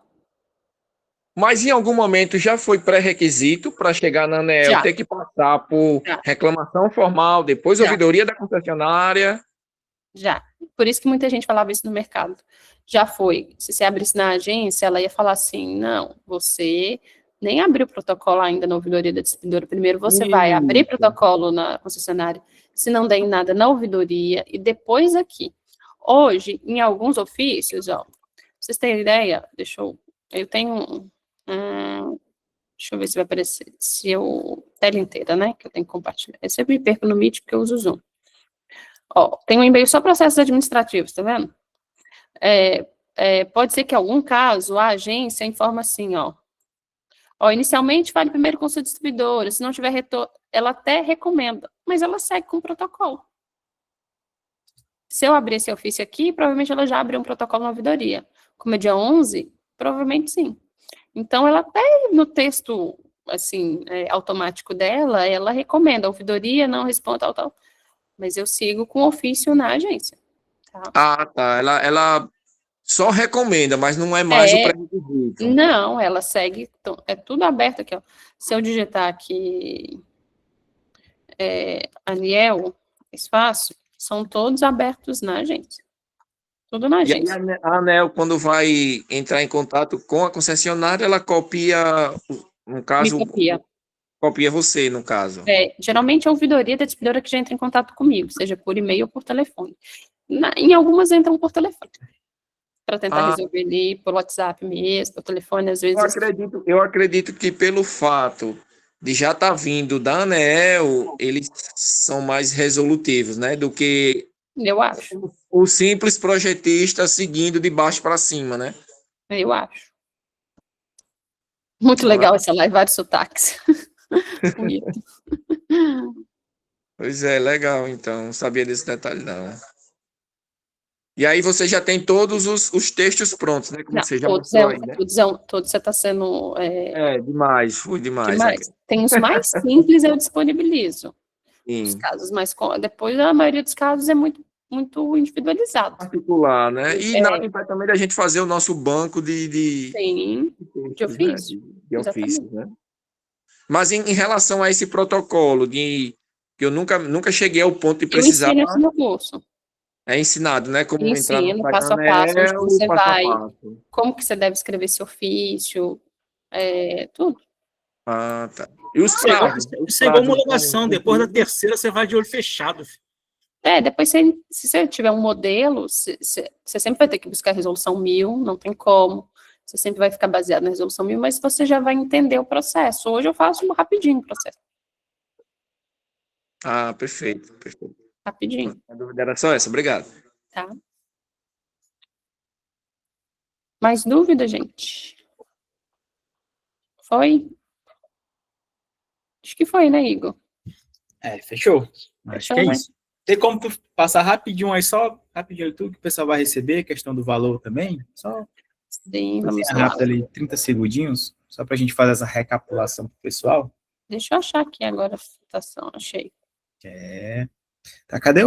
Mas em algum momento já foi pré-requisito para chegar na ANEEL, ter que passar por reclamação formal, depois ouvidoria da concessionária? Já. Por isso que muita gente falava isso no mercado. Já foi. Se você abrisse na agência, ela ia falar assim, não, você nem abriu o protocolo ainda na ouvidoria da distribuidora. Primeiro você vai abrir protocolo na concessionária, se não der em nada na ouvidoria, e depois aqui. Hoje, em alguns ofícios, ó, pra vocês terem ideia, eu tenho deixa eu ver se vai aparecer, tela inteira, né, que eu tenho que compartilhar. Eu sempre me perco no Meet porque eu uso o Zoom. Ó, tem um e-mail só processos administrativos, tá vendo? Pode ser que em algum caso a agência informa assim, ó, Ó, inicialmente, fale primeiro com sua distribuidora. Se não tiver retorno, ela até recomenda, mas ela segue com o protocolo. Se eu abrir esse ofício aqui, provavelmente ela já abriu um protocolo na ouvidoria. Como é dia 11, provavelmente sim. Então, ela até no texto, assim, automático dela, ela recomenda, a ouvidoria não responde, tal. Mas eu sigo com ofício na agência. Tá? Ah, tá. Ela só recomenda, mas não é mais o pré-requisito. Não, ela segue, é tudo aberto aqui, ó. Se eu digitar aqui Aniel, fácil, são todos abertos na agência. Tudo na agência. E aí, a ANEEL, quando vai entrar em contato com a concessionária, ela copia, no caso, copia você, no caso. Geralmente a ouvidoria da distribuidora que já entra em contato comigo, seja por e-mail ou por telefone. Em algumas entram por telefone, para tentar resolver ali por WhatsApp mesmo, por telefone, às vezes. Eu acredito que pelo fato de já estar vindo da ANEEL, eles são mais resolutivos, né, do que eu acho o simples projetista seguindo de baixo para cima, né? Eu acho. Muito legal essa live, vários sotaques. Bonito. Pois é, legal, então. Não sabia desse detalhe, não. E aí você já tem todos os textos prontos, né? Como Não, você já mostrou aí, né? Todos você está sendo... demais, foi demais. Demais. Tem os mais simples, eu disponibilizo. Sim. Os casos mais... Depois, a maioria dos casos é muito individualizado. Particular, né? E nada impede também da gente fazer o nosso banco de ofício. Né? De ofício, né? Mas em relação a esse protocolo, que eu nunca cheguei ao ponto de precisar... Eu ensino isso no curso. É ensinado, né? Como entrar no passo a passo, onde você vai, como que você deve escrever esse ofício, tudo. Ah, tá. E os prazos? Isso é igual homologação, depois da terceira você vai de olho fechado. Depois se você tiver um modelo, você sempre vai ter que buscar a resolução 1000, não tem como. Você sempre vai ficar baseado na resolução 1000, mas você já vai entender o processo. Hoje eu faço rapidinho o processo. Ah, perfeito. Rapidinho. A dúvida era só essa, obrigado. Tá. Mais dúvida, gente? Foi? Acho que foi, né, Igor? Fechou. Acho que é isso. Tem como tu passar rapidinho aí, só rapidinho tudo que o pessoal vai receber, questão do valor também? Só sim, vamos rápido ali, 30 segundinhos, só para a gente fazer essa recapitulação pro pessoal. Deixa eu achar aqui agora a citação, achei. Tá, cadê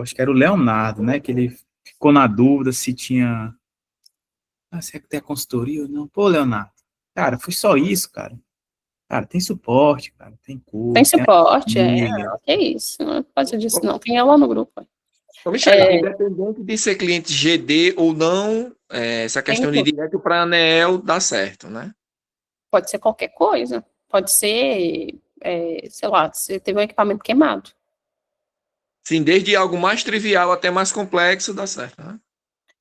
acho que era o Leonardo, né, que ele ficou na dúvida se tinha... será que tem a consultoria ou não? Pô, Leonardo, cara, foi só isso, cara. Cara, tem suporte, cara, tem curso. Tem suporte, que isso, não pode disso não, tem ela no grupo. Michele, independente de ser cliente GD ou não, essa questão de direto para a ANEEL dá certo, né? Pode ser qualquer coisa, pode ser, sei lá, você teve um equipamento queimado. Sim, desde algo mais trivial até mais complexo, dá certo, né?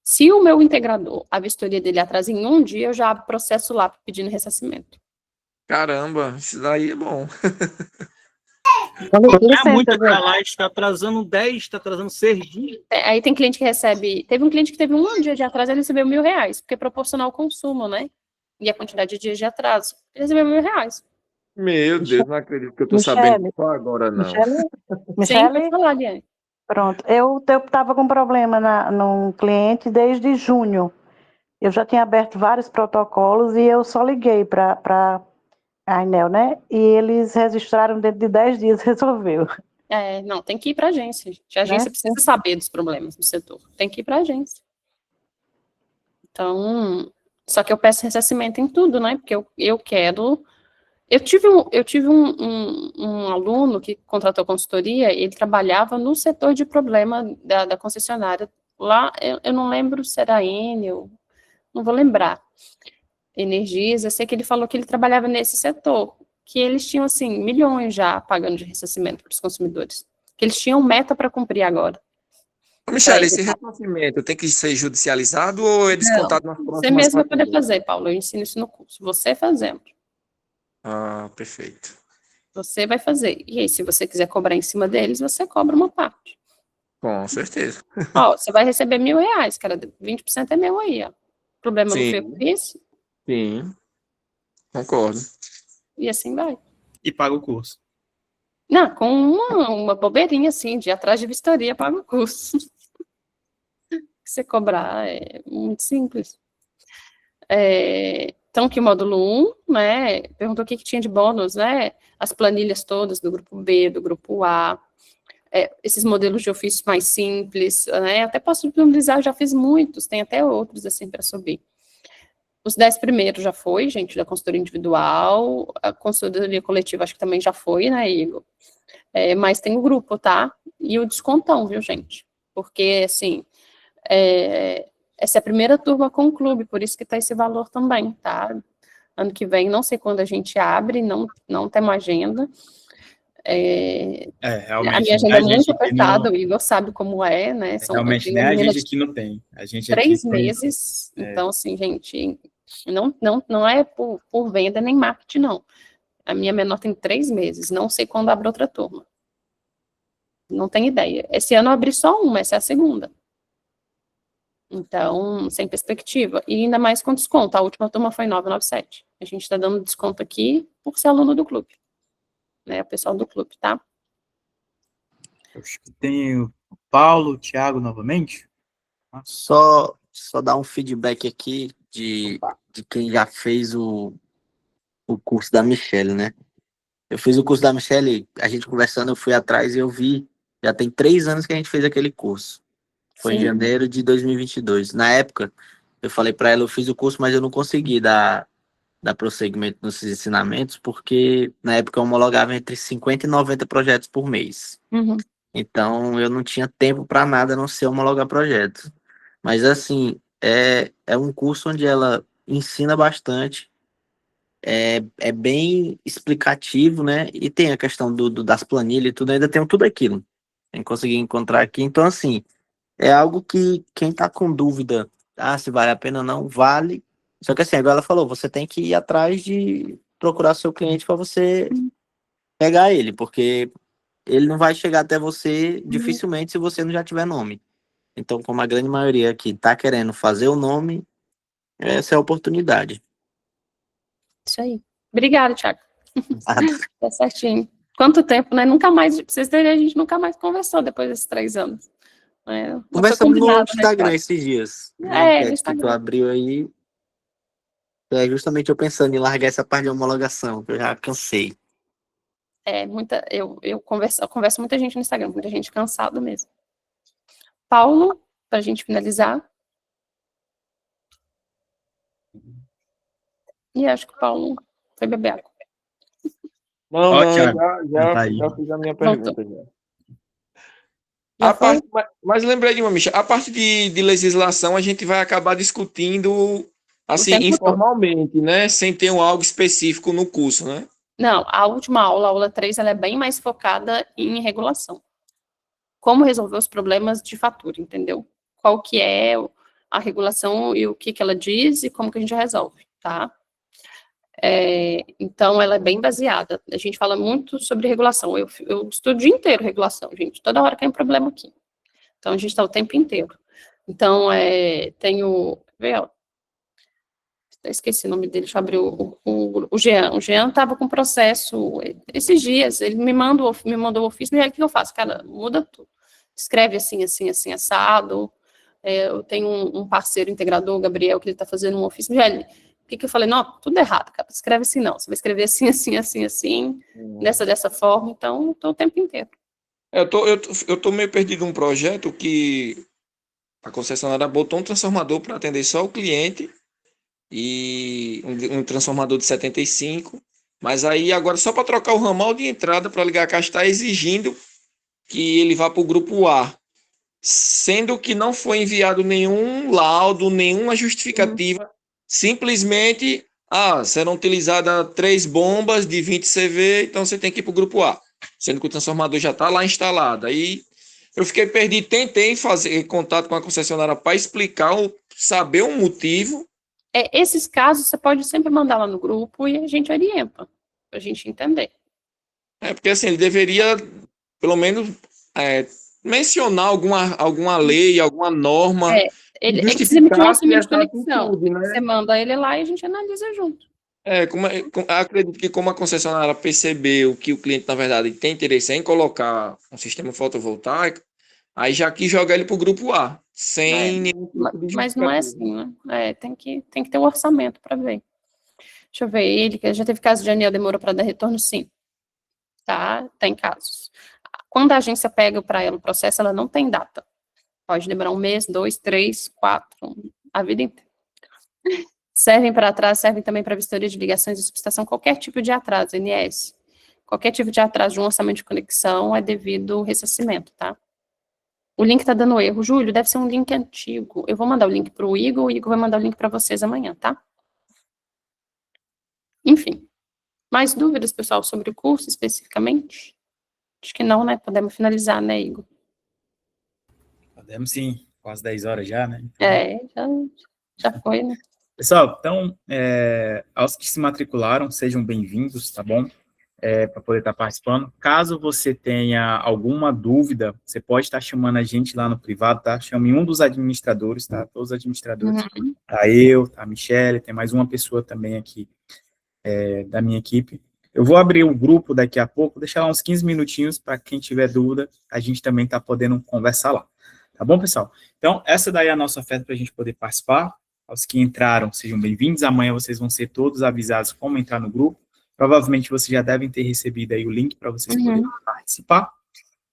Se o meu integrador, a vistoria dele atrasa em um dia, eu já abro processo lá pedindo ressarcimento. Caramba, isso daí é bom. Não é muito pra lá, está atrasando 10, está atrasando 6 dias. Aí tem cliente que recebe... Teve um cliente que teve um dia de atraso, ele recebeu R$1.000, porque é proporcional ao consumo, né? E a quantidade de dias de atraso. Ele recebeu R$1.000. Meu Deus, não acredito que eu estou sabendo só agora, não. Michele? Sim, falar, Liane. Pronto, eu estava com problema num cliente desde junho. Eu já tinha aberto vários protocolos e eu só liguei para a ANEEL, né? E eles registraram dentro de 10 dias, resolveu. Não, tem que ir para a agência. A agência precisa saber dos problemas do setor. Tem que ir para a agência. Então, só que eu peço ressarcimento em tudo, né? Porque eu quero... Eu tive um aluno que contratou consultoria, ele trabalhava no setor de problema da concessionária. Lá, eu não lembro se era Enel, não vou lembrar. Energisa, eu sei que ele falou que ele trabalhava nesse setor, que eles tinham, assim, milhões já pagando de ressarcimento para os consumidores. Que eles tinham meta para cumprir agora. Michele, esse ressarcimento tem que ser judicializado ou é descontado nas próximas Você mesmo vai poder fazer, Paulo, eu ensino isso no curso. Você fazendo. Ah, perfeito. Você vai fazer. E aí, se você quiser cobrar em cima deles, você cobra uma parte. Com certeza. Você vai receber R$1.000, cara. 20% é meu aí, ó. Problema do Sim. FEPIS? Sim. concordo. E assim vai. E paga o curso. Não, com uma bobeirinha assim, de ir atrás de vistoria, paga o curso. Que você cobrar é muito simples. Então, aqui o módulo 1, né, perguntou o que tinha de bônus, né, as planilhas todas do grupo B, do grupo A, esses modelos de ofício mais simples, né, até posso disponibilizar, já fiz muitos, tem até outros, assim, para subir. Os 10 primeiros já foi, gente, da consultoria individual, a consultoria coletiva acho que também já foi, né, Igor? Mas tem o grupo, tá? E o descontão, viu, gente? Porque, assim, essa é a primeira turma com o clube, por isso que tá esse valor também, tá? Ano que vem, não sei quando a gente abre, não temos agenda. Realmente, a minha agenda é muito apertada, o Igor sabe como é, né? Realmente, nem a gente aqui não tem. A gente 3 aqui meses, então, assim, gente, não é por venda nem marketing, não. A minha menor tem 3 meses, não sei quando abre outra turma. Não tenho ideia. Esse ano eu abri só uma, essa é a segunda. Então, sem perspectiva. E ainda mais com desconto. A última turma foi 997. A gente está dando desconto aqui por ser aluno do clube. Né, o pessoal do clube, tá? Acho que tem o Paulo, o Thiago novamente. Só dar um feedback aqui de quem já fez o curso da Michelle, né? Eu fiz o curso da Michelle, a gente conversando, eu fui atrás e eu vi, já tem 3 anos que a gente fez aquele curso. Foi em janeiro de 2022. Na época, eu falei para ela, eu fiz o curso, mas eu não consegui dar prosseguimento nos ensinamentos, porque na época eu homologava entre 50 e 90 projetos por mês. Uhum. Então, eu não tinha tempo para nada a não ser homologar projetos. Mas, assim, é um curso onde ela ensina bastante, é bem explicativo, né? E tem a questão das planilhas e tudo, ainda tem tudo aquilo. Tem que conseguir encontrar aqui. Então, assim, é algo que quem tá com dúvida, se vale a pena ou não, vale. Só que assim, agora ela falou, você tem que ir atrás de procurar seu cliente para você pegar ele, porque ele não vai chegar até você dificilmente se você não já tiver nome. Então, como a grande maioria aqui tá querendo fazer o nome, essa é a oportunidade. Isso aí. Obrigada, Thiago. Tá certinho. Quanto tempo, né? Nunca mais, pra vocês terem, a gente nunca mais conversou depois desses 3 anos. Conversamos no Instagram esses dias. No Que Instagram. tu abriu aí. Justamente eu pensando em largar essa parte de homologação, que eu já cansei. Eu converso com muita gente no Instagram, muita gente cansada mesmo. Paulo, pra gente finalizar. E acho que o Paulo foi beber água. Não, Thiago, já fiz a minha pergunta. Mas lembrei de uma, Michel, a parte de legislação a gente vai acabar discutindo assim, informalmente, né? Sem ter algo específico no curso, né? Não, a última aula, a aula 3, ela é bem mais focada em regulação. Como resolver os problemas de fatura, entendeu? Qual que é a regulação e o que ela diz e como que a gente resolve, tá? Então, ela é bem baseada. A gente fala muito sobre regulação. Eu estudo o dia inteiro regulação, gente. Toda hora tem um problema aqui. Então, a gente está o tempo inteiro. Então, tem o... Esqueci o nome dele, deixa eu abrir o Jean. O Jean estava com processo esses dias, ele me mandou o ofício, e aí o que eu faço? Cara, muda tudo. Escreve assim, assim, assim, assado. Eu tenho um parceiro integrador, o Gabriel, que ele está fazendo um ofício. O que eu falei? Não, tudo errado, cara. Escreve assim, não. Você vai escrever assim, assim, assim, assim, dessa forma. Então, estou o tempo inteiro. Eu tô meio perdido num projeto que a concessionária botou um transformador para atender só o cliente e um transformador de 75, mas aí agora só para trocar o ramal de entrada para ligar a caixa está exigindo que ele vá para o grupo A, sendo que não foi enviado nenhum laudo, nenhuma justificativa, simplesmente serão utilizadas 3 bombas de 20 CV, então você tem que ir para o grupo A, sendo que o transformador já está lá instalado. Aí eu fiquei perdido, tentei fazer contato com a concessionária para explicar, saber o motivo. Esses casos você pode sempre mandar lá no grupo e a gente orienta, para a gente entender. Porque assim, ele deveria, pelo menos, mencionar alguma lei, alguma norma. Ele precisa emitir um orçamento de conexão. Né? Você manda ele lá e a gente analisa junto. Acredito que como a concessionária percebeu que o cliente, na verdade, tem interesse em colocar um sistema fotovoltaico, aí já quis jogar ele para o grupo A, sem nenhum tipo de Mas não é justificativa. assim, né? Tem que ter um orçamento para ver. Deixa eu ver, ele, que já teve caso de anel, demorou para dar retorno? Sim. Tá? Tem casos. Quando a agência pega para ela o processo, ela não tem data. Pode demorar 1 mês, 2, 3, 4, a vida inteira. Servem para atraso, servem também para vistoria de ligações de subestação, qualquer tipo de atraso, NS. Qualquer tipo de atraso de um orçamento de conexão é devido ao ressarcimento, tá? O link tá dando erro. Júlio, deve ser um link antigo. Eu vou mandar o link para o Igor vai mandar o link para vocês amanhã, tá? Enfim. Mais dúvidas, pessoal, sobre o curso especificamente? Acho que não, né? Podemos finalizar, né, Igor? Podemos sim, quase 10 horas já, né? Então, Já foi, né? Pessoal, então, aos que se matricularam, sejam bem-vindos, tá bom? Para poder estar participando. Caso você tenha alguma dúvida, você pode estar chamando a gente lá no privado, tá? Chame um dos administradores, tá? Todos os administradores. Uhum. Tá eu, tá a Michelle, tem mais uma pessoa também aqui da minha equipe. Eu vou abrir o grupo daqui a pouco, deixar lá uns 15 minutinhos para quem tiver dúvida, a gente também tá podendo conversar lá. Tá bom, pessoal? Então, essa daí é a nossa oferta para a gente poder participar. Aos que entraram, sejam bem-vindos. Amanhã vocês vão ser todos avisados como entrar no grupo. Provavelmente vocês já devem ter recebido aí o link para vocês poderem participar.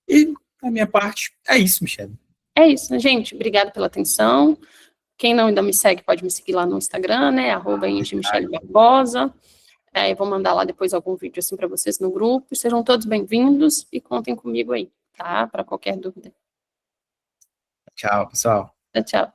E, da minha parte, é isso, Michelle. É isso, gente. Obrigada pela atenção. Quem não ainda me segue, pode me seguir lá no Instagram, né? @Michelle Barbosa. Eu vou mandar lá depois algum vídeo assim para vocês no grupo. Sejam todos bem-vindos e contem comigo aí, tá? Para qualquer dúvida. Tchau, pessoal. Tchau.